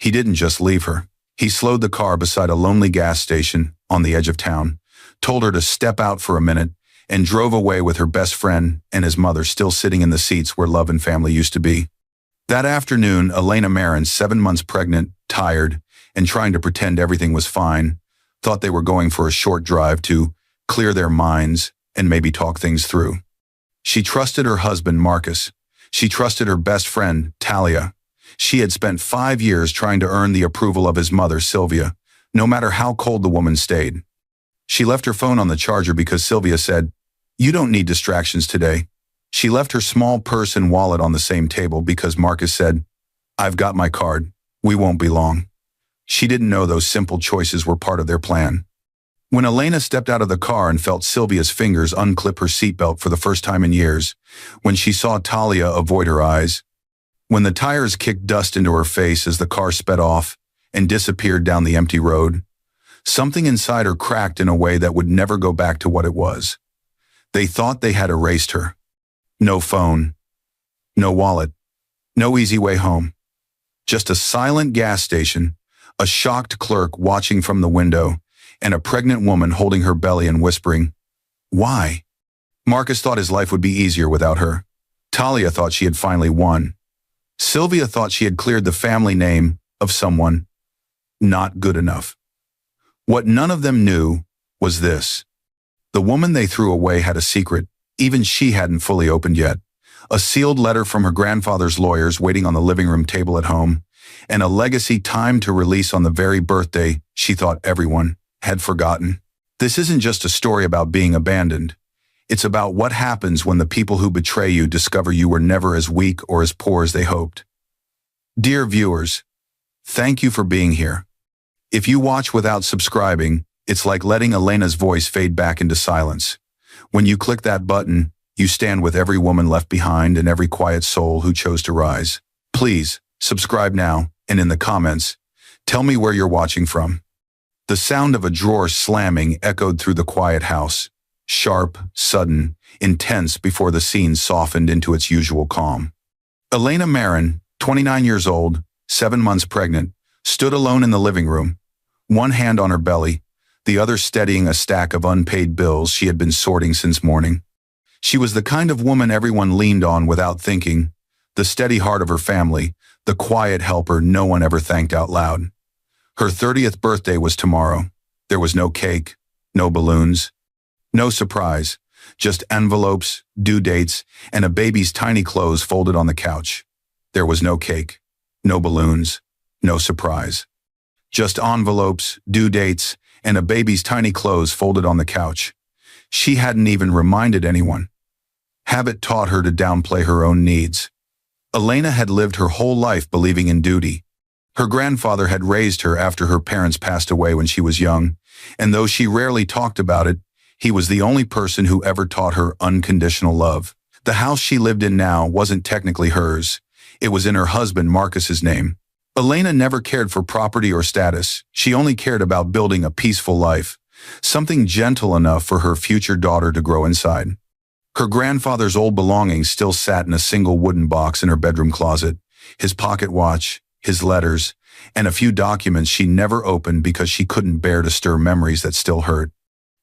He didn't just leave her. He slowed the car beside a lonely gas station on the edge of town, told her to step out for a minute, and drove away with her best friend and his mother still sitting in the seats where love and family used to be. That afternoon, Elena Marin, 7 months pregnant, tired, and trying to pretend everything was fine, thought they were going for a short drive to clear their minds and maybe talk things through. She trusted her husband, Marcus. She trusted her best friend, Talia. She had spent 5 years trying to earn the approval of his mother, Sylvia, no matter how cold the woman stayed. She left her phone on the charger because Sylvia said, "You don't need distractions today." She left her small purse and wallet on the same table because Marcus said, "I've got my card. We won't be long." She didn't know those simple choices were part of their plan. When Elena stepped out of the car and felt Sylvia's fingers unclip her seatbelt for the first time in years, when she saw Talia avoid her eyes, when the tires kicked dust into her face as the car sped off and disappeared down the empty road, something inside her cracked in a way that would never go back to what it was. They thought they had erased her. No phone, no wallet, no easy way home. Just a silent gas station, a shocked clerk watching from the window, and a pregnant woman holding her belly and whispering, "Why?" Marcus thought his life would be easier without her. Talia thought she had finally won. Sylvia thought she had cleared the family name of someone not good enough. What none of them knew was this. The woman they threw away had a secret even she hadn't fully opened yet. A sealed letter from her grandfather's lawyers waiting on the living room table at home, and a legacy timed to release on the very birthday she thought everyone had forgotten. This isn't just a story about being abandoned. It's about what happens when the people who betray you discover you were never as weak or as poor as they hoped. Dear viewers, thank you for being here. If you watch without subscribing, it's like letting Elena's voice fade back into silence. When you click that button, you stand with every woman left behind and every quiet soul who chose to rise. Please, subscribe now, and in the comments, tell me where you're watching from. The sound of a drawer slamming echoed through the quiet house, sharp, sudden, intense before the scene softened into its usual calm. Elena Marin, 29 years old, 7 months pregnant, stood alone in the living room, one hand on her belly, the other steadying a stack of unpaid bills she had been sorting since morning. She was the kind of woman everyone leaned on without thinking, the steady heart of her family, the quiet helper no one ever thanked out loud. Her 30th birthday was tomorrow. There was no cake, no balloons, no surprise, just envelopes, due dates, and a baby's tiny clothes folded on the couch. There was no cake, no balloons, no surprise. Just envelopes, due dates, and a baby's tiny clothes folded on the couch. She hadn't even reminded anyone. Habit taught her to downplay her own needs. Elena had lived her whole life believing in duty. Her grandfather had raised her after her parents passed away when she was young, and though she rarely talked about it, he was the only person who ever taught her unconditional love. The house she lived in now wasn't technically hers. It was in her husband Marcus's name. Elena never cared for property or status. She only cared about building a peaceful life, something gentle enough for her future daughter to grow inside. Her grandfather's old belongings still sat in a single wooden box in her bedroom closet, his pocket watch, his letters, and a few documents she never opened because she couldn't bear to stir memories that still hurt.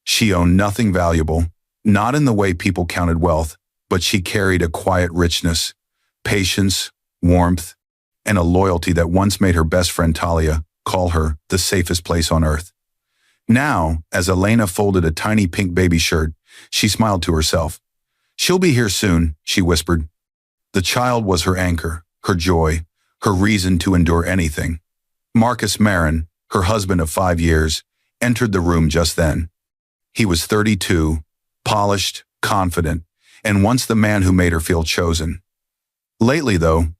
She owned nothing valuable, not in the way people counted wealth, but she carried a quiet richness, patience, warmth, and a loyalty that once made her best friend Talia call her the safest place on earth. Now, as Elena folded a tiny pink baby shirt, she smiled to herself. "She'll be here soon," she whispered. The child was her anchor, her joy, her reason to endure anything. Marcus Marin, her husband of 5 years, entered the room just then. He was 32, polished, confident, and once the man who made her feel chosen. Lately, though,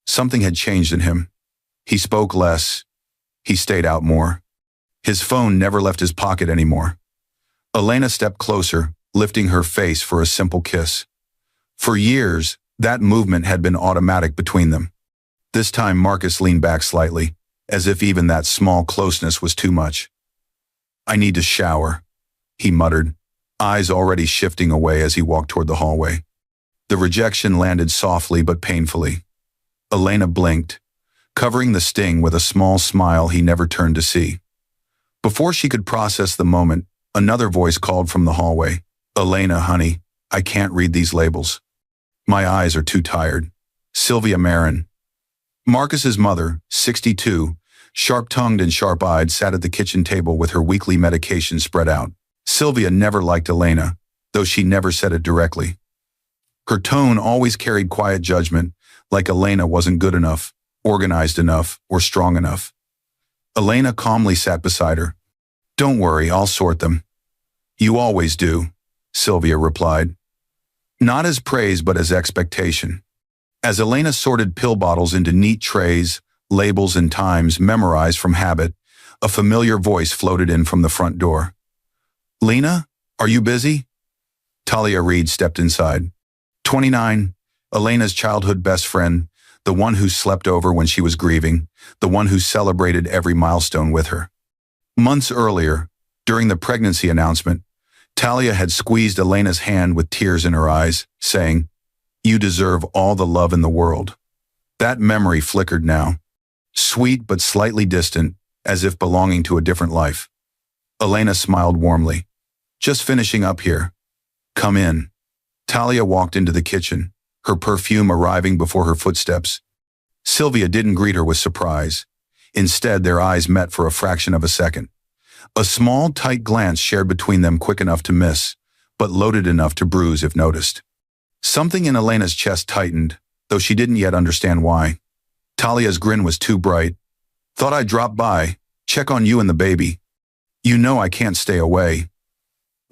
something had changed in him. He spoke less. He stayed out more. His phone never left his pocket anymore. Elena stepped closer, lifting her face for a simple kiss. For years, that movement had been automatic between them. This time Marcus leaned back slightly, as if even that small closeness was too much. "I need to shower," he muttered, eyes already shifting away as he walked toward the hallway. The rejection landed softly but painfully. Elena blinked, covering the sting with a small smile he never turned to see. Before she could process the moment, another voice called from the hallway. "Elena, honey, I can't read these labels. My eyes are too tired." Sylvia Marin. Marcus's mother, 62, sharp-tongued and sharp-eyed, sat at the kitchen table with her weekly medication spread out. Sylvia never liked Elena, though she never said it directly. Her tone always carried quiet judgment, like Elena wasn't good enough, organized enough, or strong enough. Elena calmly sat beside her. "Don't worry, I'll sort them." "You always do," Sylvia replied. Not as praise but as expectation. As Elena sorted pill bottles into neat trays, labels and times memorized from habit, a familiar voice floated in from the front door. "Lena, are you busy?" Talia Reed stepped inside. 29, Elena's childhood best friend, the one who slept over when she was grieving, the one who celebrated every milestone with her. Months earlier, during the pregnancy announcement, Talia had squeezed Elena's hand with tears in her eyes, saying, "You deserve all the love in the world." That memory flickered now, sweet but slightly distant, as if belonging to a different life. Elena smiled warmly. "Just finishing up here. Come in." Talia walked into the kitchen, her perfume arriving before her footsteps. Sylvia didn't greet her with surprise. Instead, their eyes met for a fraction of a second. A small, tight glance shared between them, quick enough to miss, but loaded enough to bruise if noticed. Something in Elena's chest tightened, though she didn't yet understand why. Talia's grin was too bright. "Thought I'd drop by, check on you and the baby. You know I can't stay away."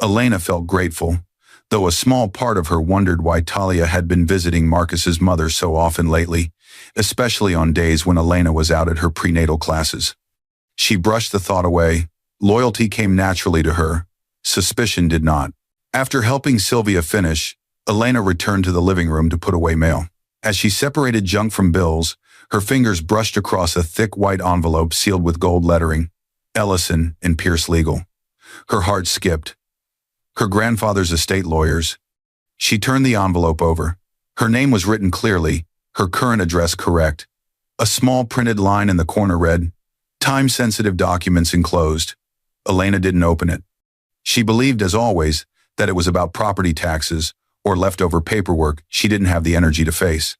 Elena felt grateful, though a small part of her wondered why Talia had been visiting Marcus's mother so often lately, especially on days when Elena was out at her prenatal classes. She brushed the thought away. Loyalty came naturally to her. Suspicion did not. After helping Sylvia finish, Elena returned to the living room to put away mail. As she separated junk from bills, her fingers brushed across a thick white envelope sealed with gold lettering, Ellison and Pierce Legal. Her heart skipped. Her grandfather's estate lawyers. She turned the envelope over. Her name was written clearly, her current address correct. A small printed line in the corner read, "Time-sensitive documents enclosed." Elena didn't open it. She believed, as always, that it was about property taxes or leftover paperwork she didn't have the energy to face.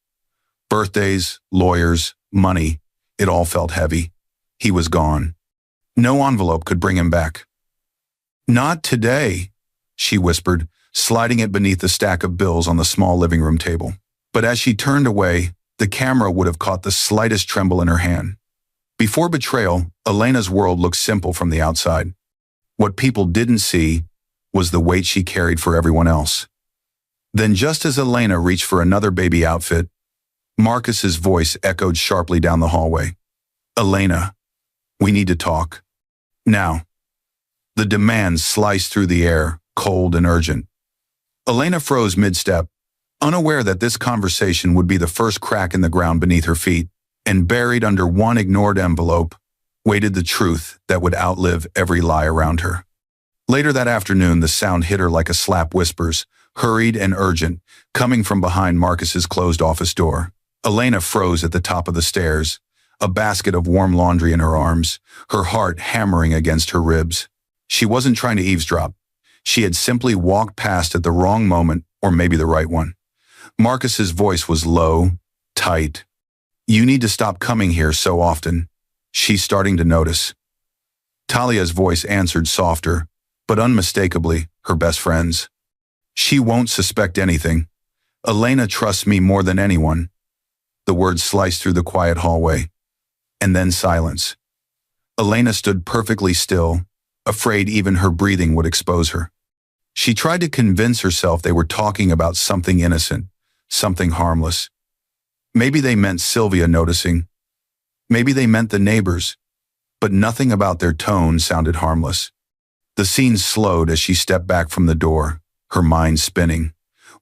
Birthdays, lawyers, money, it all felt heavy. He was gone. No envelope could bring him back. "Not today," she whispered, sliding it beneath the stack of bills on the small living room table. But as she turned away, the camera would have caught the slightest tremble in her hand. Before betrayal, Elena's world looked simple from the outside. What people didn't see was the weight she carried for everyone else. Then, just as Elena reached for another baby outfit, Marcus's voice echoed sharply down the hallway. "Elena, we need to talk. Now." The demand sliced through the air, cold and urgent. Elena froze mid-step, unaware that this conversation would be the first crack in the ground beneath her feet, and buried under one ignored envelope waited the truth that would outlive every lie around her. Later that afternoon, the sound hit her like a slap, whispers, hurried and urgent, coming from behind Marcus's closed office door. Elena froze at the top of the stairs, a basket of warm laundry in her arms, her heart hammering against her ribs. She wasn't trying to eavesdrop. She had simply walked past at the wrong moment, or maybe the right one. Marcus's voice was low, tight. "You need to stop coming here so often." She's starting to notice. Talia's voice answered, softer, but unmistakably her best friend's. "She won't suspect anything. Elena trusts me more than anyone." The words sliced through the quiet hallway. And then silence. Elena stood perfectly still, afraid even her breathing would expose her. She tried to convince herself they were talking about something innocent, something harmless. Maybe they meant Sylvia noticing. Maybe they meant the neighbors. But nothing about their tone sounded harmless. The scene slowed as she stepped back from the door, her mind spinning.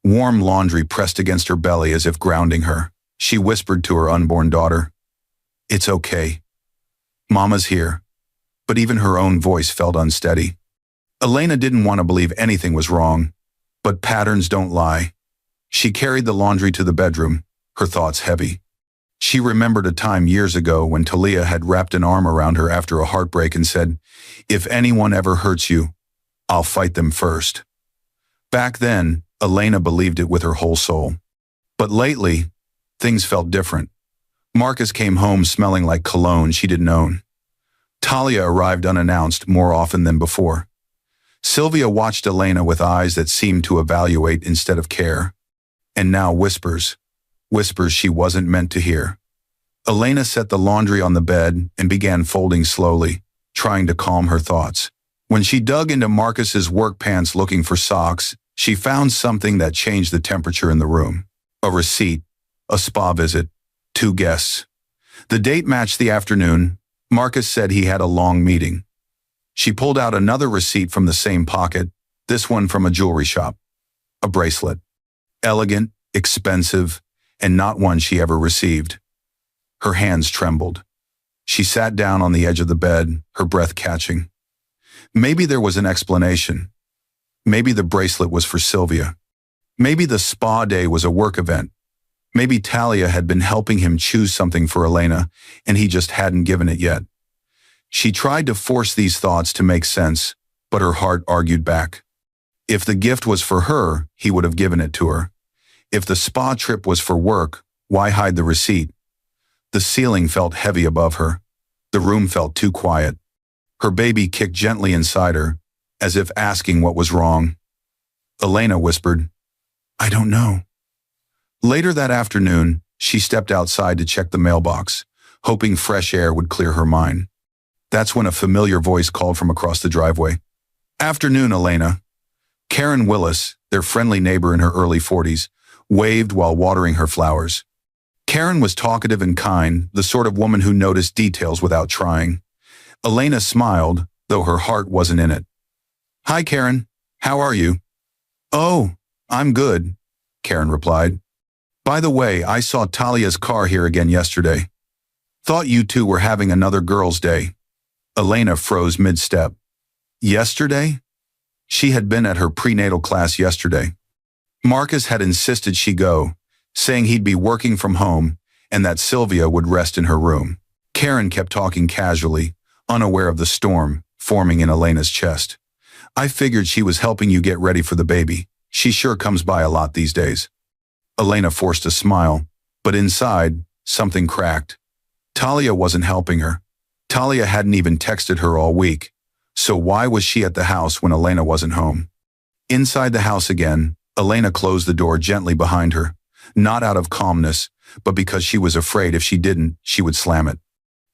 Warm laundry pressed against her belly as if grounding her. She whispered to her unborn daughter, "It's okay. Mama's here." But even her own voice felt unsteady. Elena didn't want to believe anything was wrong, but patterns don't lie. She carried the laundry to the bedroom, her thoughts heavy. She remembered a time years ago when Talia had wrapped an arm around her after a heartbreak and said, "If anyone ever hurts you, I'll fight them first." Back then, Elena believed it with her whole soul. But lately, things felt different. Marcus came home smelling like cologne she didn't own. Talia arrived unannounced more often than before. Sylvia watched Elena with eyes that seemed to evaluate instead of care. And now whispers she wasn't meant to hear. Elena set the laundry on the bed and began folding slowly, trying to calm her thoughts. When she dug into Marcus's work pants looking for socks, she found something that changed the temperature in the room. A receipt, a spa visit, 2 guests. The date matched the afternoon. Marcus said he had a long meeting. She pulled out another receipt from the same pocket, this one from a jewelry shop. A bracelet. Elegant, expensive, and not one she ever received. Her hands trembled. She sat down on the edge of the bed, her breath catching. Maybe there was an explanation. Maybe the bracelet was for Sylvia. Maybe the spa day was a work event. Maybe Talia had been helping him choose something for Elena, and he just hadn't given it yet. She tried to force these thoughts to make sense, but her heart argued back. If the gift was for her, he would have given it to her. If the spa trip was for work, why hide the receipt? The ceiling felt heavy above her. The room felt too quiet. Her baby kicked gently inside her, as if asking what was wrong. Elena whispered, "I don't know." Later that afternoon, she stepped outside to check the mailbox, hoping fresh air would clear her mind. That's when a familiar voice called from across the driveway. "Afternoon, Elena." Karen Willis, their friendly neighbor in her early 40s, waved while watering her flowers. Karen was talkative and kind, the sort of woman who noticed details without trying. Elena smiled, though her heart wasn't in it. "Hi, Karen. How are you?" "Oh, I'm good," Karen replied. "By the way, I saw Talia's car here again yesterday. Thought you two were having another girls' day." Elena froze mid-step. Yesterday? She had been at her prenatal class yesterday. Marcus had insisted she go, saying he'd be working from home and that Sylvia would rest in her room. Karen kept talking casually, unaware of the storm forming in Elena's chest. "I figured she was helping you get ready for the baby. She sure comes by a lot these days." Elena forced a smile, but inside, something cracked. Talia wasn't helping her. Talia hadn't even texted her all week. So why was she at the house when Elena wasn't home? Inside the house again, Elena closed the door gently behind her, not out of calmness, but because she was afraid if she didn't, she would slam it.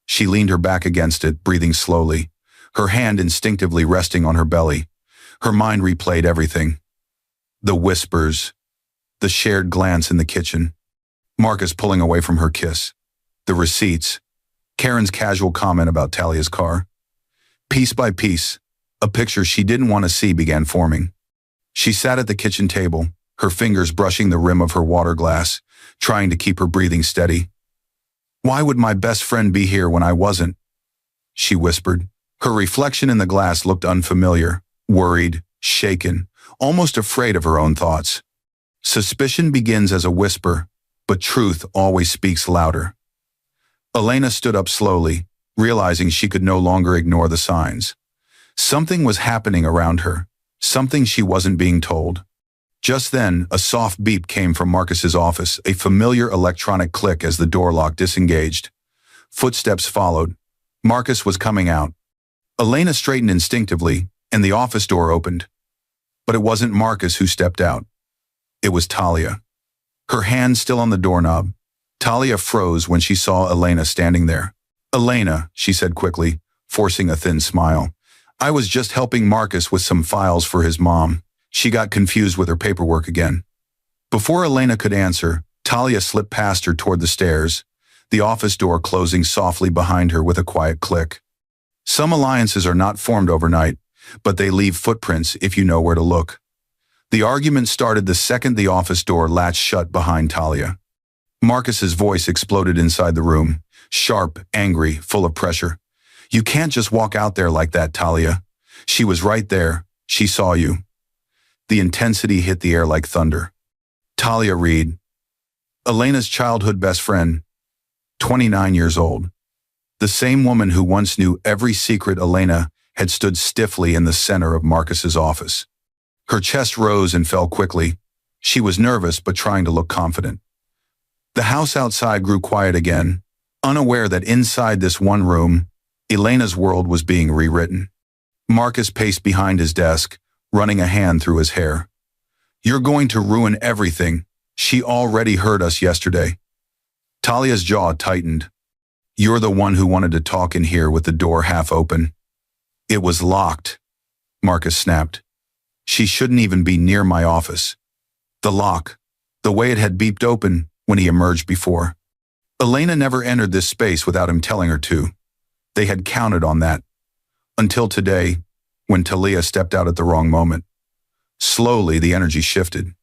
She leaned her back against it, breathing slowly, her hand instinctively resting on her belly. Her mind replayed everything. The whispers, the shared glance in the kitchen, Marcus pulling away from her kiss, the receipts, Karen's casual comment about Talia's car. Piece by piece, a picture she didn't want to see began forming. She sat at the kitchen table, her fingers brushing the rim of her water glass, trying to keep her breathing steady. "Why would my best friend be here when I wasn't?" she whispered. Her reflection in the glass looked unfamiliar, worried, shaken, almost afraid of her own thoughts. Suspicion begins as a whisper, but truth always speaks louder. Elena stood up slowly, realizing she could no longer ignore the signs. Something was happening around her, something she wasn't being told. Just then, a soft beep came from Marcus's office, a familiar electronic click as the door lock disengaged. Footsteps followed. Marcus was coming out. Elena straightened instinctively, and the office door opened. But it wasn't Marcus who stepped out. It was Talia. Her hand still on the doorknob. Talia froze when she saw Elena standing there. "Elena," she said quickly, forcing a thin smile. "I was just helping Marcus with some files for his mom." She got confused with her paperwork again. Before Elena could answer, Talia slipped past her toward the stairs, the office door closing softly behind her with a quiet click. Some alliances are not formed overnight, but they leave footprints if you know where to look. The argument started the second the office door latched shut behind Talia. Marcus's voice exploded inside the room, sharp, angry, full of pressure. "You can't just walk out there like that, Talia. She was right there. She saw you." The intensity hit the air like thunder. "Talia Reed, Elena's childhood best friend. 29 years old. The same woman who once knew every secret. Elena had stood stiffly in the center of Marcus's office. Her chest rose and fell quickly. She was nervous but trying to look confident. The house outside grew quiet again, unaware that inside this one room, Elena's world was being rewritten. Marcus paced behind his desk, running a hand through his hair. "You're going to ruin everything. She already heard us yesterday." Talia's jaw tightened. "You're the one who wanted to talk in here with the door half open." "It was locked," Marcus snapped. "She shouldn't even be near my office." The lock, the way it had beeped open when he emerged before. Elena never entered this space without him telling her to. They had counted on that. Until today, when Talia stepped out at the wrong moment. Slowly, the energy shifted.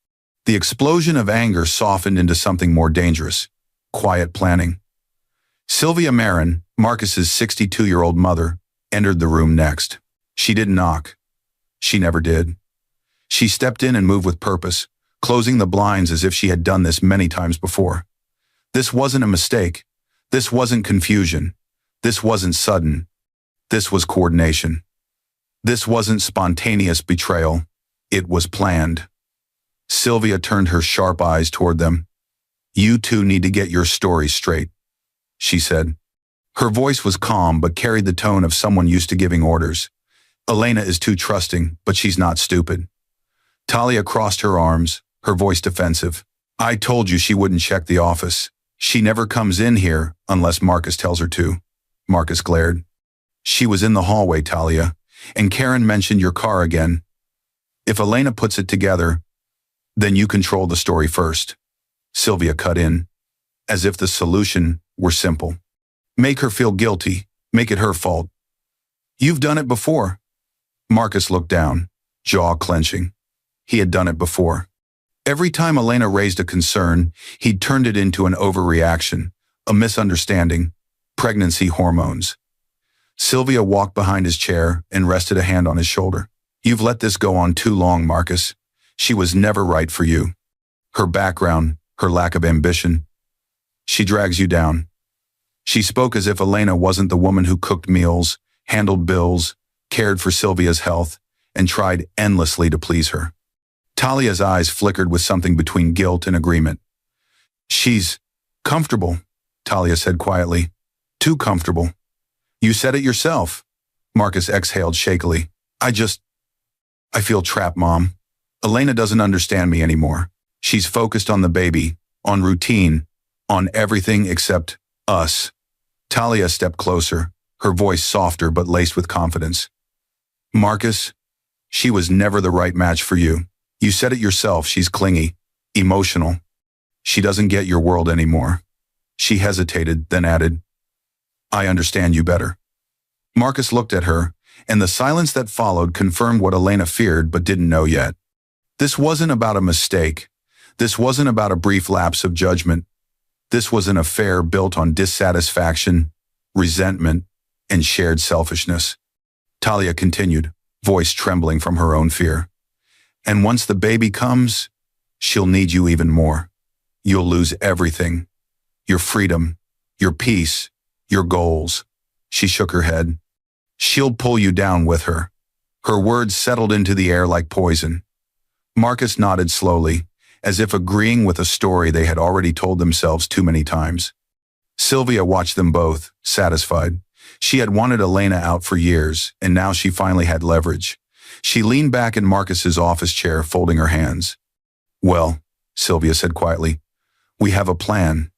The explosion of anger softened into something more dangerous. Quiet planning. Sylvia Marin, Marcus's 62-year-old mother, entered the room next. She didn't knock. She never did. She stepped in and moved with purpose, closing the blinds as if she had done this many times before. This wasn't a mistake. This wasn't confusion. This wasn't sudden. This was coordination. This wasn't spontaneous betrayal. It was planned. Sylvia turned her sharp eyes toward them. "You two need to get your story straight," she said. Her voice was calm but carried the tone of someone used to giving orders. "Elena is too trusting, but she's not stupid." Talia crossed her arms, her voice defensive. "I told you she wouldn't check the office. She never comes in here unless Marcus tells her to." Marcus glared. "She was in the hallway, Talia, and Karen mentioned your car again. If Elena puts it together, then you control the story first." Sylvia cut in, as if the solution were simple. "Make her feel guilty. Make it her fault." "You've done it before." Marcus looked down, jaw clenching. He had done it before. Every time Elena raised a concern, he'd turned it into an overreaction, a misunderstanding, pregnancy hormones. Sylvia walked behind his chair and rested a hand on his shoulder. "You've let this go on too long, Marcus. She was never right for you. Her background, her lack of ambition. She drags you down." She spoke as if Elena wasn't the woman who cooked meals, handled bills, cared for Sylvia's health, and tried endlessly to please her. Talia's eyes flickered with something between guilt and agreement. "She's comfortable," Talia said quietly. "Too comfortable." "You said it yourself." Marcus exhaled shakily. I feel trapped, Mom. Elena doesn't understand me anymore. She's focused on the baby, on routine, on everything except us." Talia stepped closer, her voice softer but laced with confidence. "Marcus, she was never the right match for you. You said it yourself, she's clingy, emotional. She doesn't get your world anymore." She hesitated, then added, "I understand you better." Marcus looked at her, and the silence that followed confirmed what Elena feared but didn't know yet. This wasn't about a mistake. This wasn't about a brief lapse of judgment. This was an affair built on dissatisfaction, resentment, and shared selfishness. Talia continued, voice trembling from her own fear. "And once the baby comes, she'll need you even more. You'll lose everything. Your freedom, your peace, your goals." She shook her head. "She'll pull you down with her." Her words settled into the air like poison. Marcus nodded slowly, as if agreeing with a story they had already told themselves too many times. Sylvia watched them both, satisfied. She had wanted Elena out for years, and now she finally had leverage. She leaned back in Marcus's office chair, folding her hands. "Well," Sylvia said quietly, "we have a plan.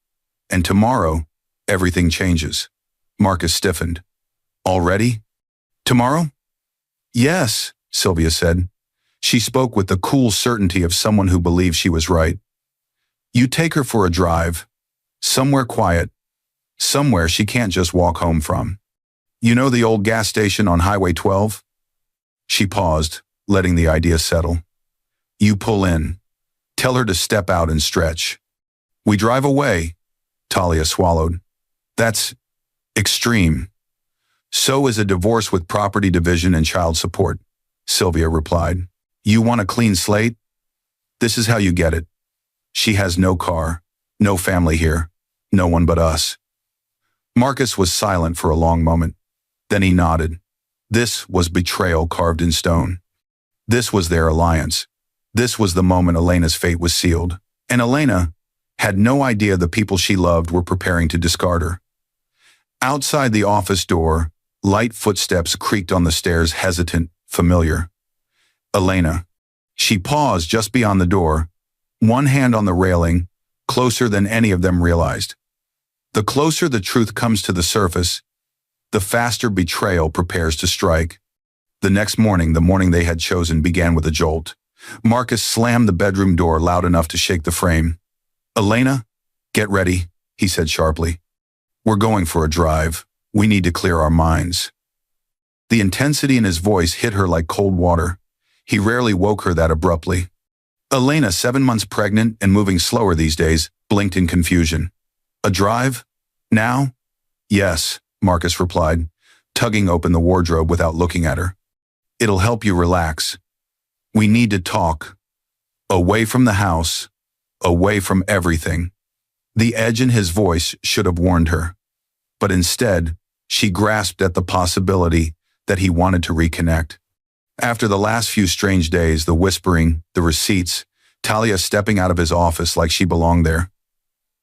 And tomorrow, everything changes." Marcus stiffened. "Already? Tomorrow?" "Yes," Sylvia said. She spoke with the cool certainty of someone who believed she was right. "You take her for a drive. Somewhere quiet. Somewhere she can't just walk home from. You know the old gas station on Highway 12? She paused, letting the idea settle. "You pull in. Tell her to step out and stretch. We drive away." Talia swallowed. "That's extreme." "So is a divorce with property division and child support," Sylvia replied. "You want a clean slate? This is how you get it. She has no car, no family here, no one but us. Marcus was silent for a long moment. Then he nodded. This was betrayal carved in stone. This was their alliance. This was the moment Elena's fate was sealed. And Elena had no idea the people she loved were preparing to discard her. Outside the office door, light footsteps creaked on the stairs, hesitant, familiar. Elena. She paused just beyond the door, one hand on the railing, closer than any of them realized. The closer the truth comes to the surface, the faster betrayal prepares to strike. The next morning, the morning they had chosen, began with a jolt. Marcus slammed the bedroom door loud enough to shake the frame. "Elena, get ready," he said sharply. "We're going for a drive. We need to clear our minds." The intensity in his voice hit her like cold water. He rarely woke her that abruptly. Elena, 7 months pregnant and moving slower these days, blinked in confusion. "A drive? Now?" "Yes," Marcus replied, tugging open the wardrobe without looking at her. "It'll help you relax. We need to talk. Away from the house. Away from everything." The edge in his voice should have warned her. But instead, she grasped at the possibility that he wanted to reconnect. After the last few strange days, the whispering, the receipts, Talia stepping out of his office like she belonged there,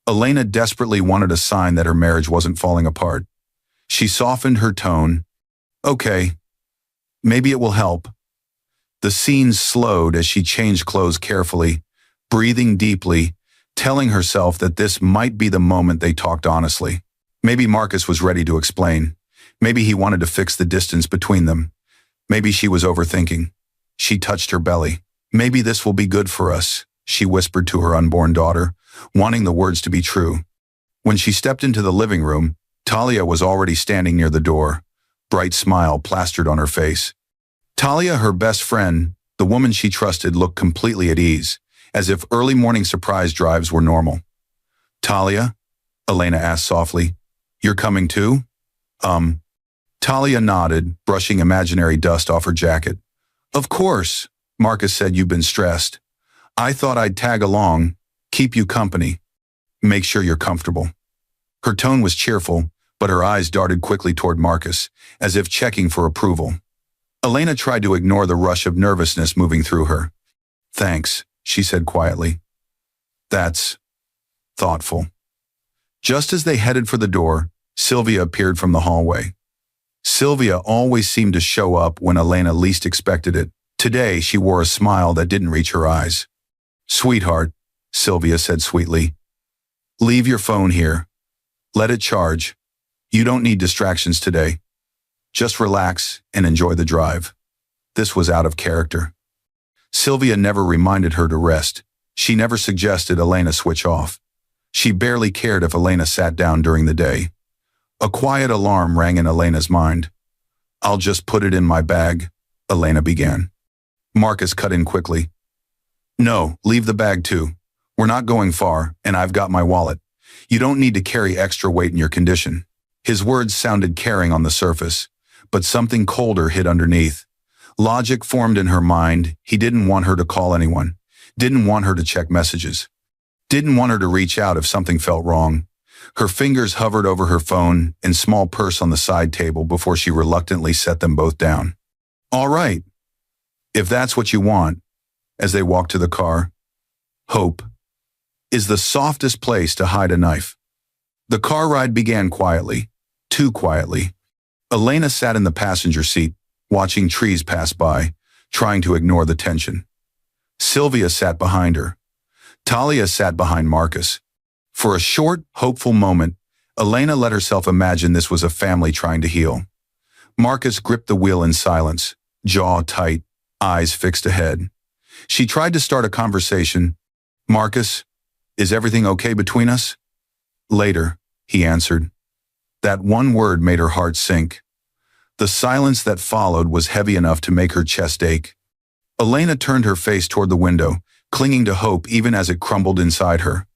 Elena desperately wanted a sign that her marriage wasn't falling apart. She softened her tone. "Okay, maybe it will help." The scene slowed as she changed clothes carefully, breathing deeply, telling herself that this might be the moment they talked honestly. Maybe Marcus was ready to explain. Maybe he wanted to fix the distance between them. Maybe she was overthinking. She touched her belly. "Maybe this will be good for us," she whispered to her unborn daughter, wanting the words to be true. When she stepped into the living room, Talia was already standing near the door, bright smile plastered on her face. Talia, her best friend, the woman she trusted, looked completely at ease, as if early morning surprise drives were normal. "Talia?" Elena asked softly. "You're coming too?" Talia nodded, brushing imaginary dust off her jacket. "Of course," Marcus said. "You've been stressed. I thought I'd tag along, keep you company. Make sure you're comfortable." Her tone was cheerful, but her eyes darted quickly toward Marcus, as if checking for approval. Elena tried to ignore the rush of nervousness moving through her. "Thanks," she said quietly. "That's thoughtful." Just as they headed for the door, Sylvia appeared from the hallway. Sylvia always seemed to show up when Elena least expected it. Today, she wore a smile that didn't reach her eyes. "Sweetheart," Sylvia said sweetly, "leave your phone here. Let it charge. You don't need distractions today. Just relax and enjoy the drive." This was out of character. Sylvia never reminded her to rest. She never suggested Elena switch off. She barely cared if Elena sat down during the day. A quiet alarm rang in Elena's mind. "I'll just put it in my bag," Elena began. Marcus cut in quickly. "No, leave the bag too. We're not going far, and I've got my wallet. You don't need to carry extra weight in your condition." His words sounded caring on the surface, but something colder hid underneath. Logic formed in her mind. He didn't want her to call anyone, didn't want her to check messages, didn't want her to reach out if something felt wrong. Her fingers hovered over her phone and small purse on the side table before she reluctantly set them both down. "All right, if that's what you want." As they walked to the car, hope is the softest place to hide a knife. The car ride began quietly, too quietly. Elena sat in the passenger seat, watching trees pass by, trying to ignore the tension. Sylvia sat behind her. Talia sat behind Marcus. For a short, hopeful moment, Elena let herself imagine this was a family trying to heal. Marcus gripped the wheel in silence, jaw tight, eyes fixed ahead. She tried to start a conversation. "Marcus, is everything okay between us?" "Later," he answered. That one word made her heart sink. The silence that followed was heavy enough to make her chest ache. Elena turned her face toward the window, clinging to hope even as it crumbled inside her.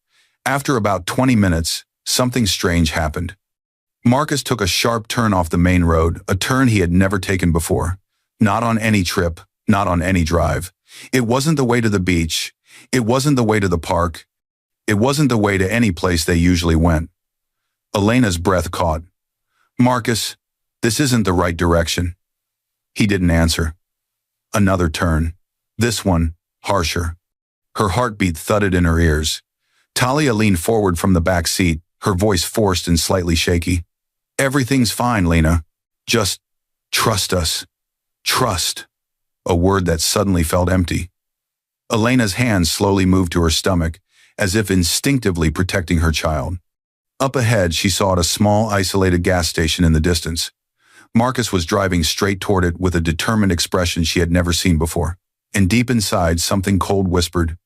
After about 20 minutes, something strange happened. Marcus took a sharp turn off the main road, a turn he had never taken before. Not on any trip, not on any drive. It wasn't the way to the beach. It wasn't the way to the park. It wasn't the way to any place they usually went. Elena's breath caught. Marcus, this isn't the right direction. He didn't answer. Another turn. This one, harsher. Her heartbeat thudded in her ears. Talia leaned forward from the back seat, her voice forced and slightly shaky. Everything's fine, Lena. Just trust us. Trust. A word that suddenly felt empty. Elena's hands slowly moved to her stomach, as if instinctively protecting her child. Up ahead, she saw a small, isolated gas station in the distance. Marcus was driving straight toward it with a determined expression she had never seen before. And deep inside, something cold whispered,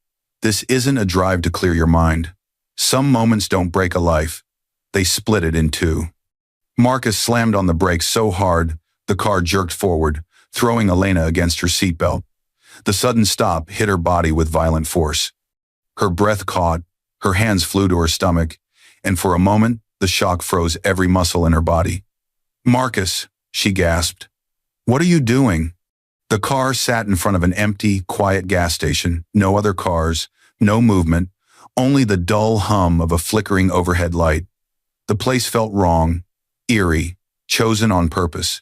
"This isn't a drive to clear your mind. Some moments don't break a life. They split it in two." Marcus slammed on the brakes so hard, the car jerked forward, throwing Elena against her seatbelt. The sudden stop hit her body with violent force. Her breath caught, her hands flew to her stomach, and for a moment, the shock froze every muscle in her body. "Marcus," she gasped. "What are you doing?" The car sat in front of an empty, quiet gas station, no other cars, no movement, only the dull hum of a flickering overhead light. The place felt wrong, eerie, chosen on purpose.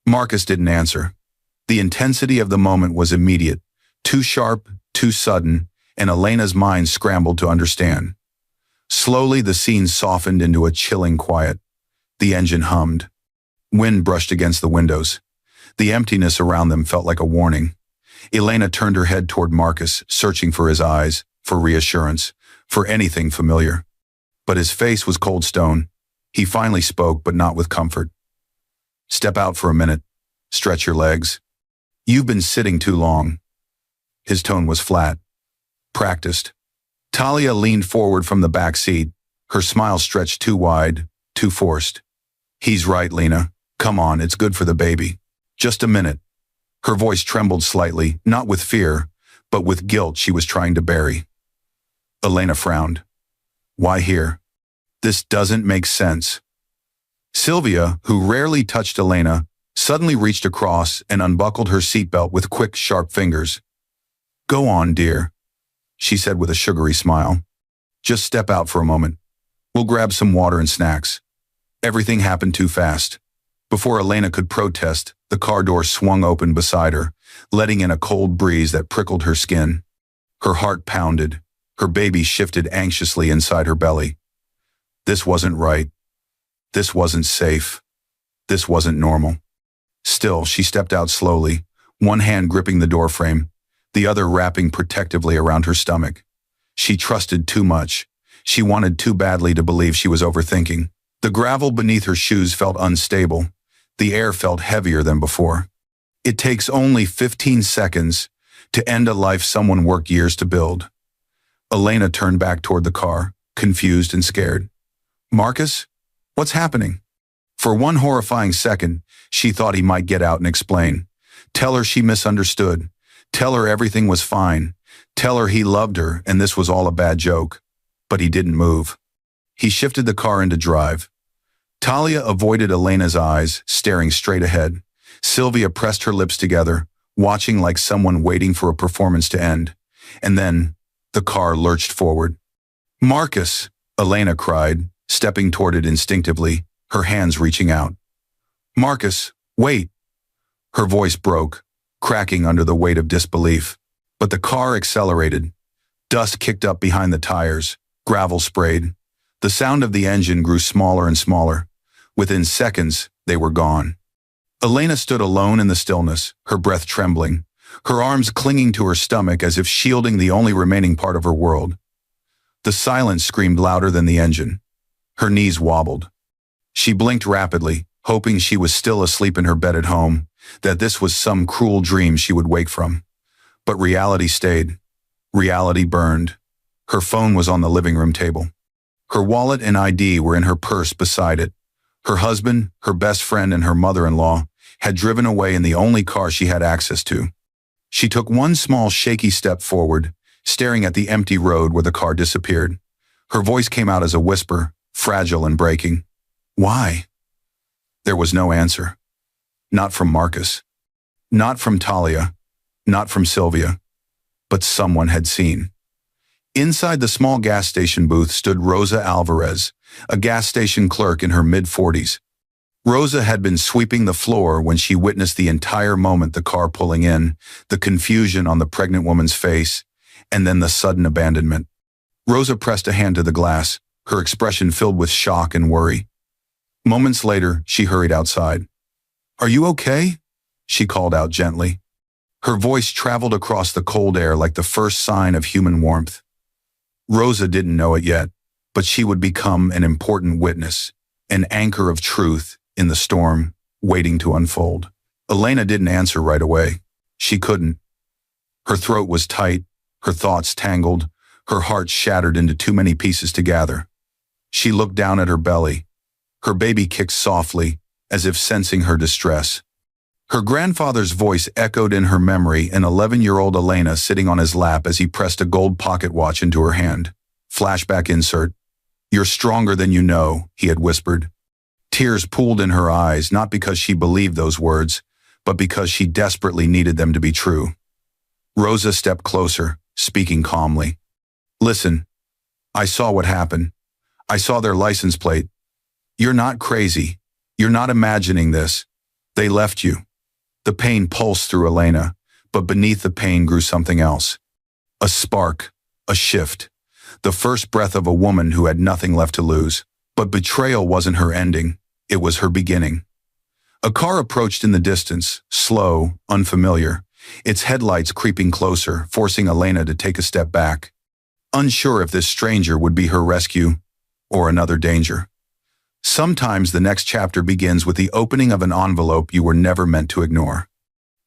Marcus didn't answer. The intensity of the moment was immediate, too sharp, too sudden, and Elena's mind scrambled to understand. Slowly, the scene softened into a chilling quiet. The engine hummed. Wind brushed against the windows. The emptiness around them felt like a warning. Elena turned her head toward Marcus, searching for his eyes, for reassurance, for anything familiar. But his face was cold stone. He finally spoke, but not with comfort. "Step out for a minute. Stretch your legs. You've been sitting too long." His tone was flat, practiced. Talia leaned forward from the back seat, her smile stretched too wide, too forced. "He's right, Lena. Come on, it's good for the baby. Just a minute." Her voice trembled slightly, not with fear, but with guilt she was trying to bury. Elena frowned. "Why here? This doesn't make sense." Sylvia, who rarely touched Elena, suddenly reached across and unbuckled her seatbelt with quick, sharp fingers. "Go on, dear," she said with a sugary smile. "Just step out for a moment. We'll grab some water and snacks." Everything happened too fast. Before Elena could protest, the car door swung open beside her, letting in a cold breeze that prickled her skin. Her heart pounded. Her baby shifted anxiously inside her belly. This wasn't right. This wasn't safe. This wasn't normal. Still, she stepped out slowly, one hand gripping the doorframe, the other wrapping protectively around her stomach. She trusted too much. She wanted too badly to believe she was overthinking. The gravel beneath her shoes felt unstable. The air felt heavier than before. It takes only 15 seconds to end a life someone worked years to build. Elena turned back toward the car, confused and scared. "Marcus? What's happening?" For one horrifying second, she thought he might get out and explain. Tell her she misunderstood. Tell her everything was fine. Tell her he loved her and this was all a bad joke. But he didn't move. He shifted the car into drive. Talia avoided Elena's eyes, staring straight ahead. Sylvia pressed her lips together, watching like someone waiting for a performance to end. And then, the car lurched forward. "Marcus!" Elena cried, stepping toward it instinctively, her hands reaching out. "Marcus, wait!" Her voice broke, cracking under the weight of disbelief. But the car accelerated. Dust kicked up behind the tires, gravel sprayed. The sound of the engine grew smaller and smaller. Within seconds, they were gone. Elena stood alone in the stillness, her breath trembling, her arms clinging to her stomach as if shielding the only remaining part of her world. The silence screamed louder than the engine. Her knees wobbled. She blinked rapidly, hoping she was still asleep in her bed at home, that this was some cruel dream she would wake from. But reality stayed. Reality burned. Her phone was on the living room table. Her wallet and ID were in her purse beside it. Her husband, her best friend, and her mother-in-law had driven away in the only car she had access to. She took one small shaky step forward, staring at the empty road where the car disappeared. Her voice came out as a whisper, fragile and breaking. "Why?" There was no answer. Not from Marcus. Not from Talia. Not from Sylvia. But someone had seen. Inside the small gas station booth stood Rosa Alvarez, a gas station clerk in her mid-40s. Rosa had been sweeping the floor when she witnessed the entire moment, the car pulling in, the confusion on the pregnant woman's face, and then the sudden abandonment. Rosa pressed a hand to the glass, her expression filled with shock and worry. Moments later, she hurried outside. "Are you okay?" she called out gently. Her voice traveled across the cold air like the first sign of human warmth. Rosa didn't know it yet, but she would become an important witness, an anchor of truth in the storm waiting to unfold. Elena didn't answer right away. She couldn't. Her throat was tight, her thoughts tangled, her heart shattered into too many pieces to gather. She looked down at her belly. Her baby kicked softly, as if sensing her distress. Her grandfather's voice echoed in her memory, an 11-year-old Elena sitting on his lap as he pressed a gold pocket watch into her hand. Flashback insert. "You're stronger than you know," he had whispered. Tears pooled in her eyes, not because she believed those words, but because she desperately needed them to be true. Rosa stepped closer, speaking calmly. "Listen, I saw what happened. I saw their license plate. You're not crazy. You're not imagining this. They left you." The pain pulsed through Elena, but beneath the pain grew something else. A spark, a shift. The first breath of a woman who had nothing left to lose. But betrayal wasn't her ending, it was her beginning. A car approached in the distance, slow, unfamiliar, its headlights creeping closer, forcing Elena to take a step back. Unsure if this stranger would be her rescue or another danger. Sometimes the next chapter begins with the opening of an envelope you were never meant to ignore.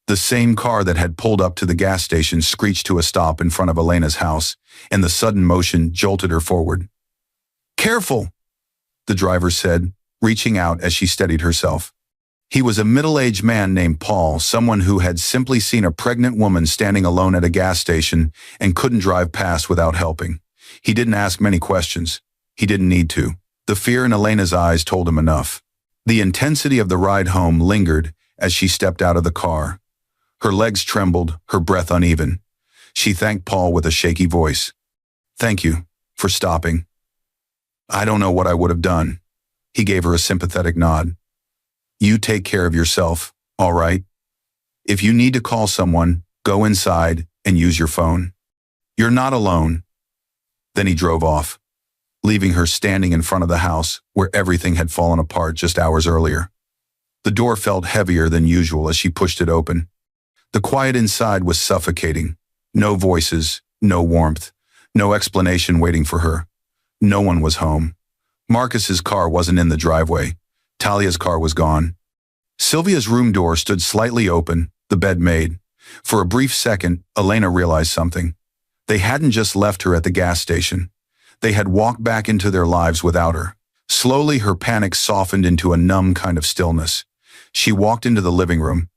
The same car that had pulled up to the gas station screeched to a stop in front of Elena's house, and the sudden motion jolted her forward. "Careful," the driver said, reaching out as she steadied herself. He was a middle-aged man named Paul, someone who had simply seen a pregnant woman standing alone at a gas station and couldn't drive past without helping. He didn't ask many questions. He didn't need to. The fear in Elena's eyes told him enough. The intensity of the ride home lingered as she stepped out of the car. Her legs trembled, her breath uneven. She thanked Paul with a shaky voice. "Thank you for stopping. I don't know what I would have done." He gave her a sympathetic nod. "You take care of yourself, all right? If you need to call someone, go inside and use your phone. You're not alone." Then he drove off, leaving her standing in front of the house where everything had fallen apart just hours earlier. The door felt heavier than usual as she pushed it open. The quiet inside was suffocating. No voices, no warmth, no explanation waiting for her. No one was home. Marcus's car wasn't in the driveway. Talia's car was gone. Sylvia's room door stood slightly open, the bed made. For a brief second, Elena realized something. They hadn't just left her at the gas station. They had walked back into their lives without her. Slowly, her panic softened into a numb kind of stillness. She walked into the living room.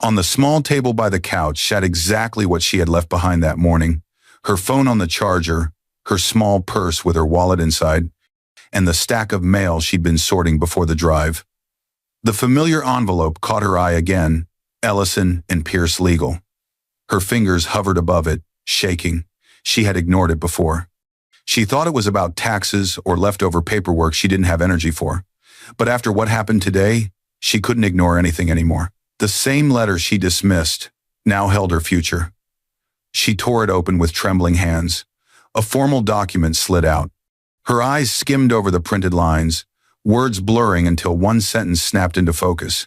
On the small table by the couch sat exactly what she had left behind that morning. Her phone on the charger, her small purse with her wallet inside, and the stack of mail she'd been sorting before the drive. The familiar envelope caught her eye again, Ellison and Pierce Legal. Her fingers hovered above it, shaking. She had ignored it before. She thought it was about taxes or leftover paperwork she didn't have energy for. But after what happened today, she couldn't ignore anything anymore. The same letter she dismissed now held her future. She tore it open with trembling hands. A formal document slid out. Her eyes skimmed over the printed lines, words blurring until one sentence snapped into focus.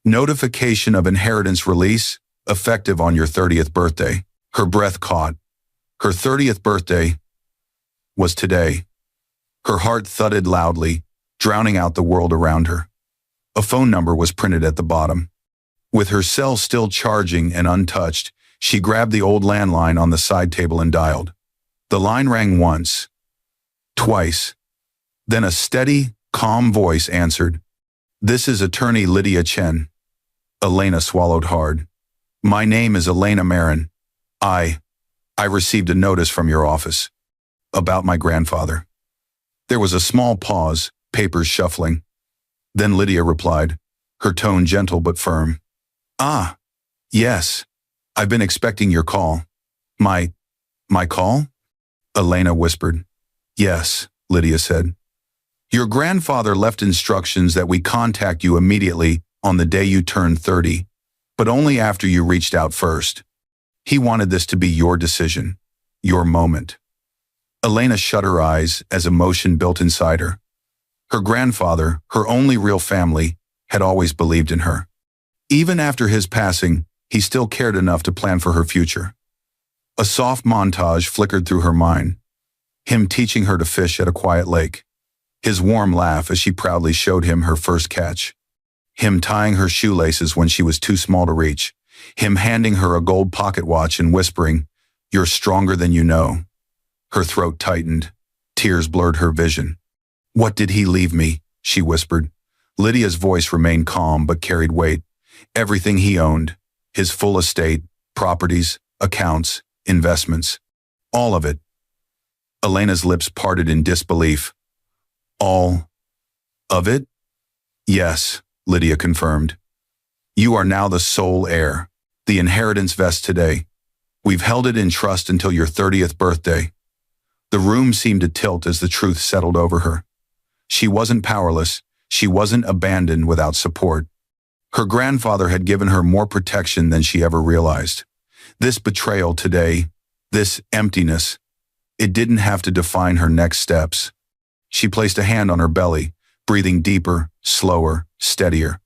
"Notification of inheritance release, effective on your 30th birthday." Her breath caught. Her 30th birthday was today. Her heart thudded loudly, drowning out the world around her. A phone number was printed at the bottom. With her cell still charging and untouched, she grabbed the old landline on the side table and dialed. The line rang once, twice. Then a steady, calm voice answered. "This is attorney Lydia Chen." Elena swallowed hard. "My name is Elena Marin. I received a notice from your office about my grandfather." There was a small pause, papers shuffling. Then Lydia replied, her tone gentle but firm. "Ah, yes. I've been expecting your call." My call?" Elena whispered. Yes, Lydia said. Your grandfather left instructions that we contact you immediately on the day you turned 30, but only after you reached out first. He wanted this to be your decision, your moment. Elena shut her eyes as emotion built inside her. Her grandfather, her only real family, had always believed in her. Even after his passing, he still cared enough to plan for her future. A soft montage flickered through her mind. Him teaching her to fish at a quiet lake. His warm laugh as she proudly showed him her first catch. Him tying her shoelaces when she was too small to reach. Him handing her a gold pocket watch and whispering, "You're stronger than you know." Her throat tightened. Tears blurred her vision. What did he leave me? She whispered. Lydia's voice remained calm but carried weight. Everything he owned. His full estate, properties, accounts, investments. All of it. Elena's lips parted in disbelief. All of it? Yes, Lydia confirmed. You are now the sole heir. The inheritance vests today. We've held it in trust until your 30th birthday. The room seemed to tilt as the truth settled over her. She wasn't powerless. She wasn't abandoned without support. Her grandfather had given her more protection than she ever realized. This betrayal today, this emptiness, it didn't have to define her next steps. She placed a hand on her belly, breathing deeper, slower, steadier.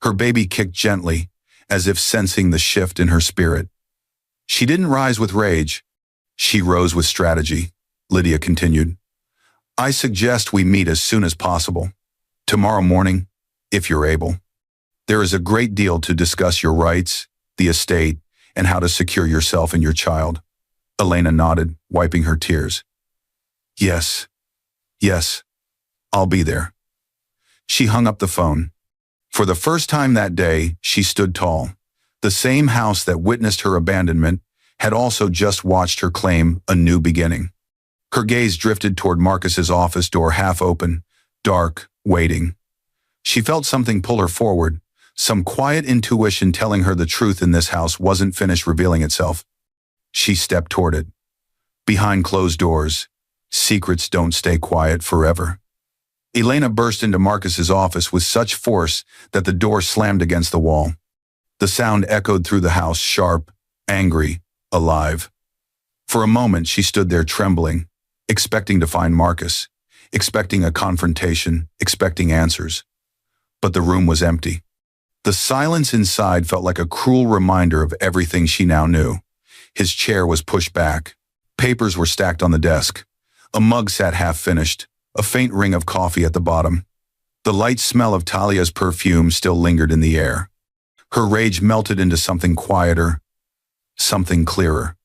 Her baby kicked gently, as if sensing the shift in her spirit. She didn't rise with rage. She rose with strategy, Lydia continued. I suggest we meet as soon as possible. Tomorrow morning, if you're able. There is a great deal to discuss your rights, the estate, and how to secure yourself and your child. Elena nodded, wiping her tears. Yes, I'll be there. She hung up the phone. For the first time that day, she stood tall. The same house that witnessed her abandonment had also just watched her claim a new beginning. Her gaze drifted toward Marcus's office door, half open, dark, waiting. She felt something pull her forward, some quiet intuition telling her the truth in this house wasn't finished revealing itself. She stepped toward it. Behind closed doors, secrets don't stay quiet forever. Elena burst into Marcus's office with such force that the door slammed against the wall. The sound echoed through the house, sharp, angry, alive. For a moment, she stood there trembling, expecting to find Marcus, expecting a confrontation, expecting answers. But the room was empty. The silence inside felt like a cruel reminder of everything she now knew. His chair was pushed back. Papers were stacked on the desk. A mug sat half-finished, a faint ring of coffee at the bottom. The light smell of Talia's perfume still lingered in the air. Her rage melted into something quieter, something clearer.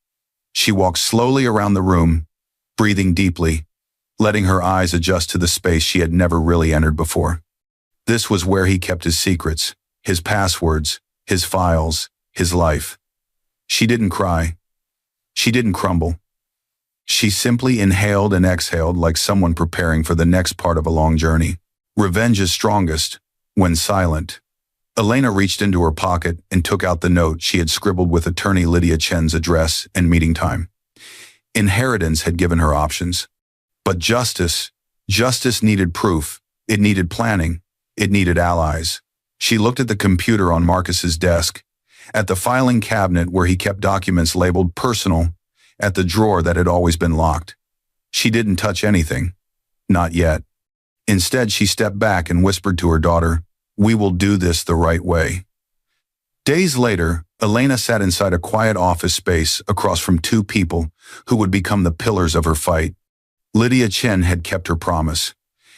She walked slowly around the room, breathing deeply, letting her eyes adjust to the space she had never really entered before. This was where he kept his secrets, his passwords, his files, his life. She didn't cry. She didn't crumble. She simply inhaled and exhaled like someone preparing for the next part of a long journey. Revenge is strongest when silent. Elena reached into her pocket and took out the note she had scribbled with attorney Lydia Chen's address and meeting time. Inheritance had given her options. But justice needed proof. It needed planning. It needed allies. She looked at the computer on Marcus's desk, at the filing cabinet where he kept documents labeled personal, at the drawer that had always been locked. She didn't touch anything. Not yet. Instead, she stepped back and whispered to her daughter, "We will do this the right way." Days later, Elena sat inside a quiet office space across from two people who would become the pillars of her fight. Lydia Chen had kept her promise.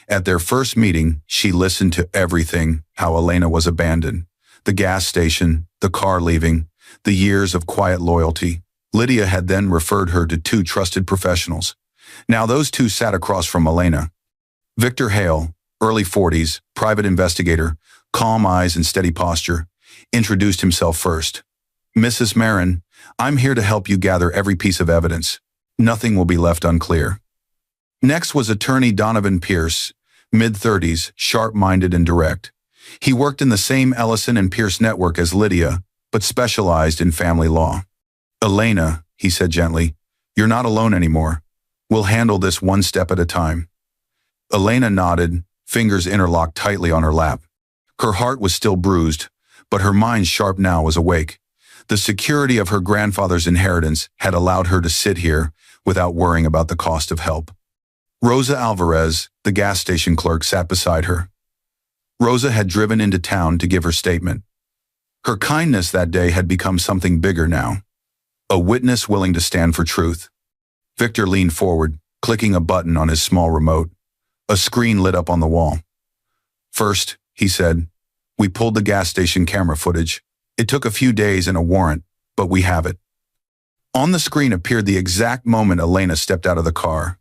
At their first meeting, she listened to everything, how Elena was abandoned, the gas station, the car leaving, the years of quiet loyalty. Lydia had then referred her to two trusted professionals. Now those two sat across from Elena. Victor Hale, early 40s, private investigator, calm eyes and steady posture, introduced himself first. "Mrs. Marin, I'm here to help you gather every piece of evidence. Nothing will be left unclear." Next was attorney Donovan Pierce, mid-30s, sharp-minded and direct. He worked in the same Ellison and Pierce network as Lydia, but specialized in family law. "Elena," he said gently, "you're not alone anymore. We'll handle this one step at a time. Elena nodded, fingers interlocked tightly on her lap. Her heart was still bruised, but her mind sharp now was awake. The security of her grandfather's inheritance had allowed her to sit here without worrying about the cost of help. Rosa Alvarez, the gas station clerk, sat beside her. Rosa had driven into town to give her statement. Her kindness that day had become something bigger now. A witness willing to stand for truth. Victor leaned forward, clicking a button on his small remote. A screen lit up on the wall. First, he said, we pulled the gas station camera footage. It took a few days and a warrant, but we have it. On the screen appeared the exact moment Elena stepped out of the car.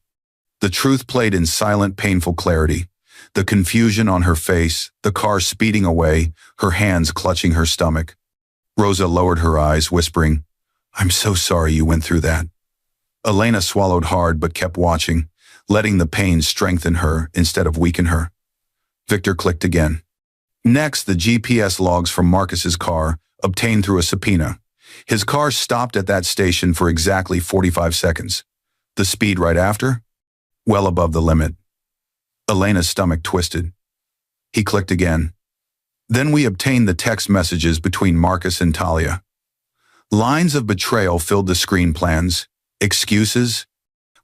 The truth played in silent, painful clarity. The confusion on her face, the car speeding away, her hands clutching her stomach. Rosa lowered her eyes, whispering, I'm so sorry you went through that. Elena swallowed hard but kept watching, letting the pain strengthen her instead of weaken her. Victor clicked again. Next, the GPS logs from Marcus's car, obtained through a subpoena. His car stopped at that station for exactly 45 seconds. The speed right after? Well above the limit. Elena's stomach twisted. He clicked again. Then we obtained the text messages between Marcus and Talia. Lines of betrayal filled the screen plans, excuses,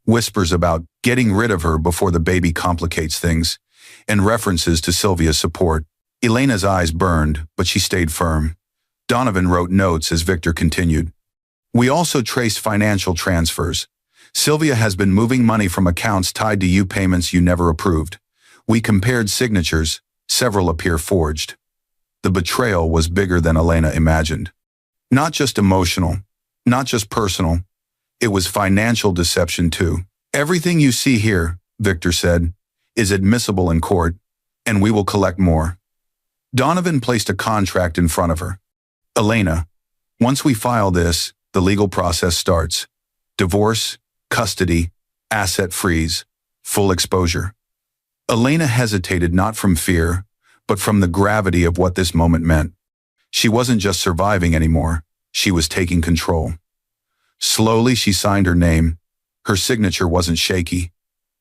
whispers about getting rid of her before the baby complicates things, and references to Sylvia's support. Elena's eyes burned, but she stayed firm. Donovan wrote notes as Victor continued. We also traced financial transfers. Sylvia has been moving money from accounts tied to you payments you never approved. We compared signatures, several appear forged. The betrayal was bigger than Elena imagined. Not just emotional, not just personal, it was financial deception too. Everything you see here, Victor said, is admissible in court, and we will collect more. Donovan placed a contract in front of her. Elena, once we file this, the legal process starts. Divorce, custody, asset freeze, full exposure. Elena hesitated not from fear, but from the gravity of what this moment meant. She wasn't just surviving anymore, she was taking control. Slowly she signed her name. Her signature wasn't shaky,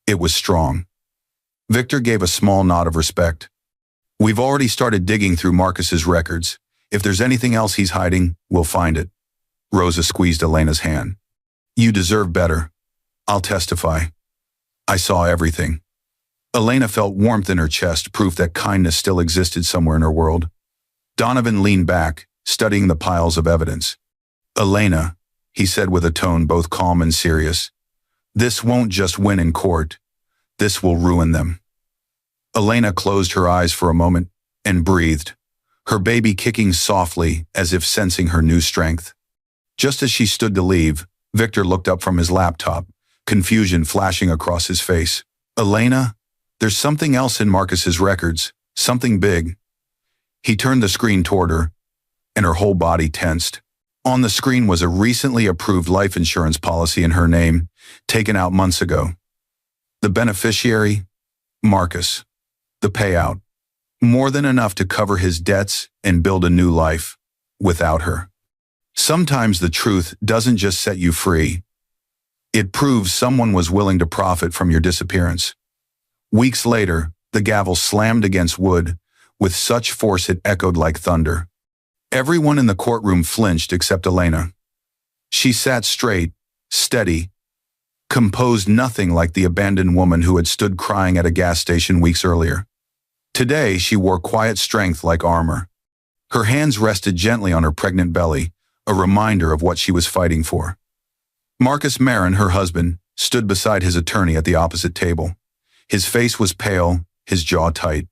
it was strong. Victor gave a small nod of respect. We've already started digging through Marcus's records. If there's anything else he's hiding, we'll find it. Rosa squeezed Elena's hand. You deserve better. I'll testify. I saw everything. Elena felt warmth in her chest, proof that kindness still existed somewhere in her world. Donovan leaned back, studying the piles of evidence. Elena, he said with a tone both calm and serious, this won't just win in court. This will ruin them. Elena closed her eyes for a moment and breathed, her baby kicking softly as if sensing her new strength. Just as she stood to leave, Victor looked up from his laptop, confusion flashing across his face. Elena, there's something else in Marcus's records, something big. He turned the screen toward her, and her whole body tensed. On the screen was a recently approved life insurance policy in her name, taken out months ago. The beneficiary, Marcus. The payout, more than enough to cover his debts and build a new life, without her. Sometimes the truth doesn't just set you free. It proves someone was willing to profit from your disappearance. Weeks later, the gavel slammed against wood, with such force it echoed like thunder. Everyone in the courtroom flinched except Elena. She sat straight, steady, composed, nothing like the abandoned woman who had stood crying at a gas station weeks earlier. Today, she wore quiet strength like armor. Her hands rested gently on her pregnant belly, a reminder of what she was fighting for. Marcus Marin, her husband, stood beside his attorney at the opposite table. His face was pale, his jaw tight.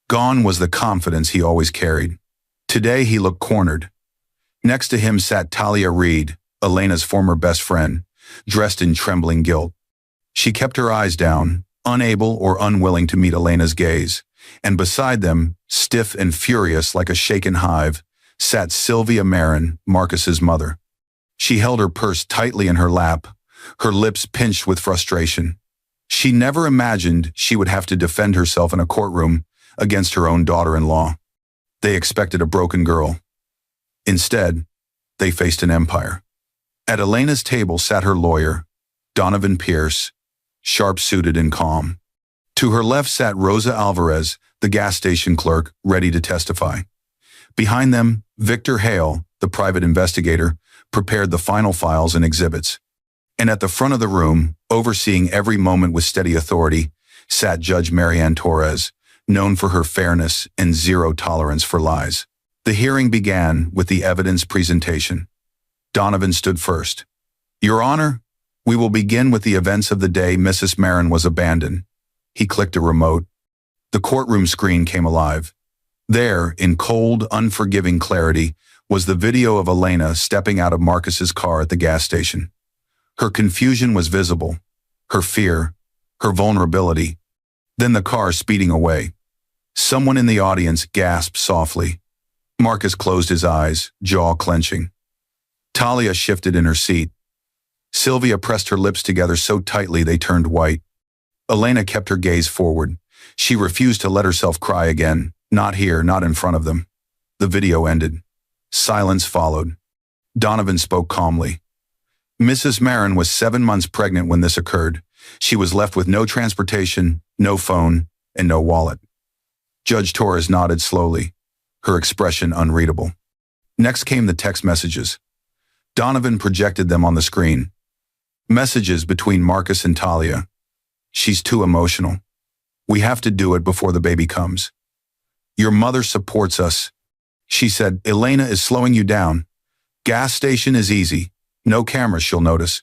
Gone was the confidence he always carried. Today, he looked cornered. Next to him sat Talia Reed, Elena's former best friend, dressed in trembling guilt. She kept her eyes down, unable or unwilling to meet Elena's gaze, and beside them, stiff and furious like a shaken hive, sat Sylvia Marin, Marcus's mother. She held her purse tightly in her lap, her lips pinched with frustration. She never imagined she would have to defend herself in a courtroom against her own daughter-in-law. They expected a broken girl. Instead, they faced an empire. At Elena's table sat her lawyer, Donovan Pierce, sharp-suited and calm. To her left sat Rosa Alvarez, the gas station clerk, ready to testify. Behind them, Victor Hale, the private investigator, prepared the final files and exhibits. And at the front of the room, overseeing every moment with steady authority, sat Judge Marianne Torres, known for her fairness and zero tolerance for lies. The hearing began with the evidence presentation. Donovan stood first. Your Honor, we will begin with the events of the day Mrs. Marin was abandoned. He clicked a remote. The courtroom screen came alive. There, in cold, unforgiving clarity, was the video of Elena stepping out of Marcus's car at the gas station. Her confusion was visible, her fear, her vulnerability. Then the car speeding away. Someone in the audience gasped softly. Marcus closed his eyes, jaw clenching. Talia shifted in her seat. Sylvia pressed her lips together so tightly they turned white. Elena kept her gaze forward. She refused to let herself cry again. Not here, not in front of them. The video ended. Silence followed. Donovan spoke calmly. Mrs. Marin was 7 months pregnant when this occurred. She was left with no transportation, no phone, and no wallet. Judge Torres nodded slowly, her expression unreadable. Next came the text messages. Donovan projected them on the screen. Messages between Marcus and Talia. She's too emotional. We have to do it before the baby comes. Your mother supports us. She said, Elena is slowing you down. Gas station is easy. No cameras she'll notice.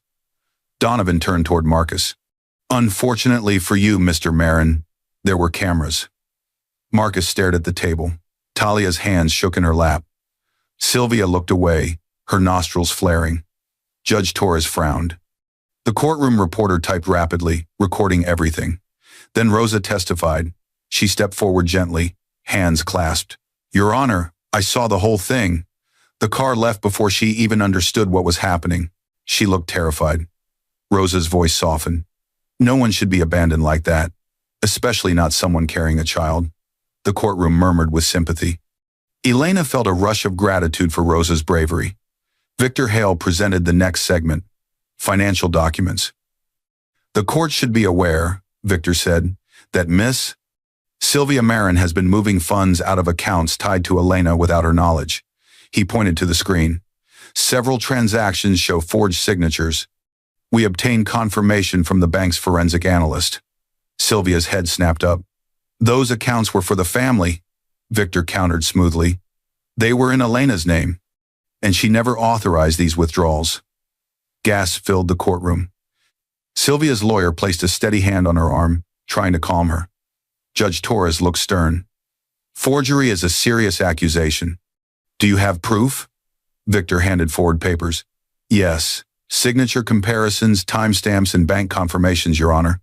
Donovan turned toward Marcus. Unfortunately for you, Mr. Marin, there were cameras. Marcus stared at the table. Talia's hands shook in her lap. Sylvia looked away, her nostrils flaring. Judge Torres frowned. The courtroom reporter typed rapidly, recording everything. Then Rosa testified. She stepped forward gently, hands clasped. Your Honor, I saw the whole thing. The car left before she even understood what was happening. She looked terrified. Rosa's voice softened. No one should be abandoned like that, especially not someone carrying a child. The courtroom murmured with sympathy. Elena felt a rush of gratitude for Rosa's bravery. Victor Hale presented the next segment, financial documents. The court should be aware, Victor said, that Miss Sylvia Marin has been moving funds out of accounts tied to Elena without her knowledge. He pointed to the screen. Several transactions show forged signatures. We obtained confirmation from the bank's forensic analyst. Sylvia's head snapped up. Those accounts were for the family, Victor countered smoothly. They were in Elena's name, and she never authorized these withdrawals. Gasps filled the courtroom. Sylvia's lawyer placed a steady hand on her arm, trying to calm her. Judge Torres looked stern. Forgery is a serious accusation. Do you have proof? Victor handed forward papers. Yes. Signature comparisons, timestamps, and bank confirmations, Your Honor.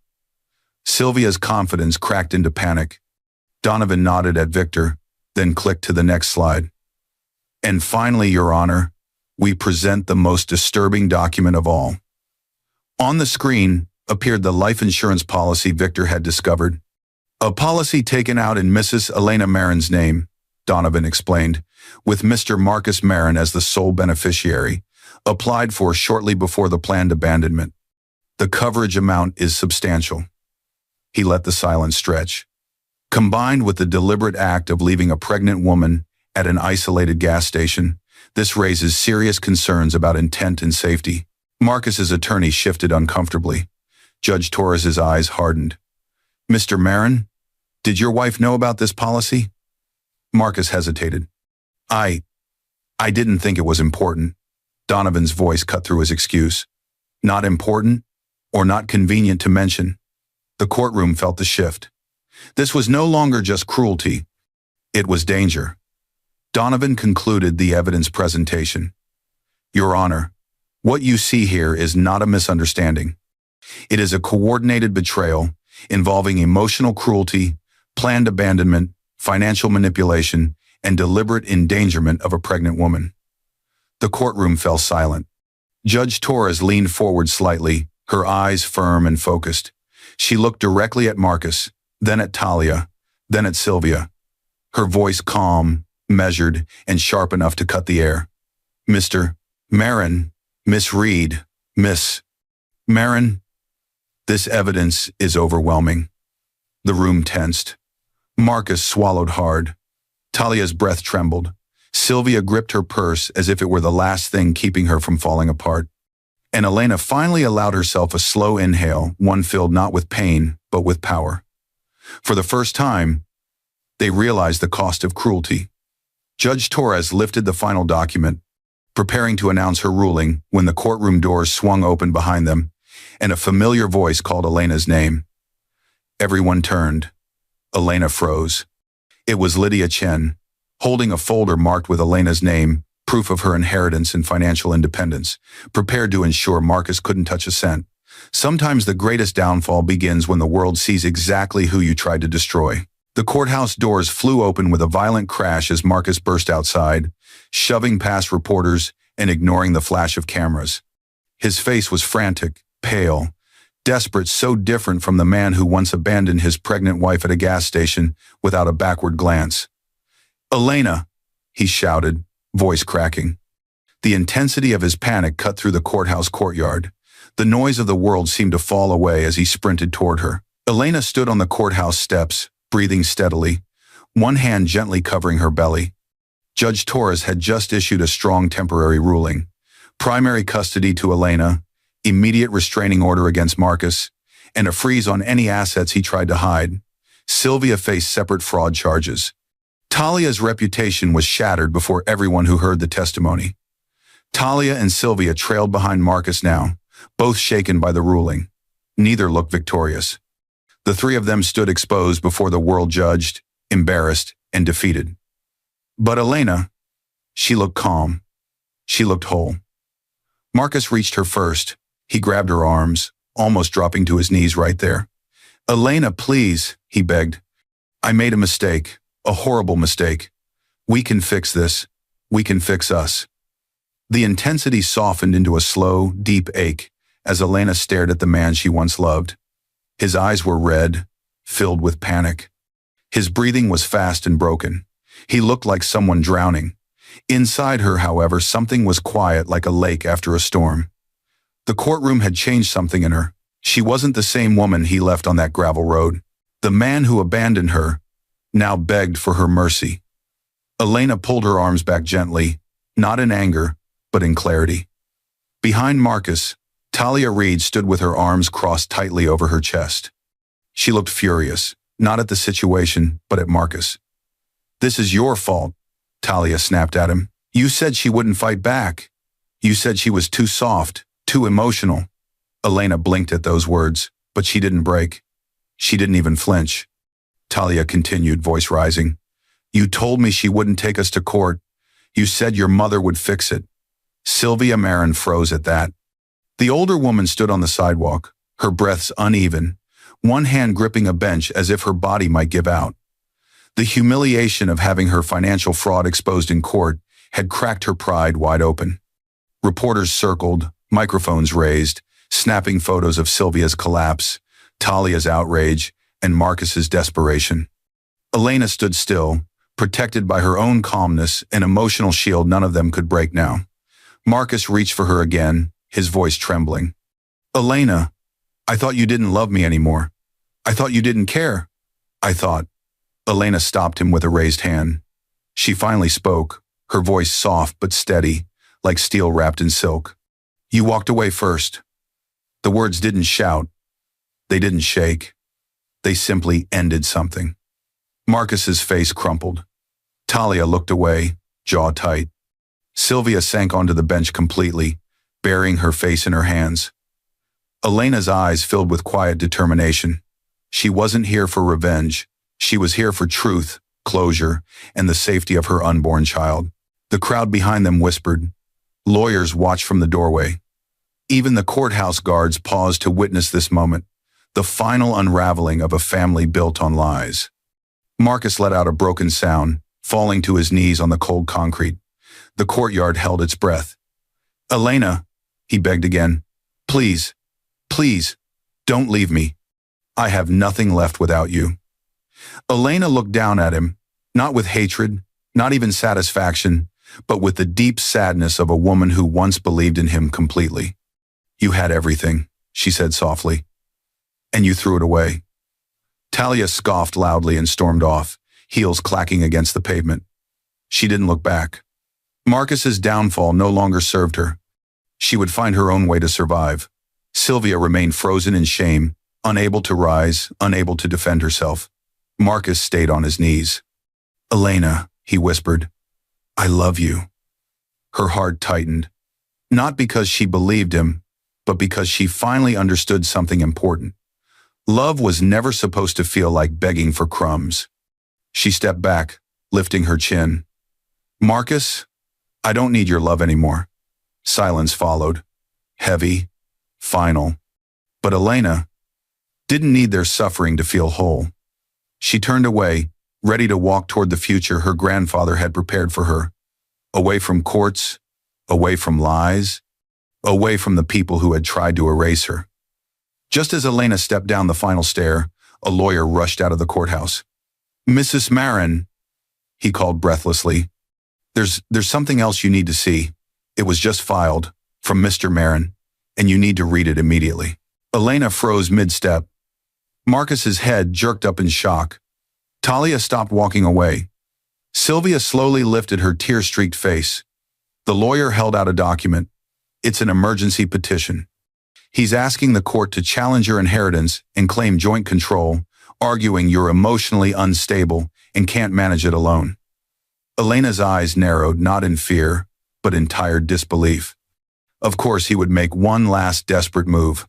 Sylvia's confidence cracked into panic. Donovan nodded at Victor, then clicked to the next slide. And finally, Your Honor, we present the most disturbing document of all. On the screen appeared the life insurance policy Victor had discovered. A policy taken out in Mrs. Elena Marin's name, Donovan explained, with Mr. Marcus Marin as the sole beneficiary, applied for shortly before the planned abandonment. The coverage amount is substantial. He let the silence stretch. Combined with the deliberate act of leaving a pregnant woman at an isolated gas station, this raises serious concerns about intent and safety. Marcus's attorney shifted uncomfortably. Judge Torres's eyes hardened. Mr. Marin, did your wife know about this policy? Marcus hesitated. I didn't think it was important. Donovan's voice cut through his excuse. Not important, or not convenient to mention. The courtroom felt the shift. This was no longer just cruelty. It was danger. Donovan concluded the evidence presentation. Your Honor, what you see here is not a misunderstanding. It is a coordinated betrayal involving emotional cruelty, planned abandonment, financial manipulation, and deliberate endangerment of a pregnant woman. The courtroom fell silent. Judge Torres leaned forward slightly, her eyes firm and focused. She looked directly at Marcus, then at Talia, then at Sylvia. Her voice calm, measured, and sharp enough to cut the air. Mr. Marin, Miss Reed, Miss Marin. This evidence is overwhelming. The room tensed. Marcus swallowed hard. Talia's breath trembled. Sylvia gripped her purse as if it were the last thing keeping her from falling apart. And Elena finally allowed herself a slow inhale, one filled not with pain, but with power. For the first time, they realized the cost of cruelty. Judge Torres lifted the final document, preparing to announce her ruling when the courtroom doors swung open behind them, and a familiar voice called Elena's name. Everyone turned. Elena froze. It was Lydia Chen, holding a folder marked with Elena's name, proof of her inheritance and financial independence, prepared to ensure Marcus couldn't touch a cent. Sometimes the greatest downfall begins when the world sees exactly who you tried to destroy. The courthouse doors flew open with a violent crash as Marcus burst outside, shoving past reporters and ignoring the flash of cameras. His face was frantic, pale, desperate, so different from the man who once abandoned his pregnant wife at a gas station without a backward glance. "Elena!" he shouted, voice cracking. The intensity of his panic cut through the courthouse courtyard. The noise of the world seemed to fall away as he sprinted toward her. Elena stood on the courthouse steps, breathing steadily, one hand gently covering her belly. Judge Torres had just issued a strong temporary ruling. Primary custody to Elena, immediate restraining order against Marcus, and a freeze on any assets he tried to hide. Sylvia faced separate fraud charges. Talia's reputation was shattered before everyone who heard the testimony. Talia and Sylvia trailed behind Marcus now, both shaken by the ruling. Neither looked victorious. The three of them stood exposed before the world, judged, embarrassed, and defeated. But Elena, she looked calm. She looked whole. Marcus reached her first. He grabbed her arms, almost dropping to his knees right there. "Elena, please," he begged. "I made a mistake, a horrible mistake. We can fix this. We can fix us." The intensity softened into a slow, deep ache as Elena stared at the man she once loved. His eyes were red, filled with panic. His breathing was fast and broken. He looked like someone drowning. Inside her, however, something was quiet like a lake after a storm. The courtroom had changed something in her. She wasn't the same woman he left on that gravel road. The man who abandoned her now begged for her mercy. Elena pulled her arms back gently, not in anger, but in clarity. Behind Marcus, Talia Reed stood with her arms crossed tightly over her chest. She looked furious, not at the situation, but at Marcus. "This is your fault," Talia snapped at him. "You said she wouldn't fight back. You said she was too soft, too emotional." Elena blinked at those words, but she didn't break. She didn't even flinch. Talia continued, voice rising. "You told me she wouldn't take us to court. You said your mother would fix it." Sylvia Marin froze at that. The older woman stood on the sidewalk, her breaths uneven, one hand gripping a bench as if her body might give out. The humiliation of having her financial fraud exposed in court had cracked her pride wide open. Reporters circled, microphones raised, snapping photos of Sylvia's collapse, Talia's outrage, and Marcus's desperation. Elena stood still, protected by her own calmness, an emotional shield none of them could break now. Marcus reached for her again, his voice trembling. "Elena, I thought you didn't love me anymore. I thought you didn't care. I thought." Elena stopped him with a raised hand. She finally spoke, her voice soft but steady, like steel wrapped in silk. "You walked away first." The words didn't shout. They didn't shake. They simply ended something. Marcus's face crumpled. Talia looked away, jaw tight. Sylvia sank onto the bench completely, burying her face in her hands. Elena's eyes filled with quiet determination. She wasn't here for revenge. She was here for truth, closure, and the safety of her unborn child. The crowd behind them whispered. Lawyers watched from the doorway. Even the courthouse guards paused to witness this moment, the final unraveling of a family built on lies. Marcus let out a broken sound, falling to his knees on the cold concrete. The courtyard held its breath. "Elena," he begged again, "please, please, don't leave me. I have nothing left without you." Elena looked down at him, not with hatred, not even satisfaction, but with the deep sadness of a woman who once believed in him completely. "You had everything," she said softly. And you threw it away. Talia scoffed loudly and stormed off, heels clacking against the pavement. She didn't look back. Marcus's downfall no longer served her. She would find her own way to survive. Sylvia remained frozen in shame, unable to rise, unable to defend herself. Marcus stayed on his knees. "Elena," he whispered, "I love you." Her heart tightened, not because she believed him, but because she finally understood something important. Love was never supposed to feel like begging for crumbs. She stepped back, lifting her chin. "Marcus, I don't need your love anymore." Silence followed, heavy, final. But Elena didn't need their suffering to feel whole. She turned away, ready to walk toward the future her grandfather had prepared for her. Away from courts, away from lies, away from the people who had tried to erase her. Just as Elena stepped down the final stair, a lawyer rushed out of the courthouse. "Mrs. Marin," he called breathlessly. There's something else you need to see. It was just filed, from Mr. Marin, and you need to read it immediately." Elena froze mid-step. Marcus's head jerked up in shock. Talia stopped walking away. Sylvia slowly lifted her tear-streaked face. The lawyer held out a document. "It's an emergency petition. He's asking the court to challenge your inheritance and claim joint control, arguing you're emotionally unstable and can't manage it alone." Elena's eyes narrowed, not in fear, but in tired disbelief. Of course he would make one last desperate move.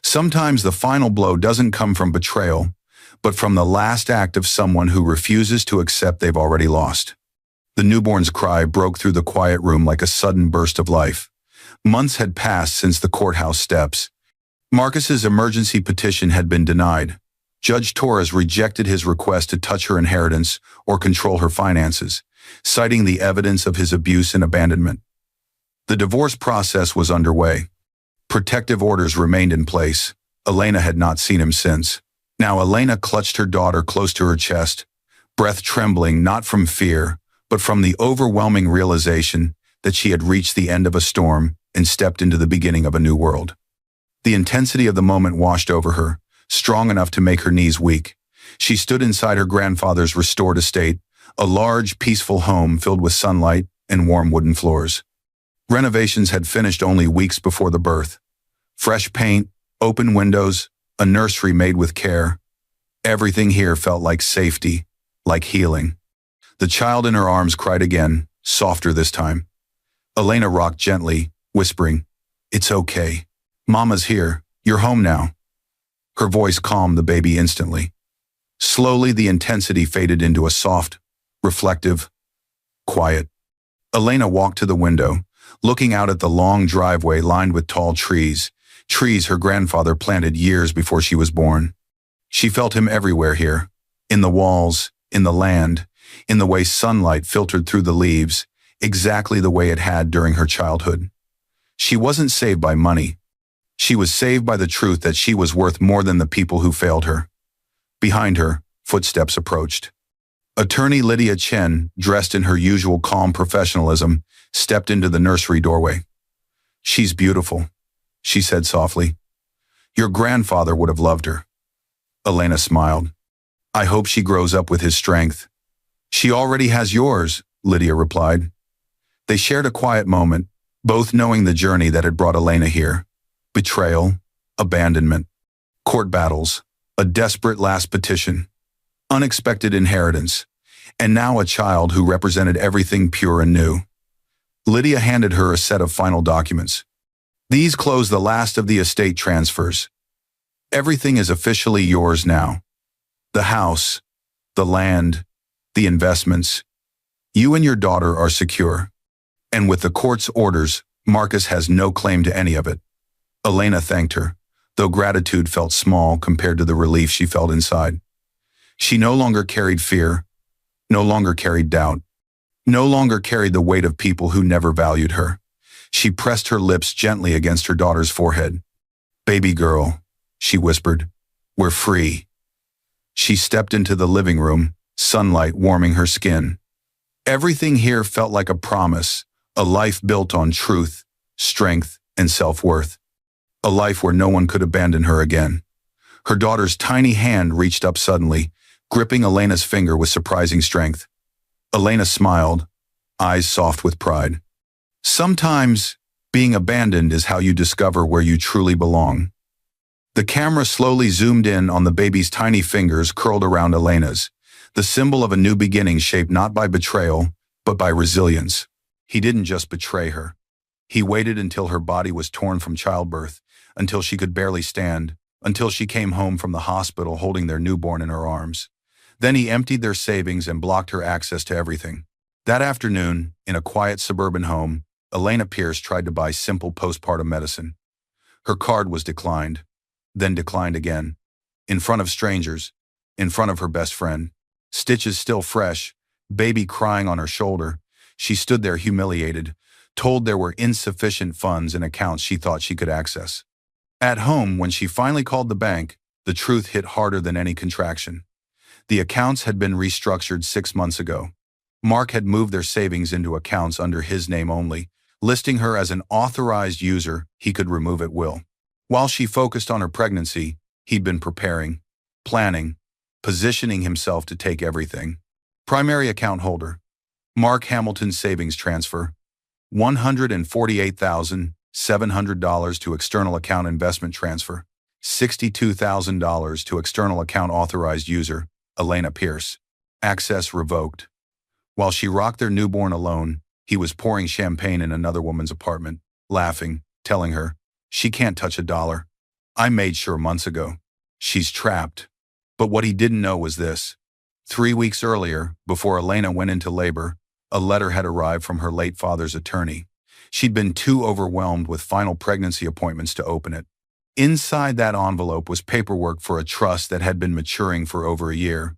Sometimes the final blow doesn't come from betrayal, but from the last act of someone who refuses to accept they've already lost. The newborn's cry broke through the quiet room like a sudden burst of life. Months had passed since the courthouse steps. Marcus's emergency petition had been denied. Judge Torres rejected his request to touch her inheritance or control her finances, citing the evidence of his abuse and abandonment. The divorce process was underway. Protective orders remained in place. Elena had not seen him since. Now Elena clutched her daughter close to her chest, breath trembling not from fear, but from the overwhelming realization that she had reached the end of a storm and stepped into the beginning of a new world. The intensity of the moment washed over her, strong enough to make her knees weak. She stood inside her grandfather's restored estate, a large, peaceful home filled with sunlight and warm wooden floors. Renovations had finished only weeks before the birth. Fresh paint, open windows, a nursery made with care. Everything here felt like safety, like healing. The child in her arms cried again, softer this time. Elena rocked gently, whispering, "It's okay. Mama's here. You're home now." Her voice calmed the baby instantly. Slowly, the intensity faded into a soft, reflective, quiet. Elena walked to the window, looking out at the long driveway lined with tall trees her grandfather planted years before she was born. She felt him everywhere here, in the walls, in the land, in the way sunlight filtered through the leaves, exactly the way it had during her childhood. She wasn't saved by money. She was saved by the truth that she was worth more than the people who failed her. Behind her, footsteps approached. Attorney Lydia Chen, dressed in her usual calm professionalism, stepped into the nursery doorway. "She's beautiful," she said softly. "Your grandfather would have loved her." Elena smiled. "I hope she grows up with his strength." "She already has yours," Lydia replied. They shared a quiet moment, both knowing the journey that had brought Elena here. Betrayal, abandonment, court battles, a desperate last petition, unexpected inheritance, and now a child who represented everything pure and new. Lydia handed her a set of final documents. "These close the last of the estate transfers. Everything is officially yours now. The house, the land, the investments. You and your daughter are secure. And with the court's orders, Marcus has no claim to any of it." Elena thanked her, though gratitude felt small compared to the relief she felt inside. She no longer carried fear, no longer carried doubt, no longer carried the weight of people who never valued her. She pressed her lips gently against her daughter's forehead. "Baby girl," she whispered, "we're free." She stepped into the living room, sunlight warming her skin. Everything here felt like a promise, a life built on truth, strength, and self-worth. A life where no one could abandon her again. Her daughter's tiny hand reached up suddenly, gripping Elena's finger with surprising strength. Elena smiled, eyes soft with pride. Sometimes, being abandoned is how you discover where you truly belong. The camera slowly zoomed in on the baby's tiny fingers curled around Elena's, the symbol of a new beginning shaped not by betrayal, but by resilience. He didn't just betray her. He waited until her body was torn from childbirth, until she could barely stand, until she came home from the hospital holding their newborn in her arms. Then he emptied their savings and blocked her access to everything. That afternoon, in a quiet suburban home, Elena Pierce tried to buy simple postpartum medicine. Her card was declined, then declined again. In front of strangers, in front of her best friend. Stitches still fresh, baby crying on her shoulder. She stood there humiliated, told there were insufficient funds in accounts she thought she could access. At home, when she finally called the bank, the truth hit harder than any contraction. The accounts had been restructured 6 months ago. Mark had moved their savings into accounts under his name only, listing her as an authorized user he could remove at will. While she focused on her pregnancy, he'd been preparing, planning, positioning himself to take everything. Primary account holder, Mark Hamilton Savings Transfer, $148,700 to external account investment transfer, $62,000 to external account authorized user, Elena Pierce. Access revoked. While she rocked their newborn alone, he was pouring champagne in another woman's apartment, laughing, telling her, "She can't touch $1. I made sure months ago. She's trapped." But what he didn't know was this. 3 weeks earlier, before Elena went into labor, a letter had arrived from her late father's attorney. She'd been too overwhelmed with final pregnancy appointments to open it. Inside that envelope was paperwork for a trust that had been maturing for over a year.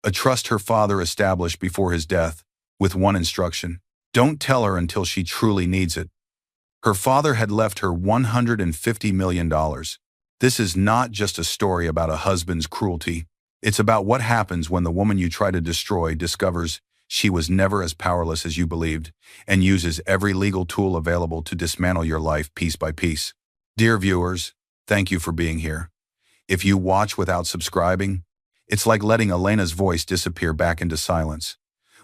A trust her father established before his death, with one instruction: don't tell her until she truly needs it. Her father had left her $150 million. This is not just a story about a husband's cruelty. It's about what happens when the woman you try to destroy discovers she was never as powerless as you believed and uses every legal tool available to dismantle your life piece by piece. Dear viewers, thank you for being here. If you watch without subscribing, it's like letting Elena's voice disappear back into silence.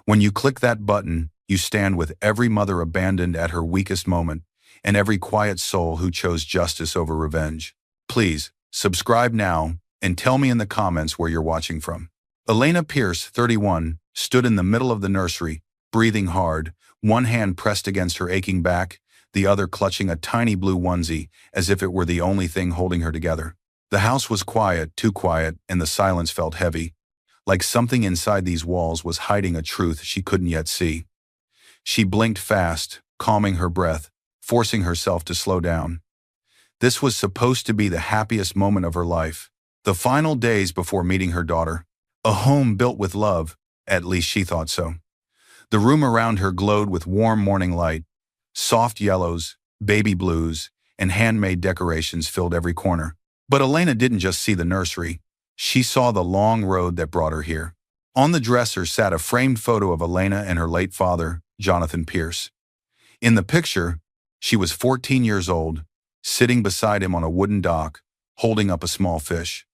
When you click that button, you stand with every mother abandoned at her weakest moment and every quiet soul who chose justice over revenge. Please, subscribe now and tell me in the comments where you're watching from. Elena Pierce, 31, stood in the middle of the nursery, breathing hard, one hand pressed against her aching back, the other clutching a tiny blue onesie as if it were the only thing holding her together. The house was quiet, too quiet, and the silence felt heavy, like something inside these walls was hiding a truth she couldn't yet see. She blinked fast, calming her breath, forcing herself to slow down. This was supposed to be the happiest moment of her life, the final days before meeting her daughter. A home built with love, at least she thought so. The room around her glowed with warm morning light. Soft yellows, baby blues, and handmade decorations filled every corner. But Elena didn't just see the nursery. She saw the long road that brought her here. On the dresser sat a framed photo of Elena and her late father, Jonathan Pierce. In the picture, she was 14 years old, sitting beside him on a wooden dock, holding up a small fish.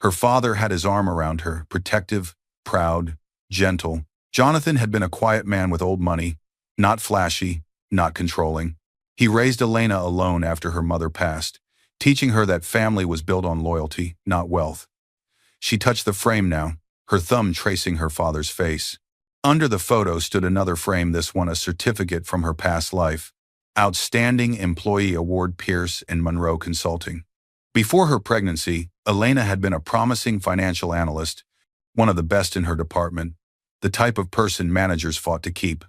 Her father had his arm around her, protective, proud, gentle. Jonathan had been a quiet man with old money, not flashy, not controlling. He raised Elena alone after her mother passed, teaching her that family was built on loyalty, not wealth. She touched the frame now, her thumb tracing her father's face. Under the photo stood another frame, this one a certificate from her past life. Outstanding Employee Award, Pierce and Monroe Consulting. Before her pregnancy, Elena had been a promising financial analyst, one of the best in her department, the type of person managers fought to keep.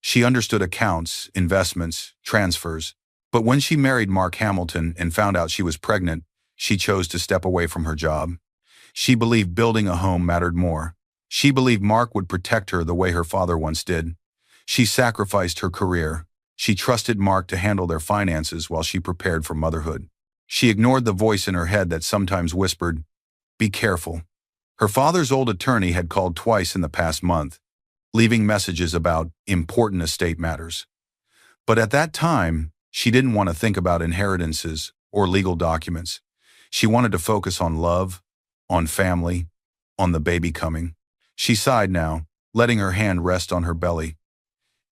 She understood accounts, investments, transfers. But when she married Mark Hamilton and found out she was pregnant, she chose to step away from her job. She believed building a home mattered more. She believed Mark would protect her the way her father once did. She sacrificed her career. She trusted Mark to handle their finances while she prepared for motherhood. She ignored the voice in her head that sometimes whispered, "Be careful." Her father's old attorney had called twice in the past month, leaving messages about important estate matters. But at that time, she didn't want to think about inheritances or legal documents. She wanted to focus on love, on family, on the baby coming. She sighed now, letting her hand rest on her belly.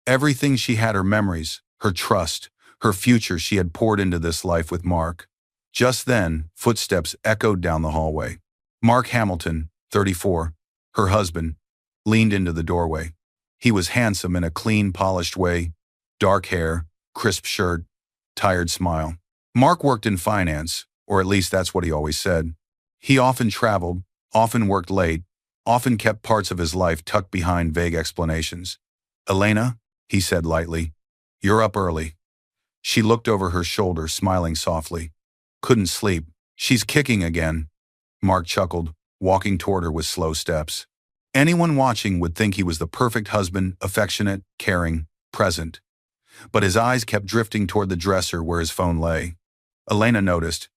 Everything she had, her memories, her trust, her future she had poured into this life with Mark. Just then, footsteps echoed down the hallway. Mark Hamilton, 34, her husband, leaned into the doorway. He was handsome in a clean, polished way, dark hair, crisp shirt, tired smile. Mark worked in finance, or at least that's what he always said. He often traveled, often worked late, often kept parts of his life tucked behind vague explanations. "Elena," he said lightly, "you're up early." She looked over her shoulder, smiling softly. "Couldn't sleep. She's kicking again." Mark chuckled, walking toward her with slow steps. Anyone watching would think he was the perfect husband, affectionate, caring, present. But his eyes kept drifting toward the dresser where his phone lay. Elena noticed.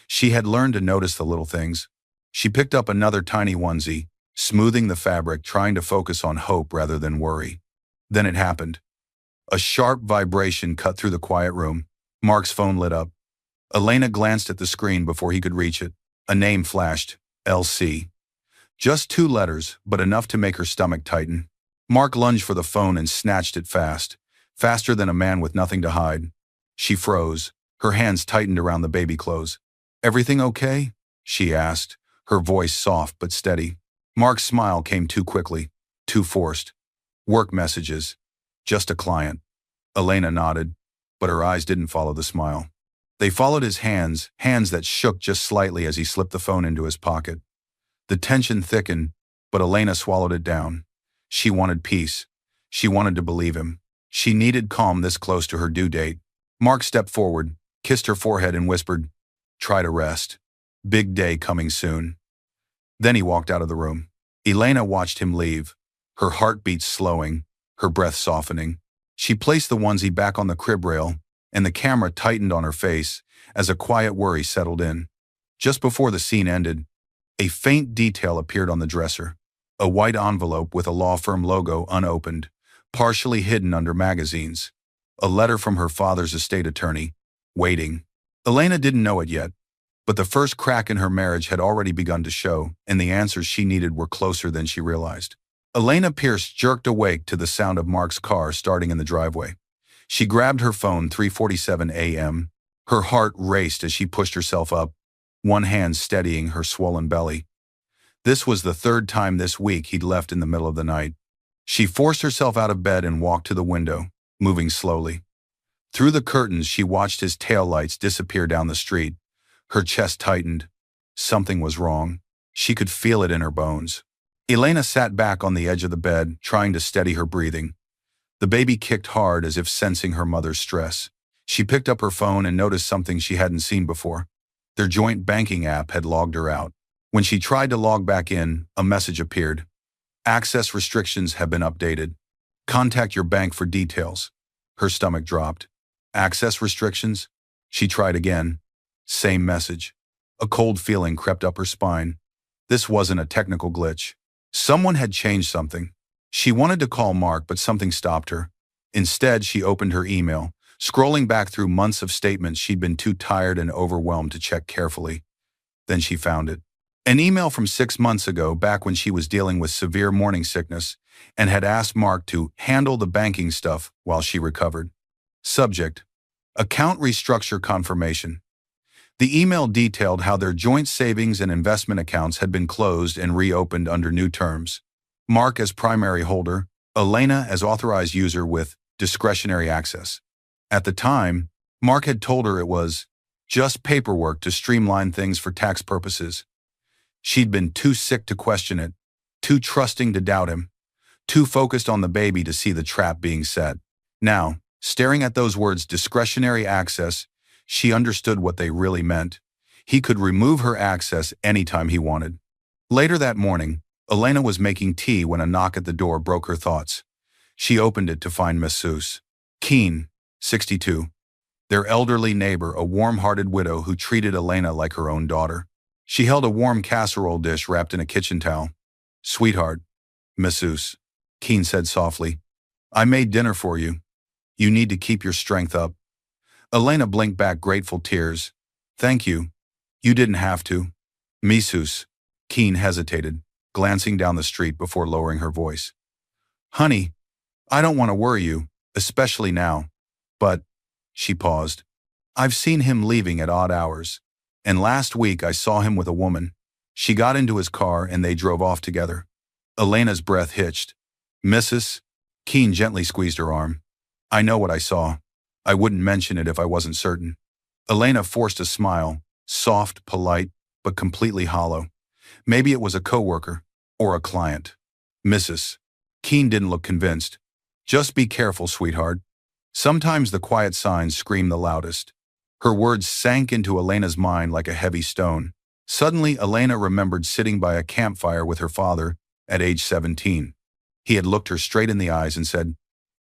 She had learned to notice the little things. She picked up another tiny onesie, smoothing the fabric, trying to focus on hope rather than worry. Then it happened. A sharp vibration cut through the quiet room. Mark's phone lit up. Elena glanced at the screen before he could reach it. A name flashed, LC. Just 2 letters, but enough to make her stomach tighten. Mark lunged for the phone and snatched it fast, faster than a man with nothing to hide. She froze, her hands tightened around the baby clothes. "Everything okay?" she asked, her voice soft but steady. Mark's smile came too quickly, too forced. "Work messages. Just a client." Elena nodded, but her eyes didn't follow the smile. They followed his hands, hands that shook just slightly as he slipped the phone into his pocket. The tension thickened, but Elena swallowed it down. She wanted peace. She wanted to believe him. She needed calm this close to her due date. Mark stepped forward, kissed her forehead and whispered, "Try to rest. Big day coming soon." Then he walked out of the room. Elena watched him leave, her heartbeat slowing, her breath softening. She placed the onesie back on the crib rail, and the camera tightened on her face as a quiet worry settled in. Just before the scene ended, a faint detail appeared on the dresser. A white envelope with a law firm logo unopened, partially hidden under magazines. A letter from her father's estate attorney, waiting. Elena didn't know it yet, but the first crack in her marriage had already begun to show, and the answers she needed were closer than she realized. Elena Pierce jerked awake to the sound of Mark's car starting in the driveway. She grabbed her phone, 3:47 a.m. Her heart raced as she pushed herself up, one hand steadying her swollen belly. This was the 3rd time this week he'd left in the middle of the night. She forced herself out of bed and walked to the window, moving slowly. Through the curtains, she watched his taillights disappear down the street. Her chest tightened. Something was wrong. She could feel it in her bones. Elena sat back on the edge of the bed, trying to steady her breathing. The baby kicked hard as if sensing her mother's stress. She picked up her phone and noticed something she hadn't seen before. Their joint banking app had logged her out. When she tried to log back in, a message appeared. "Access restrictions have been updated. Contact your bank for details." Her stomach dropped. "Access restrictions?" She tried again. Same message. A cold feeling crept up her spine. This wasn't a technical glitch. Someone had changed something. She wanted to call Mark, but something stopped her. Instead, she opened her email, scrolling back through months of statements she'd been too tired and overwhelmed to check carefully. Then she found it. An email from 6 months ago, back when she was dealing with severe morning sickness, and had asked Mark to handle the banking stuff while she recovered. Subject: Account restructure confirmation. The email detailed how their joint savings and investment accounts had been closed and reopened under new terms. Mark as primary holder, Elena as authorized user with discretionary access. At the time, Mark had told her it was just paperwork to streamline things for tax purposes. She'd been too sick to question it, too trusting to doubt him, too focused on the baby to see the trap being set. Now, staring at those words discretionary access, she understood what they really meant. He could remove her access anytime he wanted. Later that morning, Elena was making tea when a knock at the door broke her thoughts. She opened it to find Masseuse Keene, 62. Their elderly neighbor, a warm-hearted widow who treated Elena like her own daughter. She held a warm casserole dish wrapped in a kitchen towel. "Sweetheart," Masseuse Keene said softly, "I made dinner for you. You need to keep your strength up." Elena blinked back grateful tears. "Thank you. You didn't have to." Masseuse Keen hesitated, glancing down the street before lowering her voice. Honey, I don't want to worry you, especially now. But, she paused, I've seen him leaving at odd hours. And last week I saw him with a woman. She got into his car and they drove off together. Elena's breath hitched. Mrs. Keen gently squeezed her arm. I know what I saw. I wouldn't mention it if I wasn't certain. Elena forced a smile, soft, polite, but completely hollow. Maybe it was a coworker or a client. Mrs. Keen didn't look convinced. Just be careful, sweetheart. Sometimes the quiet signs scream the loudest. Her words sank into Elena's mind like a heavy stone. Suddenly, Elena remembered sitting by a campfire with her father at age 17. He had looked her straight in the eyes and said,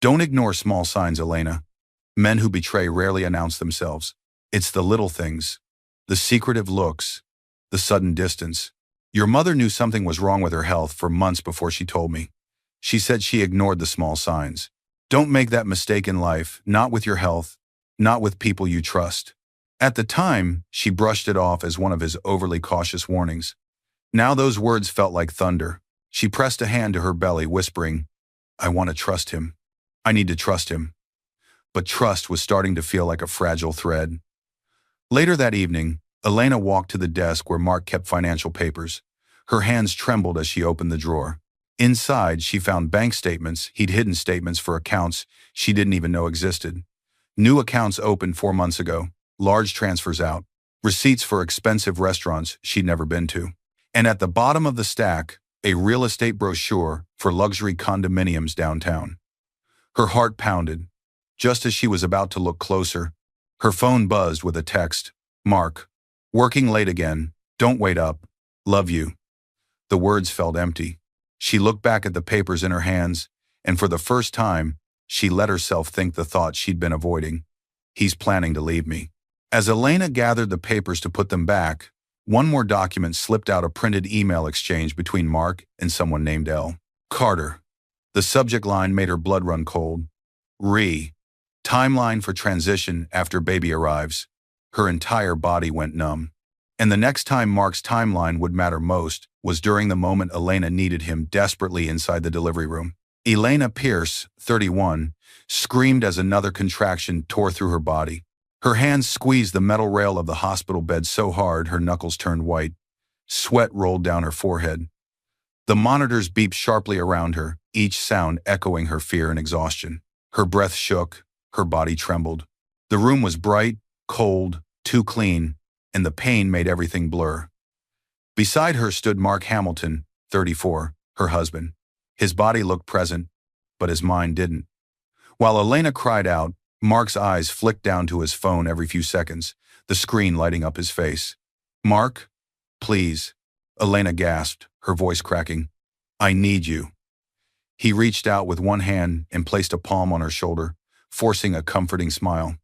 Don't ignore small signs, Elena. Men who betray rarely announce themselves. It's the little things, the secretive looks, the sudden distance. Your mother knew something was wrong with her health for months before she told me. She said she ignored the small signs. Don't make that mistake in life, not with your health, not with people you trust. At the time, she brushed it off as one of his overly cautious warnings. Now those words felt like thunder. She pressed a hand to her belly, whispering, I want to trust him. I need to trust him. But trust was starting to feel like a fragile thread. Later that evening, Elena walked to the desk where Mark kept financial papers. Her hands trembled as she opened the drawer. Inside, she found bank statements. He'd hidden statements for accounts she didn't even know existed. New accounts opened 4 months ago, large transfers out, receipts for expensive restaurants she'd never been to. And at the bottom of the stack, a real estate brochure for luxury condominiums downtown. Her heart pounded. Just as she was about to look closer, her phone buzzed with a text. Mark, working late again, don't wait up, love you. The words felt empty. She looked back at the papers in her hands, and for the first time, she let herself think the thought she'd been avoiding. He's planning to leave me. As Elena gathered the papers to put them back, one more document slipped out, a printed email exchange between Mark and someone named L. Carter. The subject line made her blood run cold. Timeline for transition after baby arrives. Her entire body went numb. And the next time Mark's timeline would matter most was during the moment Elena needed him desperately inside the delivery room. Elena Pierce, 31, screamed as another contraction tore through her body. Her hands squeezed the metal rail of the hospital bed so hard her knuckles turned white. Sweat rolled down her forehead. The monitors beeped sharply around her, each sound echoing her fear and exhaustion. Her breath shook, her body trembled. The room was bright, cold, too clean, and the pain made everything blur. Beside her stood Mark Hamilton, 34, her husband. His body looked present, but his mind didn't. While Elena cried out, Mark's eyes flicked down to his phone every few seconds, the screen lighting up his face. Mark, please, Elena gasped, her voice cracking. I need you. He reached out with one hand and placed a palm on her shoulder, forcing a comforting smile.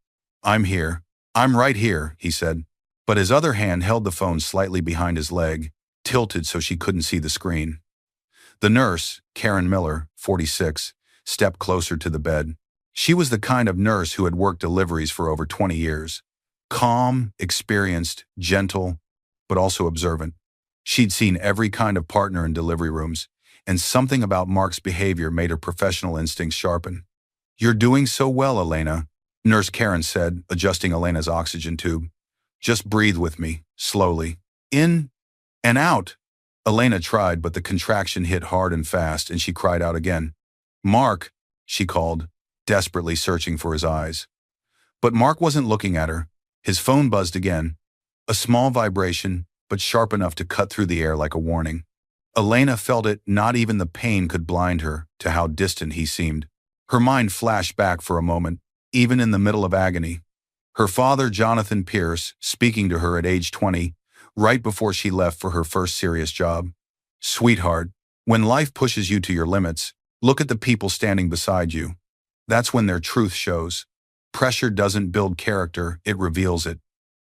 I'm here. I'm right here, he said. But his other hand held the phone slightly behind his leg, tilted so she couldn't see the screen. The nurse, Karen Miller, 46, stepped closer to the bed. She was the kind of nurse who had worked deliveries for over 20 years. Calm, experienced, gentle, but also observant. She'd seen every kind of partner in delivery rooms, and something about Mark's behavior made her professional instincts sharpen. You're doing so well, Elena, Nurse Karen said, adjusting Elena's oxygen tube. Just breathe with me, slowly. In and out. Elena tried, but the contraction hit hard and fast, and she cried out again. Mark, she called, desperately searching for his eyes. But Mark wasn't looking at her. His phone buzzed again. A small vibration, but sharp enough to cut through the air like a warning. Elena felt it. Not even the pain could blind her to how distant he seemed. Her mind flashed back for a moment, even in the middle of agony. Her father, Jonathan Pierce, speaking to her at age 20, right before she left for her first serious job. Sweetheart, when life pushes you to your limits, look at the people standing beside you. That's when their truth shows. Pressure doesn't build character, it reveals it.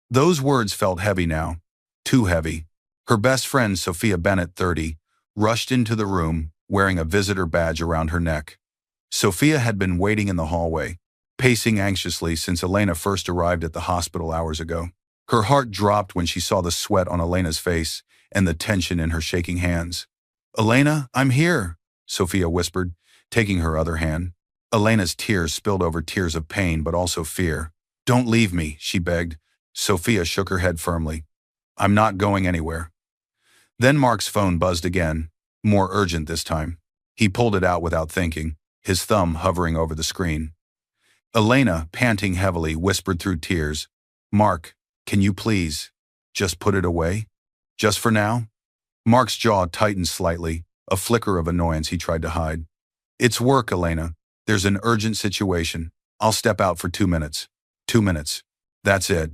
Those words felt heavy now. Too heavy. Her best friend, Sophia Bennett, 30, rushed into the room, wearing a visitor badge around her neck. Sophia had been waiting in the hallway, pacing anxiously since Elena first arrived at the hospital hours ago. Her heart dropped when she saw the sweat on Elena's face and the tension in her shaking hands. "Elena, I'm here," Sophia whispered, taking her other hand. Elena's tears spilled over tears of pain but also fear. "Don't leave me," she begged. Sophia shook her head firmly. "I'm not going anywhere." Then Mark's phone buzzed again, more urgent this time. He pulled it out without thinking, his thumb hovering over the screen. Elena, panting heavily, whispered through tears, "Mark, can you please just put it away? Just for now?" Mark's jaw tightened slightly, a flicker of annoyance he tried to hide. "It's work, Elena. There's an urgent situation. I'll step out for 2 minutes. 2 minutes. That's it."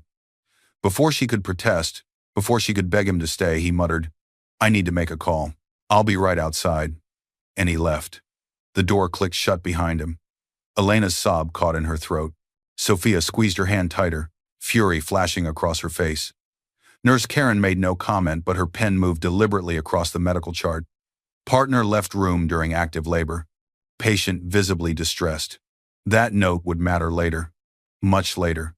Before she could protest, before she could beg him to stay, he muttered, "I need to make a call. I'll be right outside." And he left. The door clicked shut behind him. Elena's sob caught in her throat. Sophia squeezed her hand tighter, fury flashing across her face. Nurse Karen made no comment, but her pen moved deliberately across the medical chart. Partner left room during active labor. Patient visibly distressed. That note would matter later. Much later.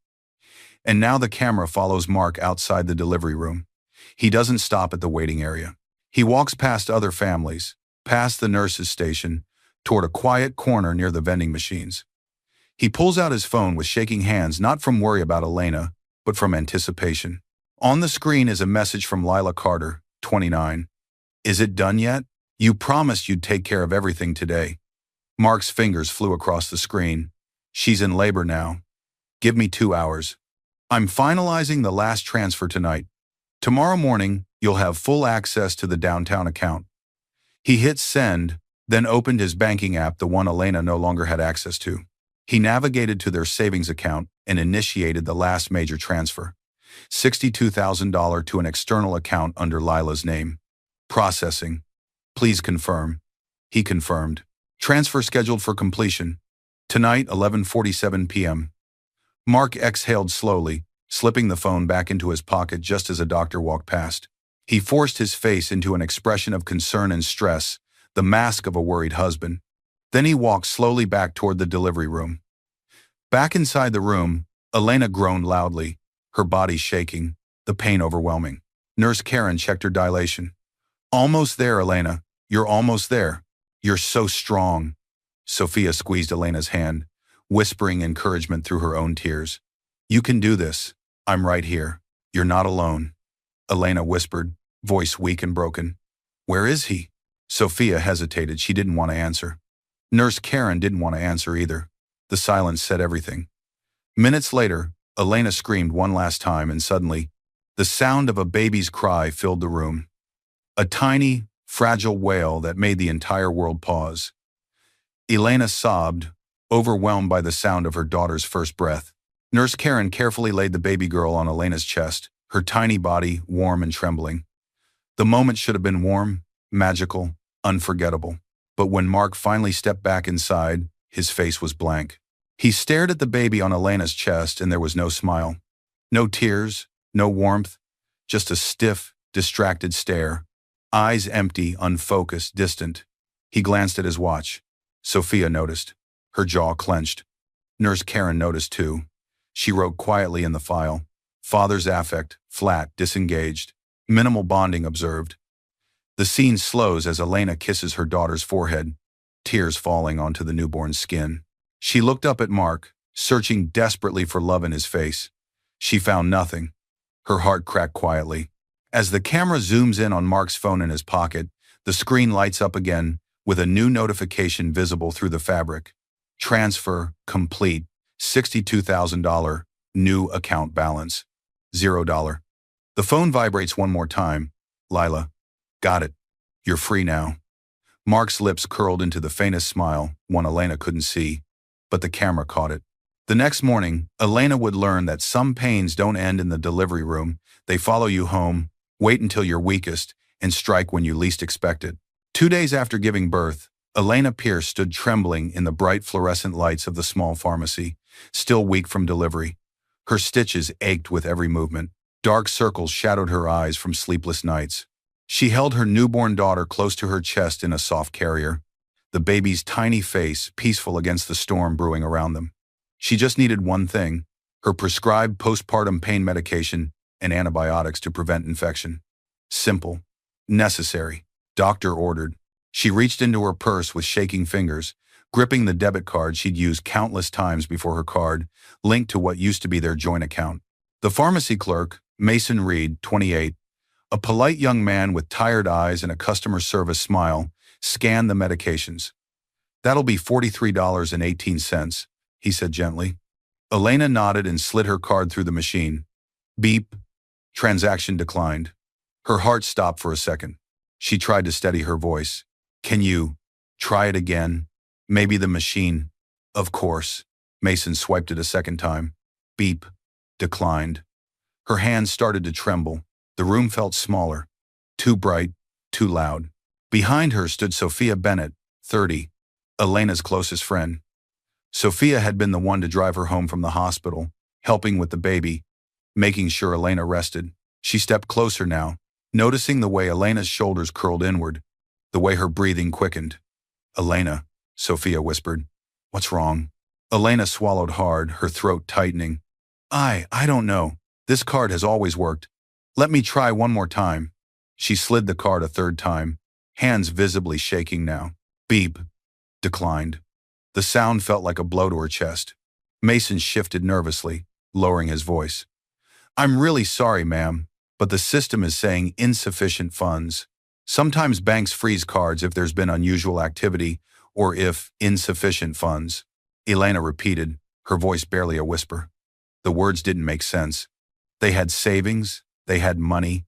And now the camera follows Mark outside the delivery room. He doesn't stop at the waiting area. He walks past other families, past the nurse's station, toward a quiet corner near the vending machines. He pulls out his phone with shaking hands, not from worry about Elena, but from anticipation. On the screen is a message from Lila Carter, 29. "Is it done yet? You promised you'd take care of everything today." Mark's fingers flew across the screen. "She's in labor now. Give me 2 hours. I'm finalizing the last transfer tonight. Tomorrow morning, you'll have full access to the downtown account." He hit send, then opened his banking app, the one Elena no longer had access to. He navigated to their savings account and initiated the last major transfer. $62,000 to an external account under Lila's name. Processing. "Please confirm." He confirmed. Transfer scheduled for completion. Tonight, 11:47 p.m. Mark exhaled slowly, slipping the phone back into his pocket just as a doctor walked past. He forced his face into an expression of concern and stress, the mask of a worried husband. Then he walked slowly back toward the delivery room. Back inside the room, Elena groaned loudly, her body shaking, the pain overwhelming. Nurse Karen checked her dilation. "Almost there, Elena. You're almost there. You're so strong." Sophia squeezed Elena's hand, whispering encouragement through her own tears. "You can do this. I'm right here. You're not alone." Elena whispered, voice weak and broken. "Where is he?" Sophia hesitated. She didn't want to answer. Nurse Karen didn't want to answer either. The silence said everything. Minutes later, Elena screamed one last time, and suddenly, the sound of a baby's cry filled the room. A tiny, fragile wail that made the entire world pause. Elena sobbed, overwhelmed by the sound of her daughter's first breath. Nurse Karen carefully laid the baby girl on Elena's chest, her tiny body warm and trembling. The moment should have been warm, magical, unforgettable. But when Mark finally stepped back inside, his face was blank. He stared at the baby on Elena's chest, and there was no smile. No tears, no warmth, just a stiff, distracted stare. Eyes empty, unfocused, distant. He glanced at his watch. Sophia noticed. Her jaw clenched. Nurse Karen noticed too. She wrote quietly in the file. "Father's affect, flat, disengaged. Minimal bonding observed." The scene slows as Elena kisses her daughter's forehead, tears falling onto the newborn's skin. She looked up at Mark, searching desperately for love in his face. She found nothing. Her heart cracked quietly. As the camera zooms in on Mark's phone in his pocket, the screen lights up again, with a new notification visible through the fabric. Transfer complete. $62,000. New account balance. $0. The phone vibrates one more time. "Lila. Got it. You're free now." Mark's lips curled into the faintest smile, one Elena couldn't see, but the camera caught it. The next morning, Elena would learn that some pains don't end in the delivery room. They follow you home, wait until you're weakest, and strike when you least expect it. 2 days after giving birth, Elena Pierce stood trembling in the bright fluorescent lights of the small pharmacy, still weak from delivery. Her stitches ached with every movement. Dark circles shadowed her eyes from sleepless nights. She held her newborn daughter close to her chest in a soft carrier, the baby's tiny face peaceful against the storm brewing around them. She just needed one thing, her prescribed postpartum pain medication and antibiotics to prevent infection. Simple, Necessary. Doctor ordered. She reached into her purse with shaking fingers, gripping the debit card she'd used countless times before her card, linked to what used to be their joint account. The pharmacy clerk, Mason Reed, 28, a polite young man with tired eyes and a customer service smile, scanned the medications. "That'll be $43.18, he said gently. Elena nodded and slid her card through the machine. Beep. Transaction declined. Her heart stopped for a second. She tried to steady her voice. "Can you try it again? Maybe the machine." "Of course." Mason swiped it a second time. Beep. Declined. Her hands started to tremble. The room felt smaller. Too bright, too loud. Behind her stood Sophia Bennett, 30, Elena's closest friend. Sophia had been the one to drive her home from the hospital, helping with the baby, making sure Elena rested. She stepped closer now, noticing the way Elena's shoulders curled inward, the way her breathing quickened. "Elena," Sophia whispered. "What's wrong?" Elena swallowed hard, her throat tightening. I don't know. This card has always worked. Let me try one more time." She slid the card a third time, hands visibly shaking now. Beep. Declined. The sound felt like a blow to her chest. Mason shifted nervously, lowering his voice. "I'm really sorry, ma'am, but the system is saying insufficient funds. Sometimes banks freeze cards if there's been unusual activity or if insufficient funds." Elena repeated, her voice barely a whisper. The words didn't make sense. They had savings, they had money.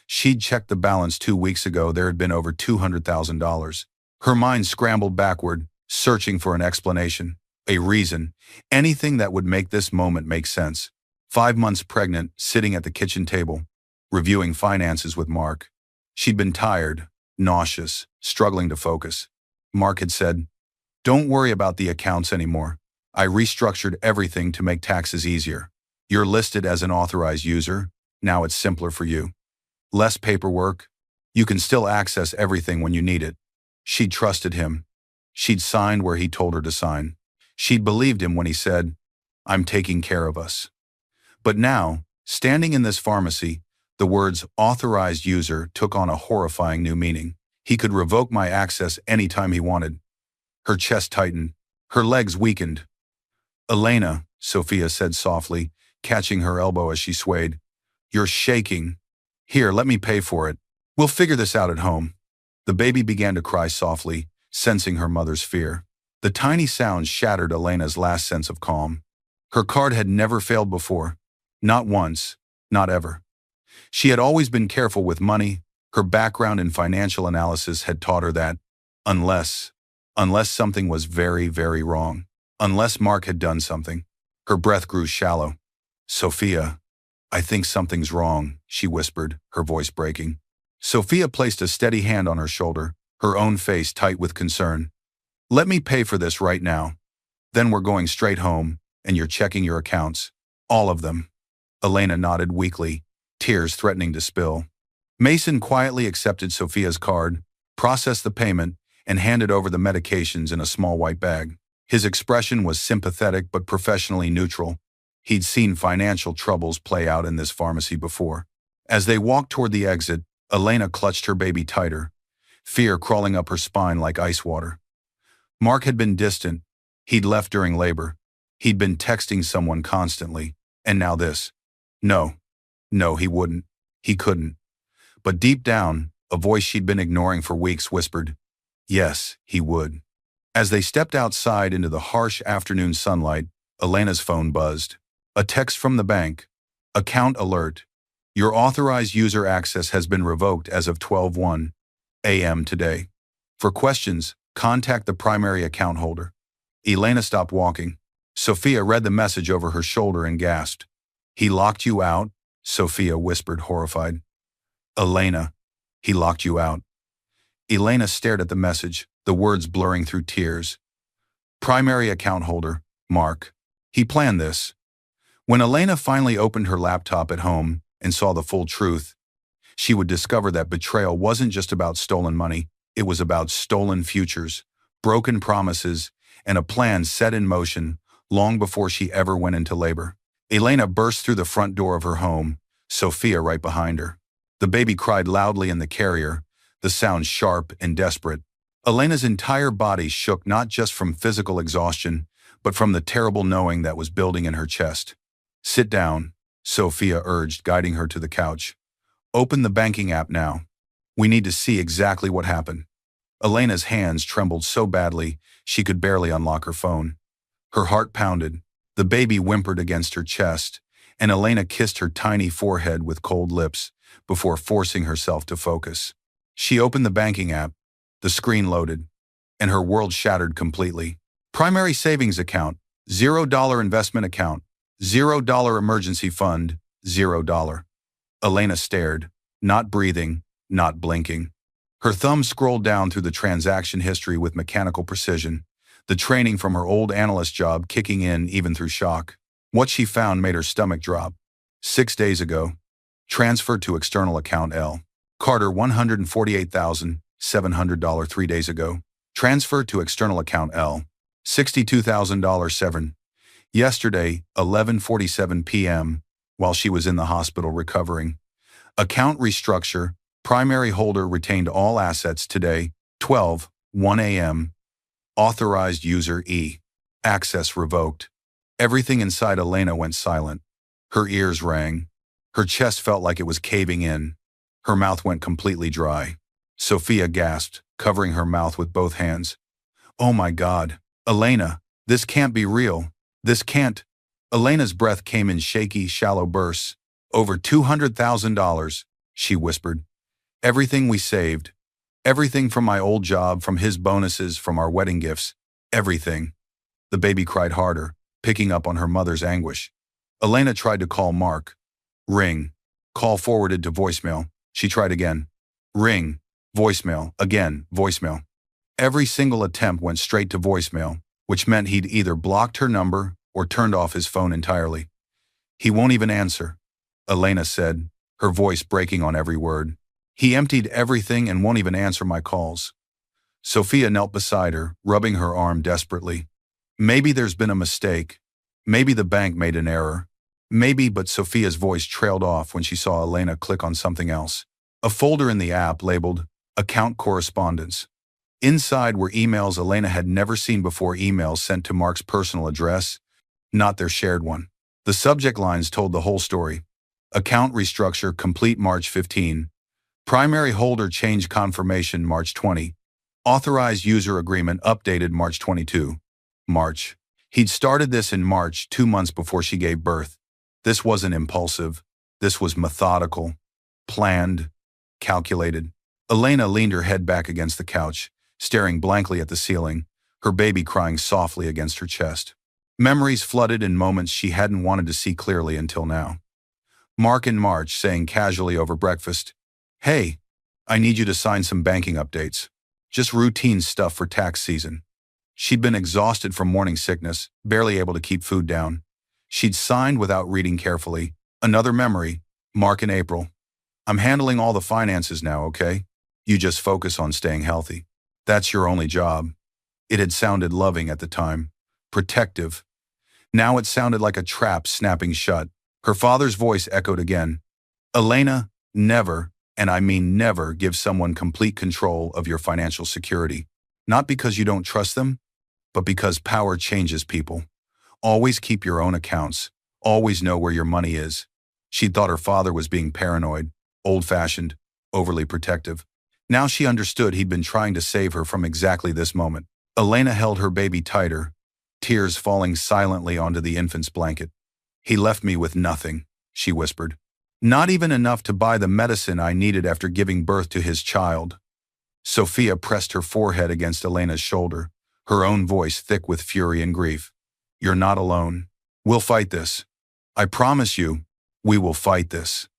She'd checked the balance 2 weeks ago. There had been over $200,000. Her mind scrambled backward, searching for an explanation, a reason, anything that would make this moment make sense. 5 months pregnant, sitting at the kitchen table, reviewing finances with Mark. She'd been tired, nauseous, struggling to focus. Mark had said, "Don't worry about the accounts anymore. I restructured everything to make taxes easier. You're listed as an authorized user. Now it's simpler for you. Less paperwork. You can still access everything when you need it." She'd trusted him. She'd signed where he told her to sign. She'd believed him when he said, "I'm taking care of us." But now, standing in this pharmacy, the words authorized user took on a horrifying new meaning. He could revoke my access anytime he wanted. Her chest tightened. Her legs weakened. "Elena," Sophia said softly, catching her elbow as she swayed. "You're shaking. Here, let me pay for it. We'll figure this out at home." The baby began to cry softly, sensing her mother's fear. The tiny sound shattered Elena's last sense of calm. Her card had never failed before. Not once, not ever. She had always been careful with money. Her background in financial analysis had taught her that, unless something was very, very wrong, unless Mark had done something. Her breath grew shallow. "Sophia, I think something's wrong," she whispered, her voice breaking. Sophia placed a steady hand on her shoulder, her own face tight with concern. "Let me pay for this right now. Then we're going straight home, and you're checking your accounts. All of them." Elena nodded weakly, tears threatening to spill. Mason quietly accepted Sophia's card, processed the payment, and handed over the medications in a small white bag. His expression was sympathetic but professionally neutral. He'd seen financial troubles play out in this pharmacy before. As they walked toward the exit, Elena clutched her baby tighter, fear crawling up her spine like ice water. Mark had been distant. He'd left during labor. He'd been texting someone constantly. And now this. No, he wouldn't. He couldn't. But deep down, a voice she'd been ignoring for weeks whispered, yes, he would. As they stepped outside into the harsh afternoon sunlight, Elena's phone buzzed. A text from the bank. "Account alert. Your authorized user access has been revoked as of 12:01 a.m. today. For questions, contact the primary account holder." Elena stopped walking. Sophia read the message over her shoulder and gasped. "He locked you out?" Sophia whispered, horrified. "Elena, he locked you out." Elena stared at the message, the words blurring through tears. "Primary account holder, Mark. He planned this." When Elena finally opened her laptop at home and saw the full truth, she would discover that betrayal wasn't just about stolen money. It was about stolen futures, broken promises, and a plan set in motion long before she ever went into labor. Elena burst through the front door of her home, Sophia right behind her. The baby cried loudly in the carrier, the sound sharp and desperate. Elena's entire body shook not just from physical exhaustion, but from the terrible knowing that was building in her chest. "Sit down," Sophia urged, guiding her to the couch. "Open the banking app now. We need to see exactly what happened." Elena's hands trembled so badly she could barely unlock her phone. Her heart pounded, the baby whimpered against her chest, and Elena kissed her tiny forehead with cold lips before forcing herself to focus. She opened the banking app, the screen loaded, and her world shattered completely. Primary savings account, $0 investment account, $0 emergency fund, $0. Elena stared, not breathing, not blinking. Her thumb scrolled down through the transaction history with mechanical precision, the training from her old analyst job kicking in even through shock. What she found made her stomach drop. 6 days ago, transferred to external account L. Carter $148,700 3 days ago. Transferred to external account L. $62,000 Severn. Yesterday, 11:47 p.m., while she was in the hospital recovering. Account restructure. Primary holder retained all assets today, 12:01 a.m. Authorized user E. Access revoked. Everything inside Elena went silent. Her ears rang. Her chest felt like it was caving in. Her mouth went completely dry. Sophia gasped, covering her mouth with both hands. "Oh my God, Elena, this can't be real. This can't." Elena's breath came in shaky, shallow bursts. "Over $200,000, she whispered. "Everything we saved. Everything from my old job, from his bonuses, from our wedding gifts. Everything." The baby cried harder, picking up on her mother's anguish. Elena tried to call Mark. Ring. Call forwarded to voicemail. She tried again. Ring. Voicemail. Again, voicemail. Every single attempt went straight to voicemail, which meant he'd either blocked her number or turned off his phone entirely. "He won't even answer," Elena said, her voice breaking on every word. "He emptied everything and won't even answer my calls." Sophia knelt beside her, rubbing her arm desperately. "Maybe there's been a mistake. Maybe the bank made an error. Maybe," but Sophia's voice trailed off when she saw Elena click on something else. A folder in the app labeled Account Correspondence. Inside were emails Elena had never seen before, emails sent to Mark's personal address, not their shared one. The subject lines told the whole story. Account restructure complete March 15. Primary holder change confirmation March 20. Authorized user agreement updated March 22. March. He'd started this in March, 2 months before she gave birth. This wasn't impulsive. This was methodical, planned, calculated. Elena leaned her head back against the couch, staring blankly at the ceiling, her baby crying softly against her chest. Memories flooded in moments she hadn't wanted to see clearly until now. Mark in March saying casually over breakfast, "Hey, I need you to sign some banking updates. Just routine stuff for tax season." She'd been exhausted from morning sickness, barely able to keep food down. She'd signed without reading carefully. Another memory, Mark in April. "I'm handling all the finances now, okay? You just focus on staying healthy. That's your only job." It had sounded loving at the time, protective. Now it sounded like a trap snapping shut. Her father's voice echoed again. "Elena, never, and I mean never, give someone complete control of your financial security. Not because you don't trust them, but because power changes people. Always keep your own accounts. Always know where your money is." She'd thought her father was being paranoid, old-fashioned, overly protective. Now she understood he'd been trying to save her from exactly this moment. Elena held her baby tighter, tears falling silently onto the infant's blanket. "He left me with nothing," she whispered. "Not even enough to buy the medicine I needed after giving birth to his child." Sophia pressed her forehead against Elena's shoulder, her own voice thick with fury and grief. "You're not alone. We'll fight this. I promise you, we will fight this."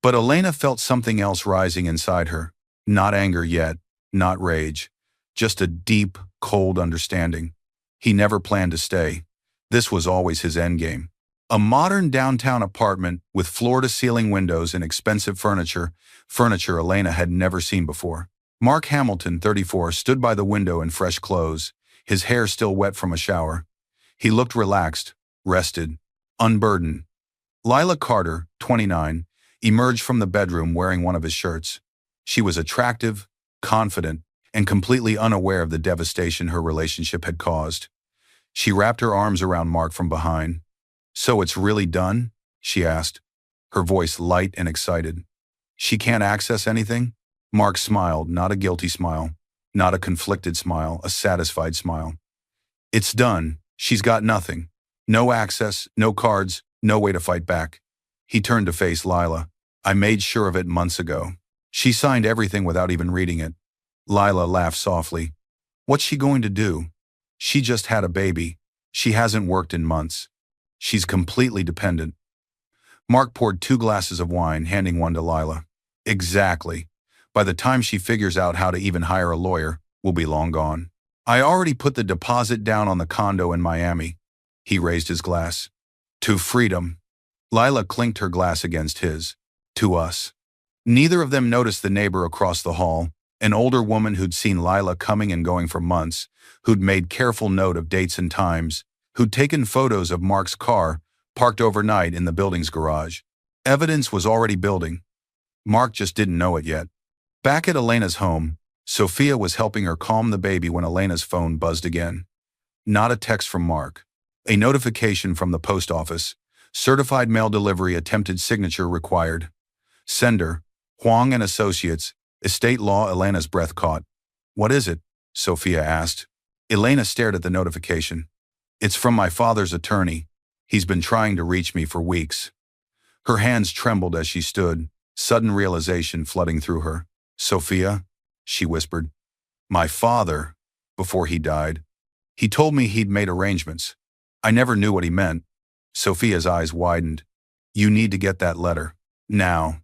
But Elena felt something else rising inside her. Not anger yet, not rage. Just a deep, cold understanding. He never planned to stay. This was always his endgame. A modern downtown apartment with floor-to-ceiling windows and expensive furniture Elena had never seen before. Mark Hamilton, 34, stood by the window in fresh clothes, his hair still wet from a shower. He looked relaxed, rested, unburdened. Lila Carter, 29, emerged from the bedroom wearing one of his shirts. She was attractive, confident, and completely unaware of the devastation her relationship had caused. She wrapped her arms around Mark from behind. "So it's really done?" she asked, her voice light and excited. "She can't access anything?" Mark smiled, not a guilty smile, not a conflicted smile, a satisfied smile. "It's done. She's got nothing. No access, no cards, no way to fight back." He turned to face Lila. "I made sure of it months ago. She signed everything without even reading it." Lila laughed softly. "What's she going to do? She just had a baby. She hasn't worked in months. She's completely dependent." Mark poured 2 glasses of wine, handing one to Lila. "Exactly. By the time she figures out how to even hire a lawyer, we'll be long gone. I already put the deposit down on the condo in Miami." He raised his glass. "To freedom." Lila clinked her glass against his. "To us." Neither of them noticed the neighbor across the hall, an older woman who'd seen Lila coming and going for months, who'd made careful note of dates and times, who'd taken photos of Mark's car parked overnight in the building's garage. Evidence was already building. Mark just didn't know it yet. Back at Elena's home, Sophia was helping her calm the baby when Elena's phone buzzed again. Not a text from Mark. A notification from the post office. Certified mail delivery attempted, signature required. Sender, Huang and Associates, Estate Law. Elena's breath caught. "What is it?" Sophia asked. Elena stared at the notification. "It's from my father's attorney. He's been trying to reach me for weeks." Her hands trembled as she stood, sudden realization flooding through her. "Sophia," she whispered. "My father, before he died, he told me he'd made arrangements. I never knew what he meant." Sophia's eyes widened. "You need to get that letter. Now."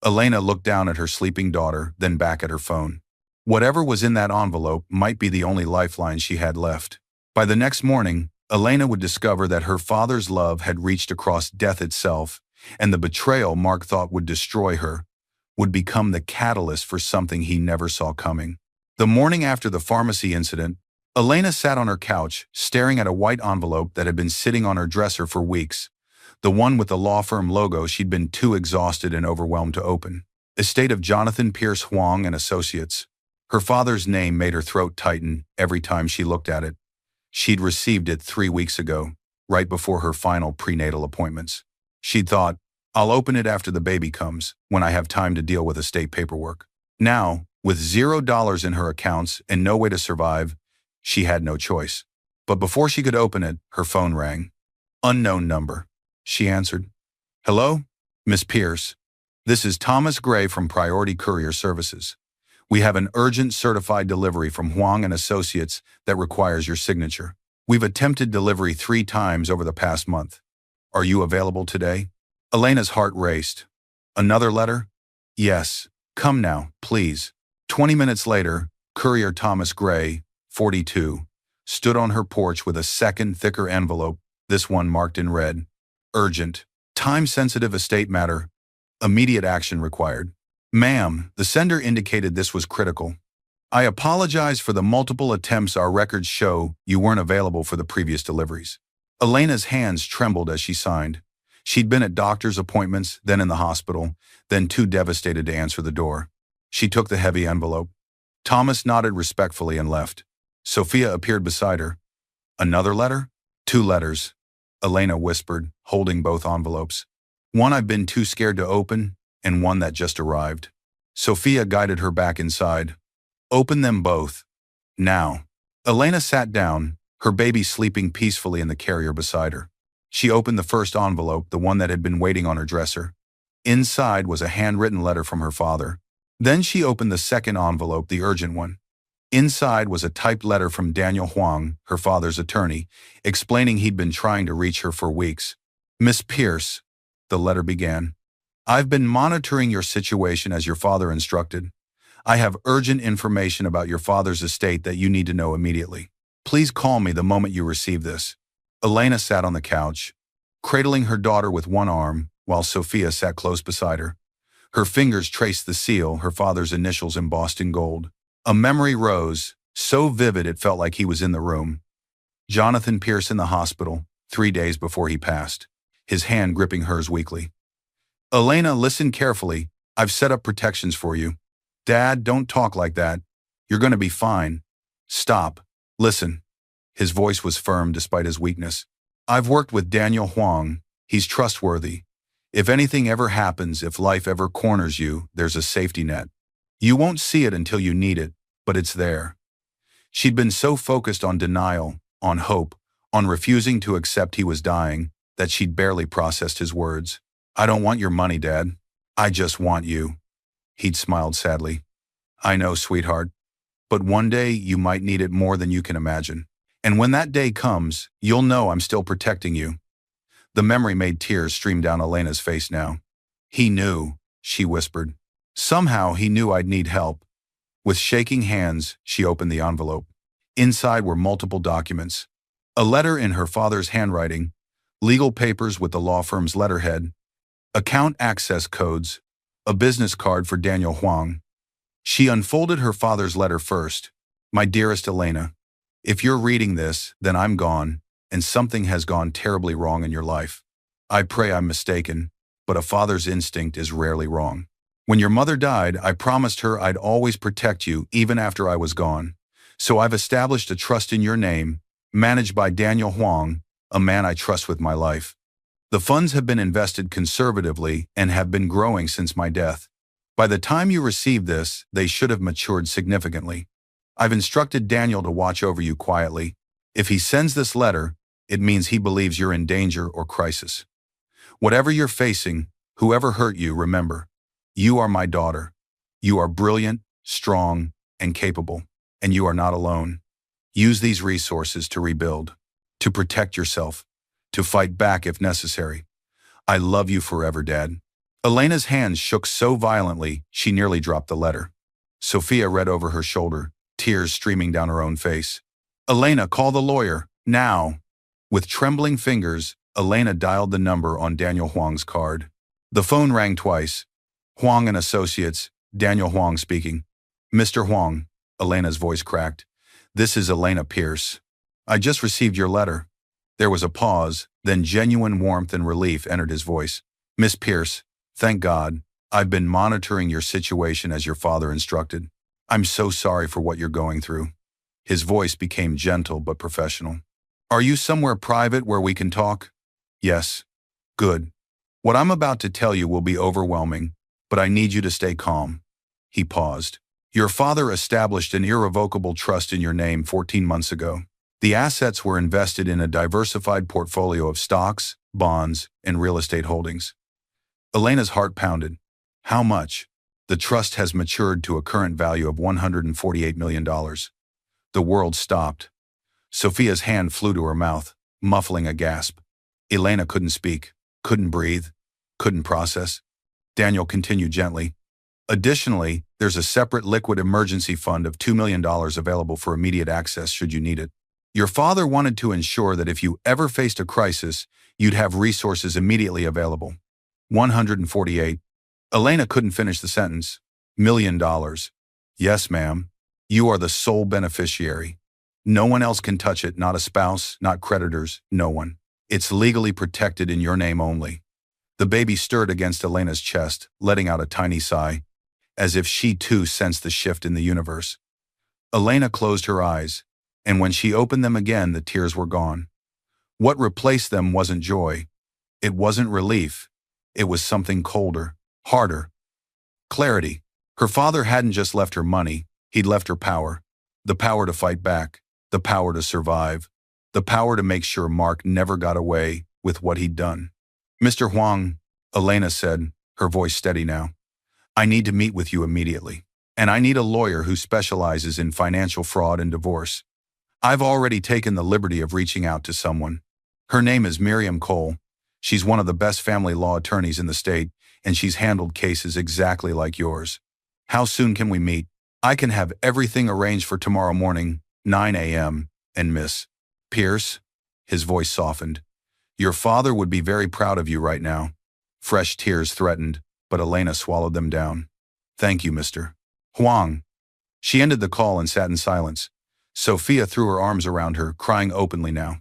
Elena looked down at her sleeping daughter, then back at her phone. Whatever was in that envelope might be the only lifeline she had left. By the next morning, Elena would discover that her father's love had reached across death itself, and the betrayal Mark thought would destroy her would become the catalyst for something he never saw coming. The morning after the pharmacy incident, Elena sat on her couch, staring at a white envelope that had been sitting on her dresser for weeks, the one with the law firm logo she'd been too exhausted and overwhelmed to open. Estate of Jonathan Pierce Huang and Associates. Her father's name made her throat tighten every time she looked at it. She'd received it 3 weeks ago, right before her final prenatal appointments. She'd thought, "I'll open it after the baby comes, when I have time to deal with estate paperwork." Now, with $0 in her accounts and no way to survive, she had no choice. But before she could open it, her phone rang. "Unknown number." She answered. "Hello? Miss Pierce. This is Thomas Gray from Priority Courier Services. We have an urgent certified delivery from Huang and Associates that requires your signature. We've attempted delivery 3 times over the past month. Are you available today?" Elena's heart raced. "Another letter?" "Yes. Come now, please." 20 minutes later, Courier Thomas Gray, 42, stood on her porch with a second, thicker envelope, this one marked in red. "Urgent. Time-sensitive estate matter. Immediate action required." "Ma'am," the sender indicated this was critical. "I apologize for the multiple attempts. Our records show you weren't available for the previous deliveries." Elena's hands trembled as she signed. She'd been at doctor's appointments, then in the hospital, then too devastated to answer the door. She took the heavy envelope. Thomas nodded respectfully and left. Sophia appeared beside her. "Another letter?" "2 letters," Elena whispered, holding both envelopes. "One I've been too scared to open, and one that just arrived." Sophia guided her back inside. "Open them both. Now." Elena sat down, her baby sleeping peacefully in the carrier beside her. She opened the first envelope, the one that had been waiting on her dresser. Inside was a handwritten letter from her father. Then she opened the second envelope, the urgent one. Inside was a typed letter from Daniel Huang, her father's attorney, explaining he'd been trying to reach her for weeks. "Miss Pierce," the letter began, "I've been monitoring your situation as your father instructed. I have urgent information about your father's estate that you need to know immediately. Please call me the moment you receive this." Elena sat on the couch, cradling her daughter with one arm, while Sophia sat close beside her. Her fingers traced the seal, her father's initials embossed in gold. A memory rose, so vivid it felt like he was in the room. Jonathan Pierce in the hospital, 3 days before he passed, his hand gripping hers weakly. "Elena, listen carefully. I've set up protections for you. Dad, don't talk like that. You're going to be fine. Stop. Listen. His voice was firm despite his weakness. I've worked with Daniel Huang. He's trustworthy. If anything ever happens, if life ever corners you, there's a safety net. You won't see it until you need it, but it's there. She'd been so focused on denial, on hope, on refusing to accept he was dying, that she'd barely processed his words. I don't want your money, Dad. I just want you. He'd smiled sadly. I know, sweetheart. But one day you might need it more than you can imagine. And when that day comes, you'll know I'm still protecting you. The memory made tears stream down Elena's face now. He knew, she whispered. Somehow he knew I'd need help. With shaking hands, she opened the envelope. Inside were multiple documents. A letter in her father's handwriting, legal papers with the law firm's letterhead, account access codes, a business card for Daniel Huang. She unfolded her father's letter first. My dearest Elena, if you're reading this, then I'm gone, and something has gone terribly wrong in your life. I pray I'm mistaken, but a father's instinct is rarely wrong. When your mother died, I promised her I'd always protect you even after I was gone. So I've established a trust in your name, managed by Daniel Huang, a man I trust with my life. The funds have been invested conservatively and have been growing since my death. By the time you receive this, they should have matured significantly. I've instructed Daniel to watch over you quietly. If he sends this letter, it means he believes you're in danger or crisis. Whatever you're facing, whoever hurt you, remember, you are my daughter. You are brilliant, strong, and capable, and you are not alone. Use these resources to rebuild, to protect yourself, to fight back if necessary. I love you forever, Dad. Elena's hands shook so violently she nearly dropped the letter. Sophia read over her shoulder, tears streaming down her own face. Elena, call the lawyer, now. With trembling fingers, Elena dialed the number on Daniel Huang's card. The phone rang twice. Huang and Associates, Daniel Huang speaking. Mr. Huang, Elena's voice cracked. This is Elena Pierce. I just received your letter. There was a pause, then genuine warmth and relief entered his voice. Miss Pierce, thank God. I've been monitoring your situation as your father instructed. I'm so sorry for what you're going through. His voice became gentle but professional. Are you somewhere private where we can talk? Yes. Good. What I'm about to tell you will be overwhelming, but I need you to stay calm. He paused. Your father established an irrevocable trust in your name 14 months ago. The assets were invested in a diversified portfolio of stocks, bonds, and real estate holdings. Elena's heart pounded. How much? The trust has matured to a current value of $148 million. The world stopped. Sophia's hand flew to her mouth, muffling a gasp. Elena couldn't speak, couldn't breathe, couldn't process. Daniel continued gently. Additionally, there's a separate liquid emergency fund of $2 million available for immediate access should you need it. Your father wanted to ensure that if you ever faced a crisis, you'd have resources immediately available. 148. Elena couldn't finish the sentence. $1 million. Yes, ma'am. You are the sole beneficiary. No one else can touch it, not a spouse, not creditors, no one. It's legally protected in your name only. The baby stirred against Elena's chest, letting out a tiny sigh, as if she too sensed the shift in the universe. Elena closed her eyes, and when she opened them again, the tears were gone. What replaced them wasn't joy. It wasn't relief. It was something colder, harder. Clarity. Her father hadn't just left her money, he'd left her power. The power to fight back, the power to survive, the power to make sure Mark never got away with what he'd done. Mr. Huang, Elena said, her voice steady now. I need to meet with you immediately. And I need a lawyer who specializes in financial fraud and divorce. I've already taken the liberty of reaching out to someone. Her name is Miriam Cole. She's one of the best family law attorneys in the state, and she's handled cases exactly like yours. How soon can we meet? I can have everything arranged for tomorrow morning, 9 a.m., and Miss Pierce, his voice softened. Your father would be very proud of you right now. Fresh tears threatened, but Elena swallowed them down. Thank you, Mr. Huang. She ended the call and sat in silence. Sophia threw her arms around her, crying openly now.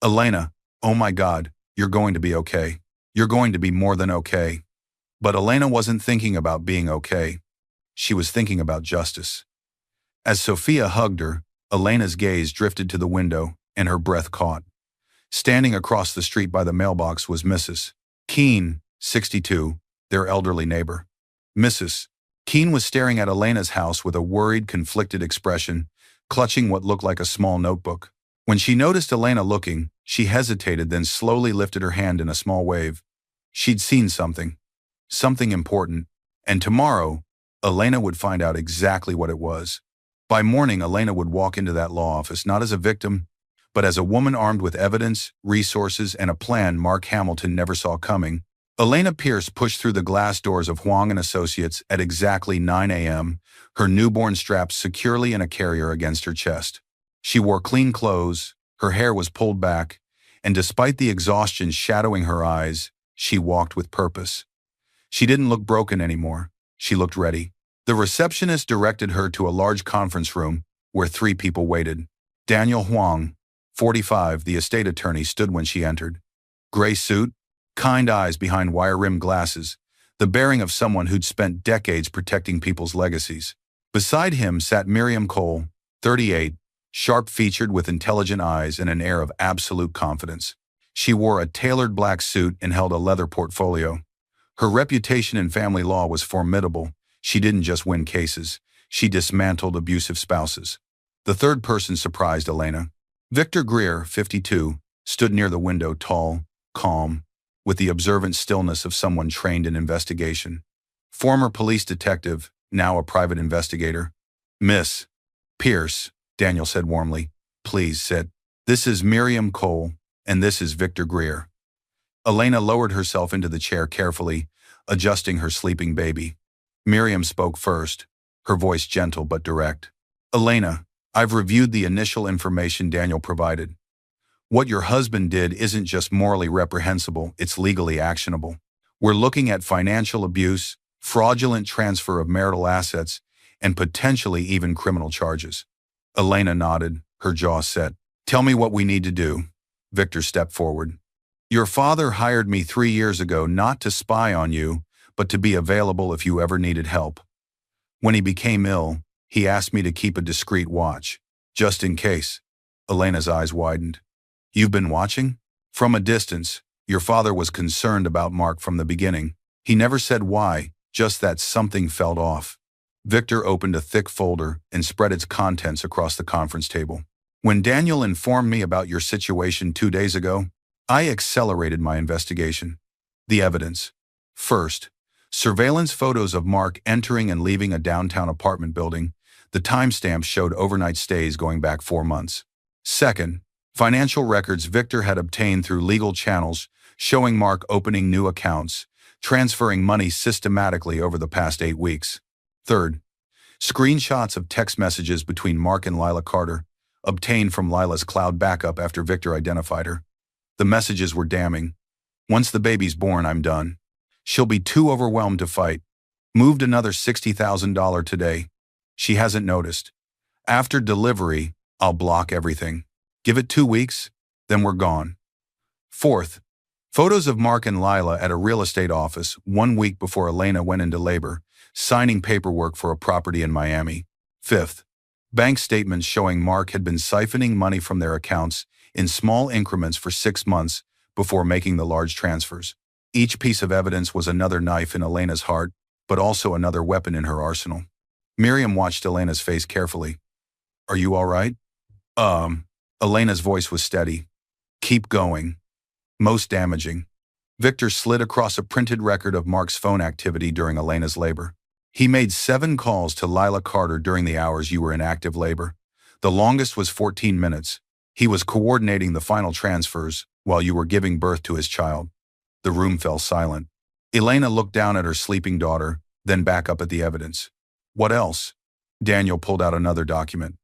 Elena, oh my God, you're going to be okay. You're going to be more than okay. But Elena wasn't thinking about being okay. She was thinking about justice. As Sophia hugged her, Elena's gaze drifted to the window, and her breath caught. Standing across the street by the mailbox was Mrs. Keene, 62, their elderly neighbor. Mrs. Keene was staring at Elena's house with a worried, conflicted expression, clutching what looked like a small notebook. When she noticed Elena looking, she hesitated, then slowly lifted her hand in a small wave. She'd seen something. Something important. And tomorrow, Elena would find out exactly what it was. By morning, Elena would walk into that law office not as a victim, but as a woman armed with evidence, resources, and a plan Mark Hamilton never saw coming. Elena Pierce pushed through the glass doors of Huang and Associates at exactly 9 a.m., her newborn strapped securely in a carrier against her chest. She wore clean clothes, her hair was pulled back, and despite the exhaustion shadowing her eyes, she walked with purpose. She didn't look broken anymore. She looked ready. The receptionist directed her to a large conference room where 3 people waited. Daniel Huang, 45, the estate attorney, stood when she entered. Gray suit, kind eyes behind wire-rimmed glasses, the bearing of someone who'd spent decades protecting people's legacies. Beside him sat Miriam Cole, 38, sharp-featured with intelligent eyes and an air of absolute confidence. She wore a tailored black suit and held a leather portfolio. Her reputation in family law was formidable. She didn't just win cases, she dismantled abusive spouses. The third person surprised Elena. Victor Greer, 52, stood near the window, tall, calm, with the observant stillness of someone trained in investigation. Former police detective, now a private investigator. Miss Pierce, Daniel said warmly. Please sit. This is Miriam Cole, and this is Victor Greer. Elena lowered herself into the chair carefully, adjusting her sleeping baby. Miriam spoke first, her voice gentle but direct. Elena, I've reviewed the initial information Daniel provided. What your husband did isn't just morally reprehensible, it's legally actionable. We're looking at financial abuse, fraudulent transfer of marital assets, and potentially even criminal charges. Elena nodded, her jaw set. Tell me what we need to do. Victor stepped forward. Your father hired me 3 years ago not to spy on you, but to be available if you ever needed help. When he became ill, he asked me to keep a discreet watch, just in case. Elena's eyes widened. You've been watching? From a distance, your father was concerned about Mark from the beginning. He never said why, just that something felt off. Victor opened a thick folder and spread its contents across the conference table. When Daniel informed me about your situation 2 days ago, I accelerated my investigation. The evidence. First, surveillance photos of Mark entering and leaving a downtown apartment building. The timestamps showed overnight stays going back 4 months. Second, financial records Victor had obtained through legal channels showing Mark opening new accounts, transferring money systematically over the past 8 weeks. Third, screenshots of text messages between Mark and Lila Carter, obtained from Lila's cloud backup after Victor identified her. The messages were damning. Once the baby's born, I'm done. She'll be too overwhelmed to fight. Moved another $60,000 today. She hasn't noticed. After delivery, I'll block everything. Give it 2 weeks, then we're gone. Fourth, photos of Mark and Lila at a real estate office 1 week before Elena went into labor, signing paperwork for a property in Miami. Fifth, bank statements showing Mark had been siphoning money from their accounts in small increments for 6 months before making the large transfers. Each piece of evidence was another knife in Elena's heart, but also another weapon in her arsenal. Miriam watched Elena's face carefully. Are you all right? Elena's voice was steady. Keep going. Most damaging. Victor slid across a printed record of Mark's phone activity during Elena's labor. He made 7 calls to Lila Carter during the hours you were in active labor. The longest was 14 minutes. He was coordinating the final transfers while you were giving birth to his child. The room fell silent. Elena looked down at her sleeping daughter, then back up at the evidence. What else? Daniel pulled out another document.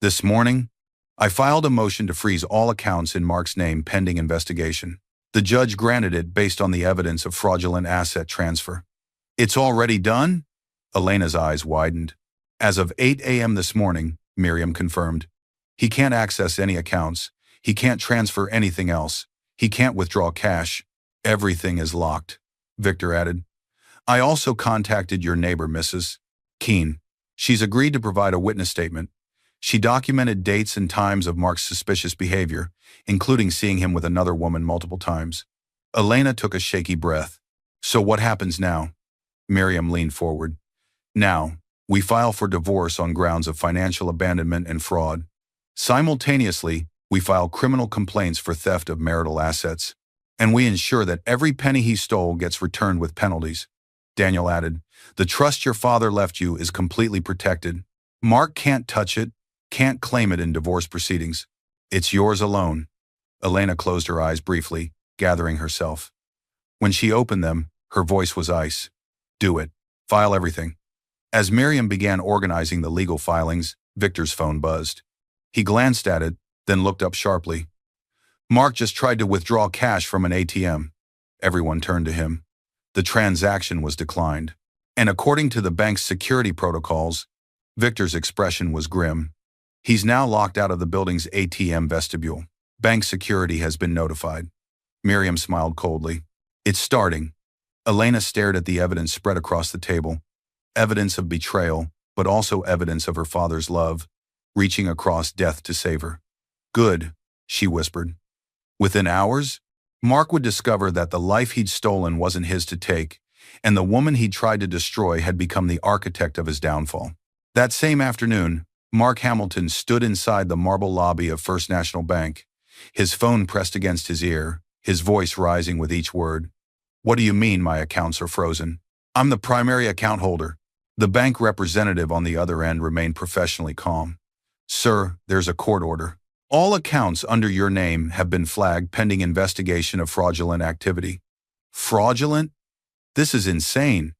This morning, I filed a motion to freeze all accounts in Mark's name pending investigation. The judge granted it based on the evidence of fraudulent asset transfer. It's already done? Elena's eyes widened. As of 8 a.m. this morning, Miriam confirmed. He can't access any accounts. He can't transfer anything else. He can't withdraw cash. Everything is locked, Victor added. I also contacted your neighbor, Mrs. Keen. She's agreed to provide a witness statement. She documented dates and times of Mark's suspicious behavior, including seeing him with another woman multiple times. Elena took a shaky breath. So what happens now? Miriam leaned forward. Now, we file for divorce on grounds of financial abandonment and fraud. Simultaneously, we file criminal complaints for theft of marital assets. And we ensure that every penny he stole gets returned with penalties. Daniel added, the trust your father left you is completely protected. Mark can't touch it, can't claim it in divorce proceedings. It's yours alone. Elena closed her eyes briefly, gathering herself. When she opened them, her voice was ice. Do it. File everything. As Miriam began organizing the legal filings, Victor's phone buzzed. He glanced at it, then looked up sharply. Mark just tried to withdraw cash from an ATM. Everyone turned to him. The transaction was declined. And according to the bank's security protocols, Victor's expression was grim. He's now locked out of the building's ATM vestibule. Bank security has been notified. Miriam smiled coldly. It's starting. Elena stared at the evidence spread across the table. Evidence of betrayal, but also evidence of her father's love, reaching across death to save her. Good, she whispered. Within hours, Mark would discover that the life he'd stolen wasn't his to take, and the woman he'd tried to destroy had become the architect of his downfall. That same afternoon, Mark Hamilton stood inside the marble lobby of First National Bank, his phone pressed against his ear, his voice rising with each word. What do you mean my accounts are frozen? I'm the primary account holder. The bank representative on the other end remained professionally calm. Sir, there's a court order. All accounts under your name have been flagged pending investigation of fraudulent activity. Fraudulent? This is insane.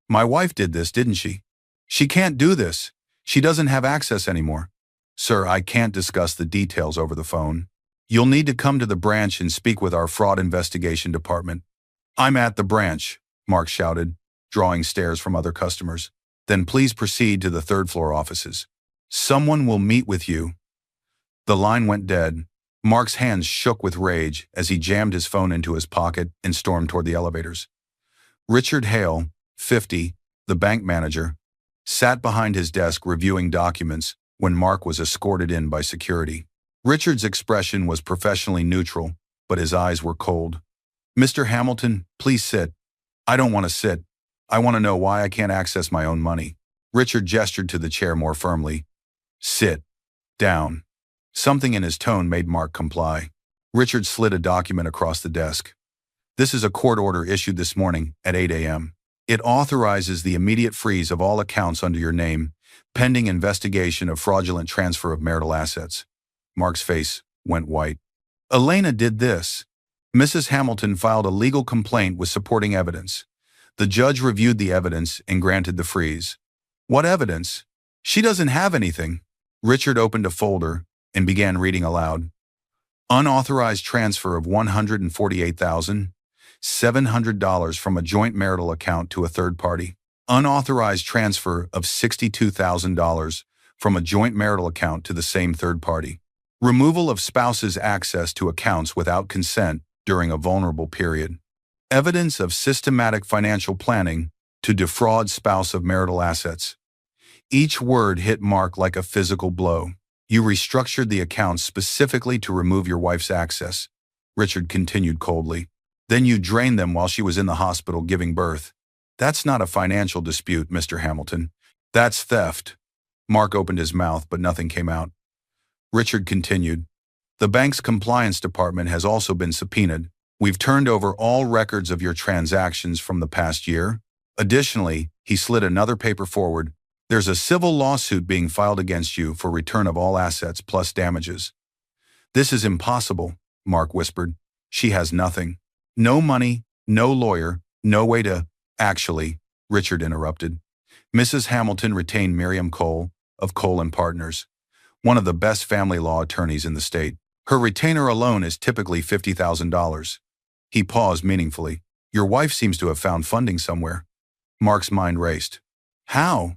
My wife did this, didn't she? She can't do this. She doesn't have access anymore. Sir, I can't discuss the details over the phone. You'll need to come to the branch and speak with our fraud investigation department. I'm at the branch, Mark shouted, drawing stares from other customers. Then please proceed to the third-floor offices. Someone will meet with you. The line went dead. Mark's hands shook with rage as he jammed his phone into his pocket and stormed toward the elevators. Richard Hale, 50, the bank manager, sat behind his desk reviewing documents when Mark was escorted in by security. Richard's expression was professionally neutral, but his eyes were cold. Mr. Hamilton, please sit. I don't want to sit. I want to know why I can't access my own money. Richard gestured to the chair more firmly. Sit. Down. Something in his tone made Mark comply. Richard slid a document across the desk. This is a court order issued this morning at 8 a.m. It authorizes the immediate freeze of all accounts under your name, pending investigation of fraudulent transfer of marital assets. Mark's face went white. Elena did this. Mrs. Hamilton filed a legal complaint with supporting evidence. The judge reviewed the evidence and granted the freeze. What evidence? She doesn't have anything. Richard opened a folder and began reading aloud. Unauthorized transfer of $148,700 from a joint marital account to a third party. Unauthorized transfer of $62,000 from a joint marital account to the same third party. Removal of spouse's access to accounts without consent during a vulnerable period. Evidence of systematic financial planning to defraud spouse of marital assets. Each word hit Mark like a physical blow. You restructured the accounts specifically to remove your wife's access, Richard continued coldly. Then you drained them while she was in the hospital giving birth. That's not a financial dispute, Mr. Hamilton. That's theft. Mark opened his mouth, but nothing came out. Richard continued. The bank's compliance department has also been subpoenaed. We've turned over all records of your transactions from the past year. Additionally, he slid another paper forward. There's a civil lawsuit being filed against you for return of all assets plus damages. This is impossible, Mark whispered. She has nothing. No money, no lawyer, no way to… Actually, Richard interrupted. Mrs. Hamilton retained Miriam Cole of Cole & Partners, one of the best family law attorneys in the state. Her retainer alone is typically $50,000. He paused meaningfully. Your wife seems to have found funding somewhere. Mark's mind raced. How?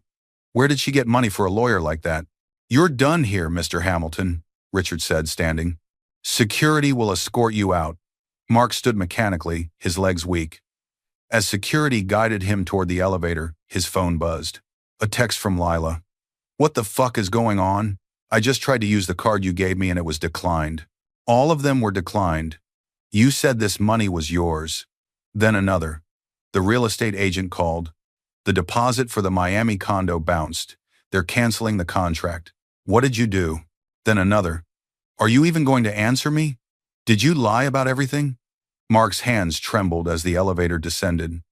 Where did she get money for a lawyer like that? You're done here, Mr. Hamilton, Richard said, standing. Security will escort you out. Mark stood mechanically, his legs weak. As security guided him toward the elevator, his phone buzzed. A text from Lila. What the fuck is going on? I just tried to use the card you gave me and it was declined. All of them were declined. You said this money was yours. Then another. The real estate agent called. The deposit for the Miami condo bounced. They're canceling the contract. What did you do? Then another. Are you even going to answer me? Did you lie about everything? Mark's hands trembled as the elevator descended.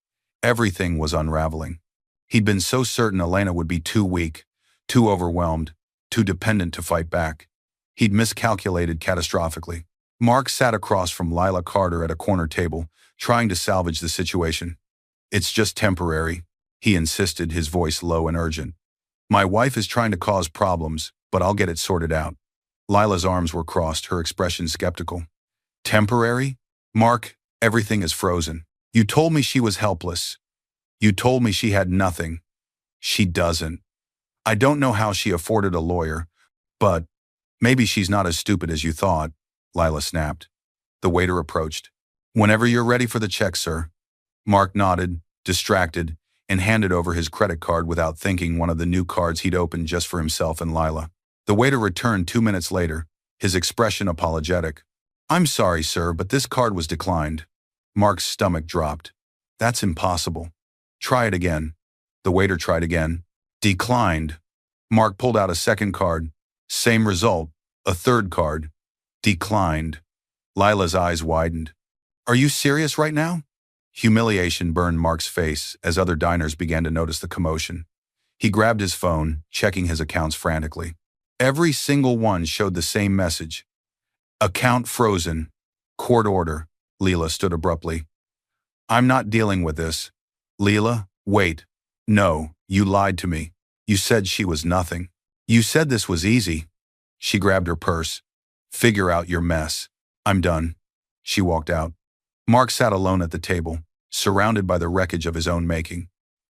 Everything was unraveling. He'd been so certain Elena would be too weak, too overwhelmed, too dependent to fight back. He'd miscalculated catastrophically. Mark sat across from Lila Carter at a corner table, trying to salvage the situation. It's just temporary, he insisted, his voice low and urgent. My wife is trying to cause problems, but I'll get it sorted out. Lila's arms were crossed, her expression skeptical. Temporary? Mark, everything is frozen. You told me she was helpless. You told me she had nothing. She doesn't. I don't know how she afforded a lawyer, but maybe she's not as stupid as you thought, Lila snapped. The waiter approached. Whenever you're ready for the check, sir. Mark nodded, distracted, and handed over his credit card without thinking, one of the new cards he'd opened just for himself and Lila. The waiter returned 2 minutes later, his expression apologetic. I'm sorry, sir, but this card was declined. Mark's stomach dropped. That's impossible. Try it again. The waiter tried again. Declined. Mark pulled out a second card. Same result. A third card. Declined. Lila's eyes widened. Are you serious right now? Humiliation burned Mark's face as other diners began to notice the commotion. He grabbed his phone, checking his accounts frantically. Every single one showed the same message. Account frozen. Court order. Lila stood abruptly. I'm not dealing with this. Lila, wait. No, you lied to me. You said she was nothing. You said this was easy. She grabbed her purse. Figure out your mess. I'm done. She walked out. Mark sat alone at the table, surrounded by the wreckage of his own making.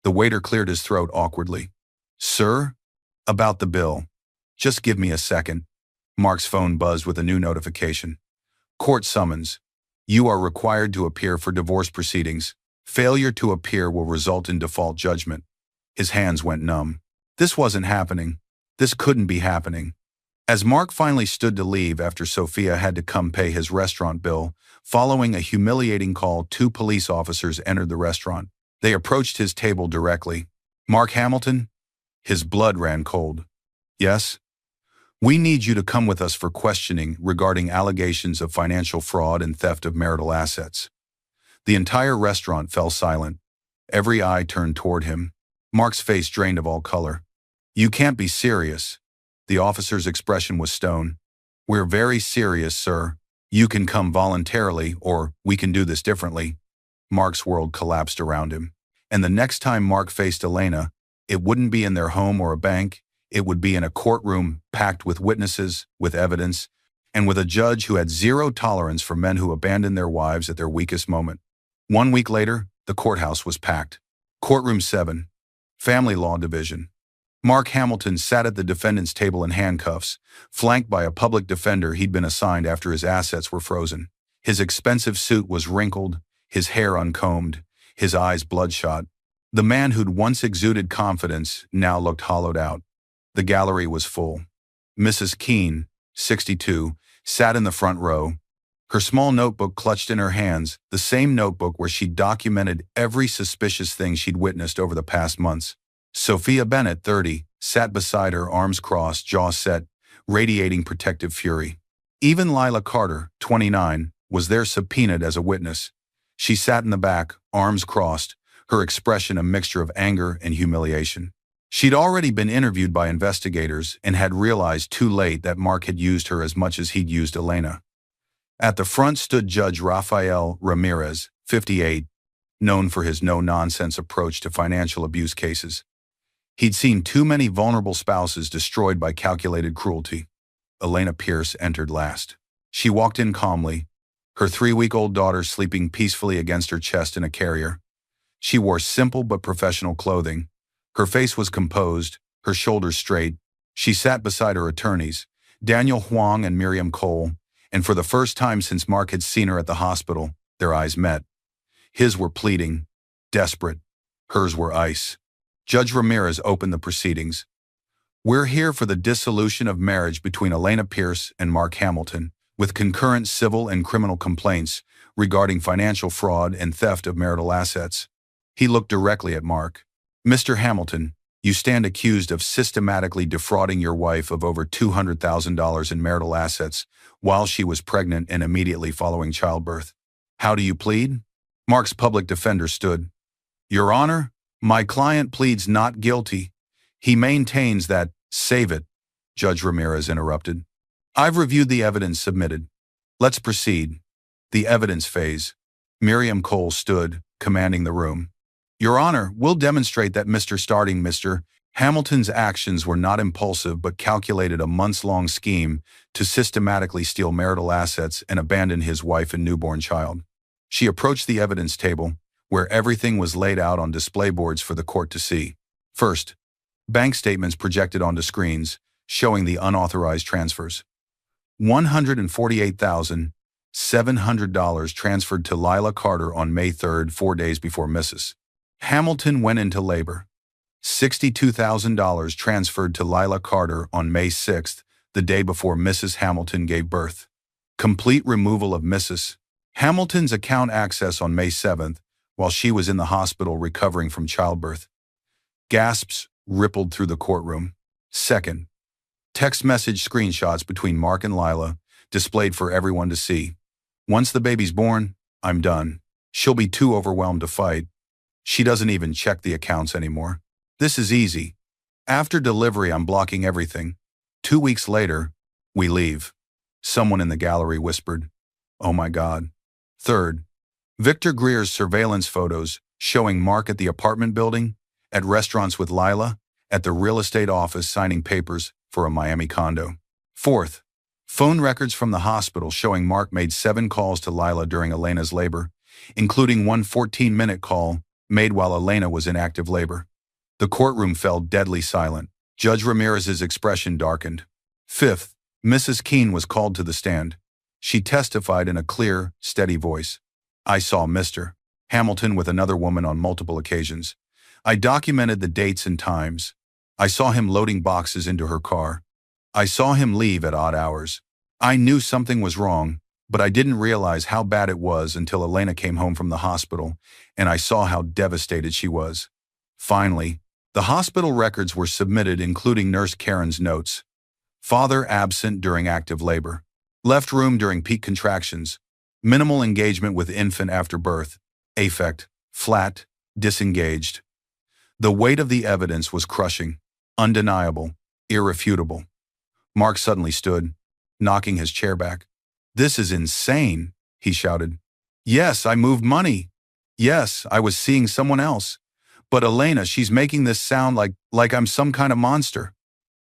The waiter cleared his throat awkwardly. Sir? About the bill. Just give me a second. Mark's phone buzzed with a new notification. Court summons. You are required to appear for divorce proceedings. Failure to appear will result in default judgment. His hands went numb. This wasn't happening. This couldn't be happening. As Mark finally stood to leave after Sophia had to come pay his restaurant bill, following a humiliating call, 2 police officers entered the restaurant. They approached his table directly. Mark Hamilton? His blood ran cold. Yes? We need you to come with us for questioning regarding allegations of financial fraud and theft of marital assets. The entire restaurant fell silent. Every eye turned toward him. Mark's face drained of all color. You can't be serious. The officer's expression was stone. We're very serious, sir. You can come voluntarily, or we can do this differently. Mark's world collapsed around him. And the next time Mark faced Elena, it wouldn't be in their home or a bank. It would be in a courtroom packed with witnesses, with evidence, and with a judge who had zero tolerance for men who abandoned their wives at their weakest moment. 1 week later, the courthouse was packed. Courtroom 7. Family Law Division. Mark Hamilton sat at the defendant's table in handcuffs, flanked by a public defender he'd been assigned after his assets were frozen. His expensive suit was wrinkled, his hair uncombed, his eyes bloodshot. The man who'd once exuded confidence now looked hollowed out. The gallery was full. Mrs. Keene, 62, sat in the front row, her small notebook clutched in her hands, the same notebook where she'd documented every suspicious thing she'd witnessed over the past months. Sophia Bennett, 30, sat beside her, arms crossed, jaw set, radiating protective fury. Even Lila Carter, 29, was there, subpoenaed as a witness. She sat in the back, arms crossed, her expression a mixture of anger and humiliation. She'd already been interviewed by investigators and had realized too late that Mark had used her as much as he'd used Elena. At the front stood Judge Rafael Ramirez, 58, known for his no-nonsense approach to financial abuse cases. He'd seen too many vulnerable spouses destroyed by calculated cruelty. Elena Pierce entered last. She walked in calmly, her 3-week-old daughter sleeping peacefully against her chest in a carrier. She wore simple but professional clothing. Her face was composed, her shoulders straight. She sat beside her attorneys, Daniel Huang and Miriam Cole, and for the first time since Mark had seen her at the hospital, their eyes met. His were pleading, desperate. Hers were ice. Judge Ramirez opened the proceedings. We're here for the dissolution of marriage between Elena Pierce and Mark Hamilton, with concurrent civil and criminal complaints regarding financial fraud and theft of marital assets. He looked directly at Mark. Mr. Hamilton, you stand accused of systematically defrauding your wife of over $200,000 in marital assets while she was pregnant and immediately following childbirth. How do you plead? Mark's public defender stood. Your Honor, my client pleads not guilty. He maintains that, save it, Judge Ramirez interrupted. I've reviewed the evidence submitted. Let's proceed. The evidence phase. Miriam Cole stood, commanding the room. Your Honor, we'll demonstrate that Mr. Hamilton's actions were not impulsive but calculated a months-long scheme to systematically steal marital assets and abandon his wife and newborn child. She approached the evidence table, where everything was laid out on display boards for the court to see. First, bank statements projected onto screens, showing the unauthorized transfers. $148,700 transferred to Lila Carter on May 3rd, 4 days before Mrs. Hamilton went into labor. $62,000 transferred to Lila Carter on May 6th, the day before Mrs. Hamilton gave birth. Complete removal of Mrs. Hamilton's account access on May 7th, while she was in the hospital recovering from childbirth. Gasps rippled through the courtroom. Second, text message screenshots between Mark and Lila, displayed for everyone to see. Once the baby's born, I'm done. She'll be too overwhelmed to fight. She doesn't even check the accounts anymore. This is easy. After delivery, I'm blocking everything. 2 weeks later, we leave. Someone in the gallery whispered, "Oh my God." Third, Victor Greer's surveillance photos showing Mark at the apartment building, at restaurants with Lila, at the real estate office signing papers for a Miami condo. Fourth, phone records from the hospital showing Mark made 7 calls to Lila during Elena's labor, including one 14-minute call made while Elena was in active labor. The courtroom fell deadly silent. Judge Ramirez's expression darkened. Fifth, Mrs. Keene was called to the stand. She testified in a clear, steady voice. I saw Mr. Hamilton with another woman on multiple occasions. I documented the dates and times. I saw him loading boxes into her car. I saw him leave at odd hours. I knew something was wrong, but I didn't realize how bad it was until Elena came home from the hospital, and I saw how devastated she was. Finally, the hospital records were submitted, including Nurse Karen's notes. Father absent during active labor. Left room during peak contractions. Minimal engagement with infant after birth. Affect, flat, disengaged. The weight of the evidence was crushing, undeniable, irrefutable. Mark suddenly stood, knocking his chair back. This is insane, he shouted. Yes, I moved money. Yes, I was seeing someone else. But Elena, she's making this sound like I'm some kind of monster.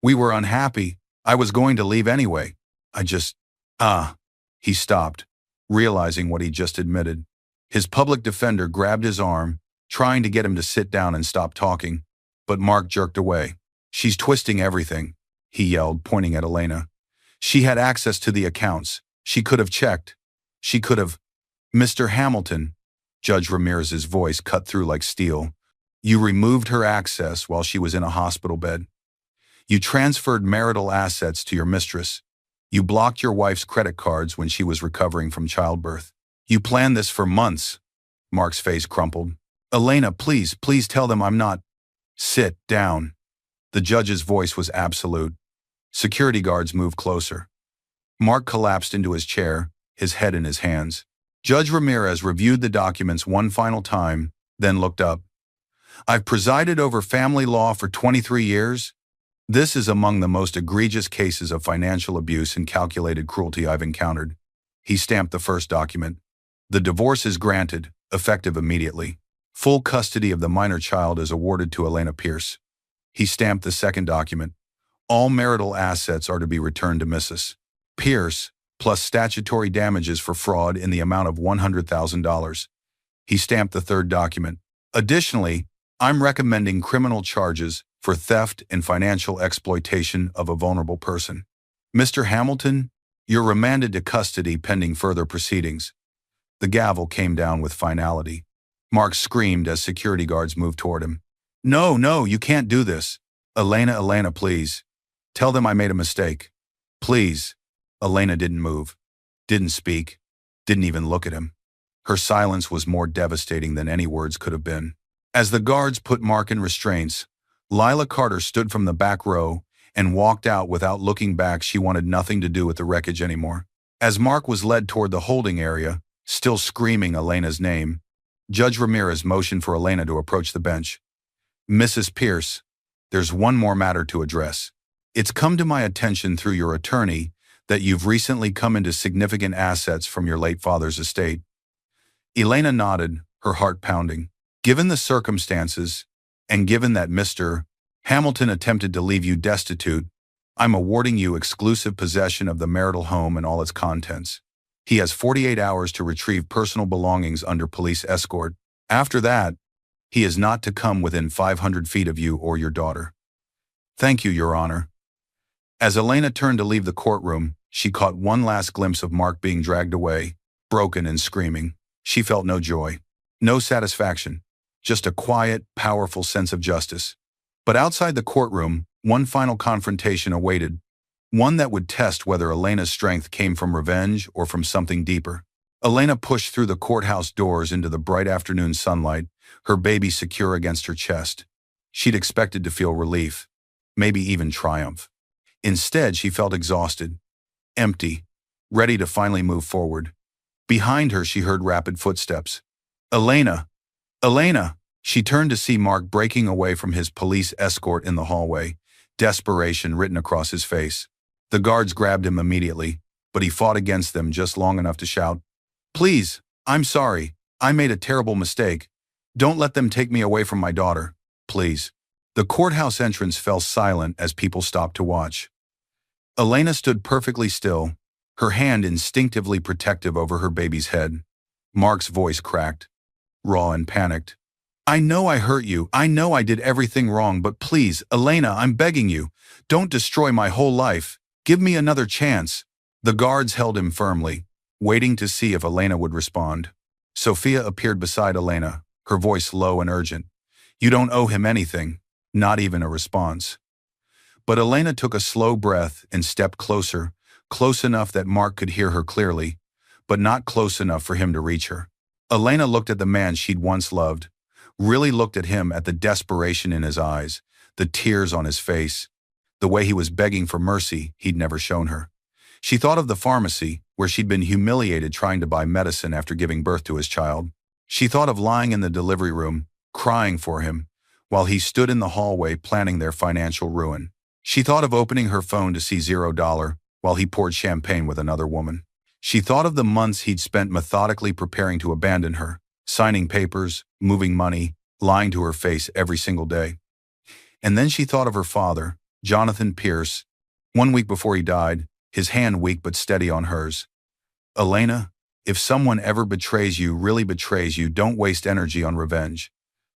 We were unhappy. I was going to leave anyway. He stopped, realizing what he just admitted. His public defender grabbed his arm, trying to get him to sit down and stop talking, but Mark jerked away. She's twisting everything, he yelled, pointing at Elena. She had access to the accounts. She could have checked. She could have. Mr. Hamilton, Judge Ramirez's voice cut through like steel. You removed her access while she was in a hospital bed. You transferred marital assets to your mistress. You blocked your wife's credit cards when she was recovering from childbirth. You planned this for months. Mark's face crumpled. Elena, please tell them I'm not. Sit down. The judge's voice was absolute. Security guards moved closer. Mark collapsed into his chair, his head in his hands. Judge Ramirez reviewed the documents one final time, then looked up. I've presided over family law for 23 years. This is among the most egregious cases of financial abuse and calculated cruelty I've encountered. He stamped the first document. The divorce is granted, effective immediately. Full custody of the minor child is awarded to Elena Pierce. He stamped the second document. All marital assets are to be returned to Mrs. Pierce, plus statutory damages for fraud in the amount of $100,000. He stamped the third document. Additionally, I'm recommending criminal charges for theft and financial exploitation of a vulnerable person. Mr. Hamilton, you're remanded to custody pending further proceedings. The gavel came down with finality. Mark screamed as security guards moved toward him. No, no, you can't do this. Elena, please. Tell them I made a mistake. Please. Elena didn't move, didn't speak, didn't even look at him. Her silence was more devastating than any words could have been. As the guards put Mark in restraints, Lila Carter stood from the back row and walked out without looking back. She wanted nothing to do with the wreckage anymore. As Mark was led toward the holding area, still screaming Elena's name, Judge Ramirez motioned for Elena to approach the bench. Mrs. Pierce, there's one more matter to address. It's come to my attention through your attorney that you've recently come into significant assets from your late father's estate. Elena nodded, her heart pounding. Given the circumstances, and given that Mr. Hamilton attempted to leave you destitute, I'm awarding you exclusive possession of the marital home and all its contents. He has 48 hours to retrieve personal belongings under police escort. After that, he is not to come within 500 feet of you or your daughter. Thank you, Your Honor. As Elena turned to leave the courtroom, she caught one last glimpse of Mark being dragged away, broken and screaming. She felt no joy, no satisfaction, just a quiet, powerful sense of justice. But outside the courtroom, one final confrontation awaited, one that would test whether Elena's strength came from revenge or from something deeper. Elena pushed through the courthouse doors into the bright afternoon sunlight, her baby secure against her chest. She'd expected to feel relief, maybe even triumph. Instead, she felt exhausted, empty, ready to finally move forward. Behind her, she heard rapid footsteps. Elena! Elena! She turned to see Mark breaking away from his police escort in the hallway, desperation written across his face. The guards grabbed him immediately, but he fought against them just long enough to shout, "Please, I'm sorry. I made a terrible mistake. Don't let them take me away from my daughter. Please." The courthouse entrance fell silent as people stopped to watch. Elena stood perfectly still, her hand instinctively protective over her baby's head. Mark's voice cracked, raw and panicked. "I know I hurt you. I know I did everything wrong, but please, Elena, I'm begging you. Don't destroy my whole life. Give me another chance." The guards held him firmly, waiting to see if Elena would respond. Sophia appeared beside Elena, her voice low and urgent. "You don't owe him anything, not even a response." But Elena took a slow breath and stepped closer, close enough that Mark could hear her clearly, but not close enough for him to reach her. Elena looked at the man she'd once loved, really looked at him, at the desperation in his eyes, the tears on his face, the way he was begging for mercy he'd never shown her. She thought of the pharmacy, where she'd been humiliated trying to buy medicine after giving birth to his child. She thought of lying in the delivery room, crying for him, while he stood in the hallway planning their financial ruin. She thought of opening her phone to see $0 while he poured champagne with another woman. She thought of the months he'd spent methodically preparing to abandon her, signing papers, moving money, lying to her face every single day. And then she thought of her father, Jonathan Pierce, 1 week before he died, his hand weak but steady on hers. "Elena, if someone ever betrays you, really betrays you, don't waste energy on revenge.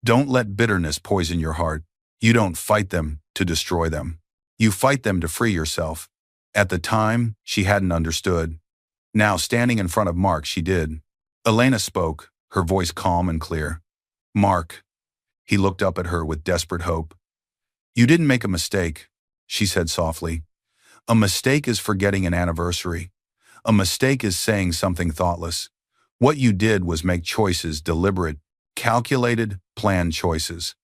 Don't let bitterness poison your heart. You don't fight them to destroy them. You fight them to free yourself." At the time, she hadn't understood. Now, standing in front of Mark, she did. Elena spoke, her voice calm and clear. "Mark." He looked up at her with desperate hope. "You didn't make a mistake," she said softly. "A mistake is forgetting an anniversary. A mistake is saying something thoughtless. What you did was make choices, deliberate, calculated, planned choices.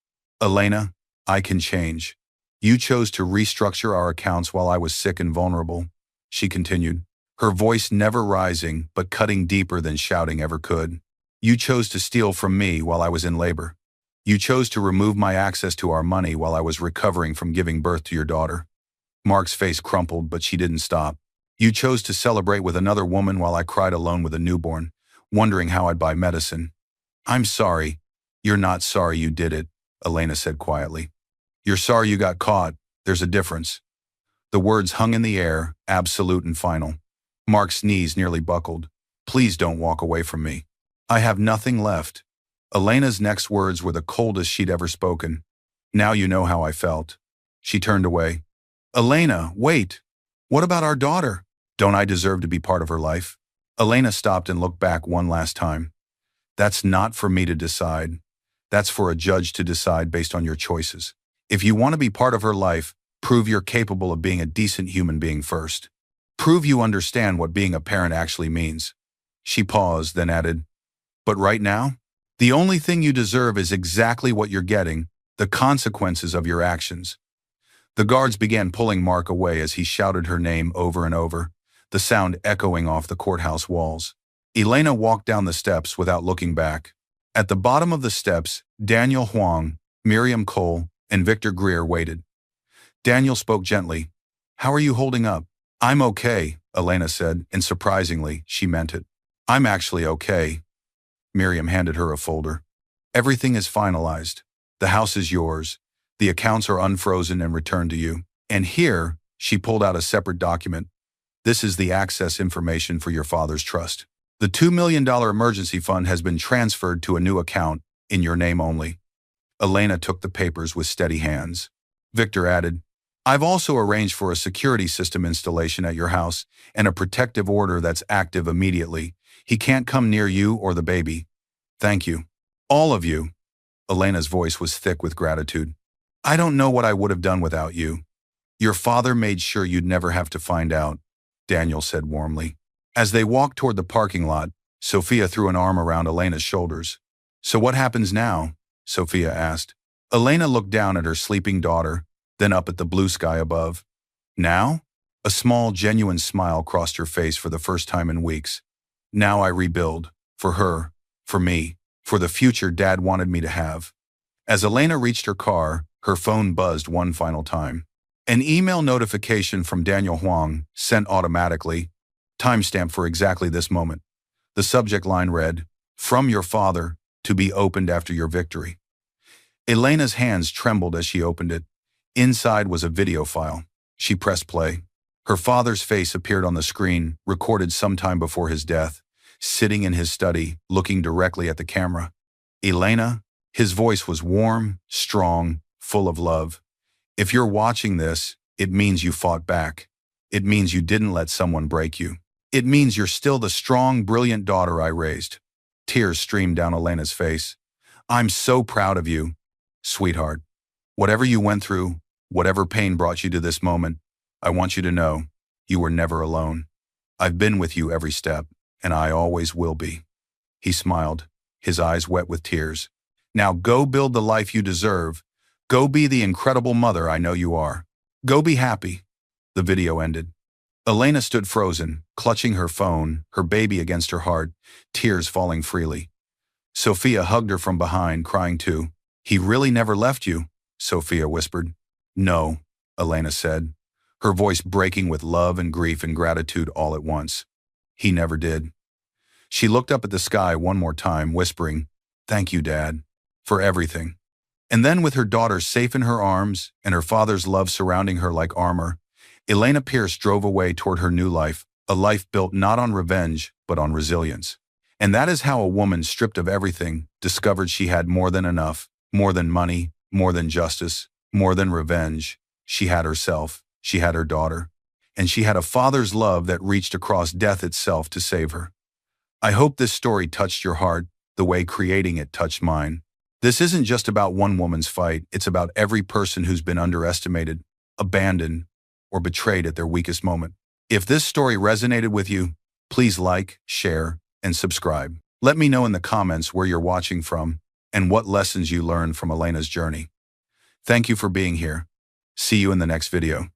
Elena, I can change. You chose to restructure our accounts while I was sick and vulnerable," she continued, her voice never rising but cutting deeper than shouting ever could. "You chose to steal from me while I was in labor. You chose to remove my access to our money while I was recovering from giving birth to your daughter." Mark's face crumpled, but she didn't stop. "You chose to celebrate with another woman while I cried alone with a newborn, wondering how I'd buy medicine." "I'm sorry." "You're not sorry you did it," Elena said quietly. "You're sorry you got caught. There's a difference." The words hung in the air, absolute and final. Mark's knees nearly buckled. "Please don't walk away from me. I have nothing left." Elena's next words were the coldest she'd ever spoken. "Now you know how I felt." She turned away. "Elena, wait. What about our daughter? Don't I deserve to be part of her life?" Elena stopped and looked back one last time. "That's not for me to decide. That's for a judge to decide based on your choices. If you want to be part of her life, prove you're capable of being a decent human being first. Prove you understand what being a parent actually means. She paused, then added, but right now, the only thing you deserve is exactly what you're getting, the consequences of your actions. The guards began pulling Mark away as he shouted her name over and over, the sound echoing off the courthouse walls. Elena walked down the steps without looking back. At the bottom of the steps, Daniel Huang, Miriam Cole, and Victor Greer waited. Daniel spoke gently. How are you holding up? I'm okay, Elena said, and surprisingly, she meant it. I'm actually okay. Miriam handed her a folder. Everything is finalized. The house is yours. The accounts are unfrozen and returned to you. And here, she pulled out a separate document. This is the access information for your father's trust. The $2 million emergency fund has been transferred to a new account, in your name only. Elena took the papers with steady hands. Victor added, I've also arranged for a security system installation at your house and a protective order that's active immediately. He can't come near you or the baby. Thank you. All of you. Elena's voice was thick with gratitude. I don't know what I would have done without you. Your father made sure you'd never have to find out, Daniel said warmly. As they walked toward the parking lot, Sophia threw an arm around Elena's shoulders. So what happens now? Sophia asked. Elena looked down at her sleeping daughter, then up at the blue sky above. Now? A small, genuine smile crossed her face for the first time in weeks. Now I rebuild. For her. For me. For the future Dad wanted me to have. As Elena reached her car, her phone buzzed one final time. An email notification from Daniel Huang, sent automatically, timestamped for exactly this moment. The subject line read, From your father, to be opened after your victory. Elena's hands trembled as she opened it. Inside was a video file. She pressed play. Her father's face appeared on the screen, recorded sometime before his death, sitting in his study, looking directly at the camera. Elena, his voice was warm, strong, full of love. If you're watching this, it means you fought back. It means you didn't let someone break you. It means you're still the strong, brilliant daughter I raised. Tears streamed down Elena's face. I'm so proud of you, sweetheart. Whatever you went through, whatever pain brought you to this moment, I want you to know you were never alone. I've been with you every step, and I always will be. He smiled, his eyes wet with tears. Now go build the life you deserve. Go be the incredible mother I know you are. Go be happy. The video ended. Elena stood frozen, clutching her phone, her baby against her heart, tears falling freely. Sophia hugged her from behind, crying too. He really never left you, Sophia whispered. No, Elena said, her voice breaking with love and grief and gratitude all at once. He never did. She looked up at the sky one more time, whispering, Thank you, Dad, for everything. And then with her daughter safe in her arms and her father's love surrounding her like armor, Elena Pierce drove away toward her new life, a life built not on revenge, but on resilience. And that is how a woman stripped of everything discovered she had more than enough, more than money, more than justice, more than revenge. She had herself, she had her daughter, and she had a father's love that reached across death itself to save her. I hope this story touched your heart the way creating it touched mine. This isn't just about one woman's fight, it's about every person who's been underestimated, abandoned, or betrayed at their weakest moment. If this story resonated with you, please like, share, and subscribe. Let me know in the comments where you're watching from and what lessons you learned from Elena's journey. Thank you for being here. See you in the next video.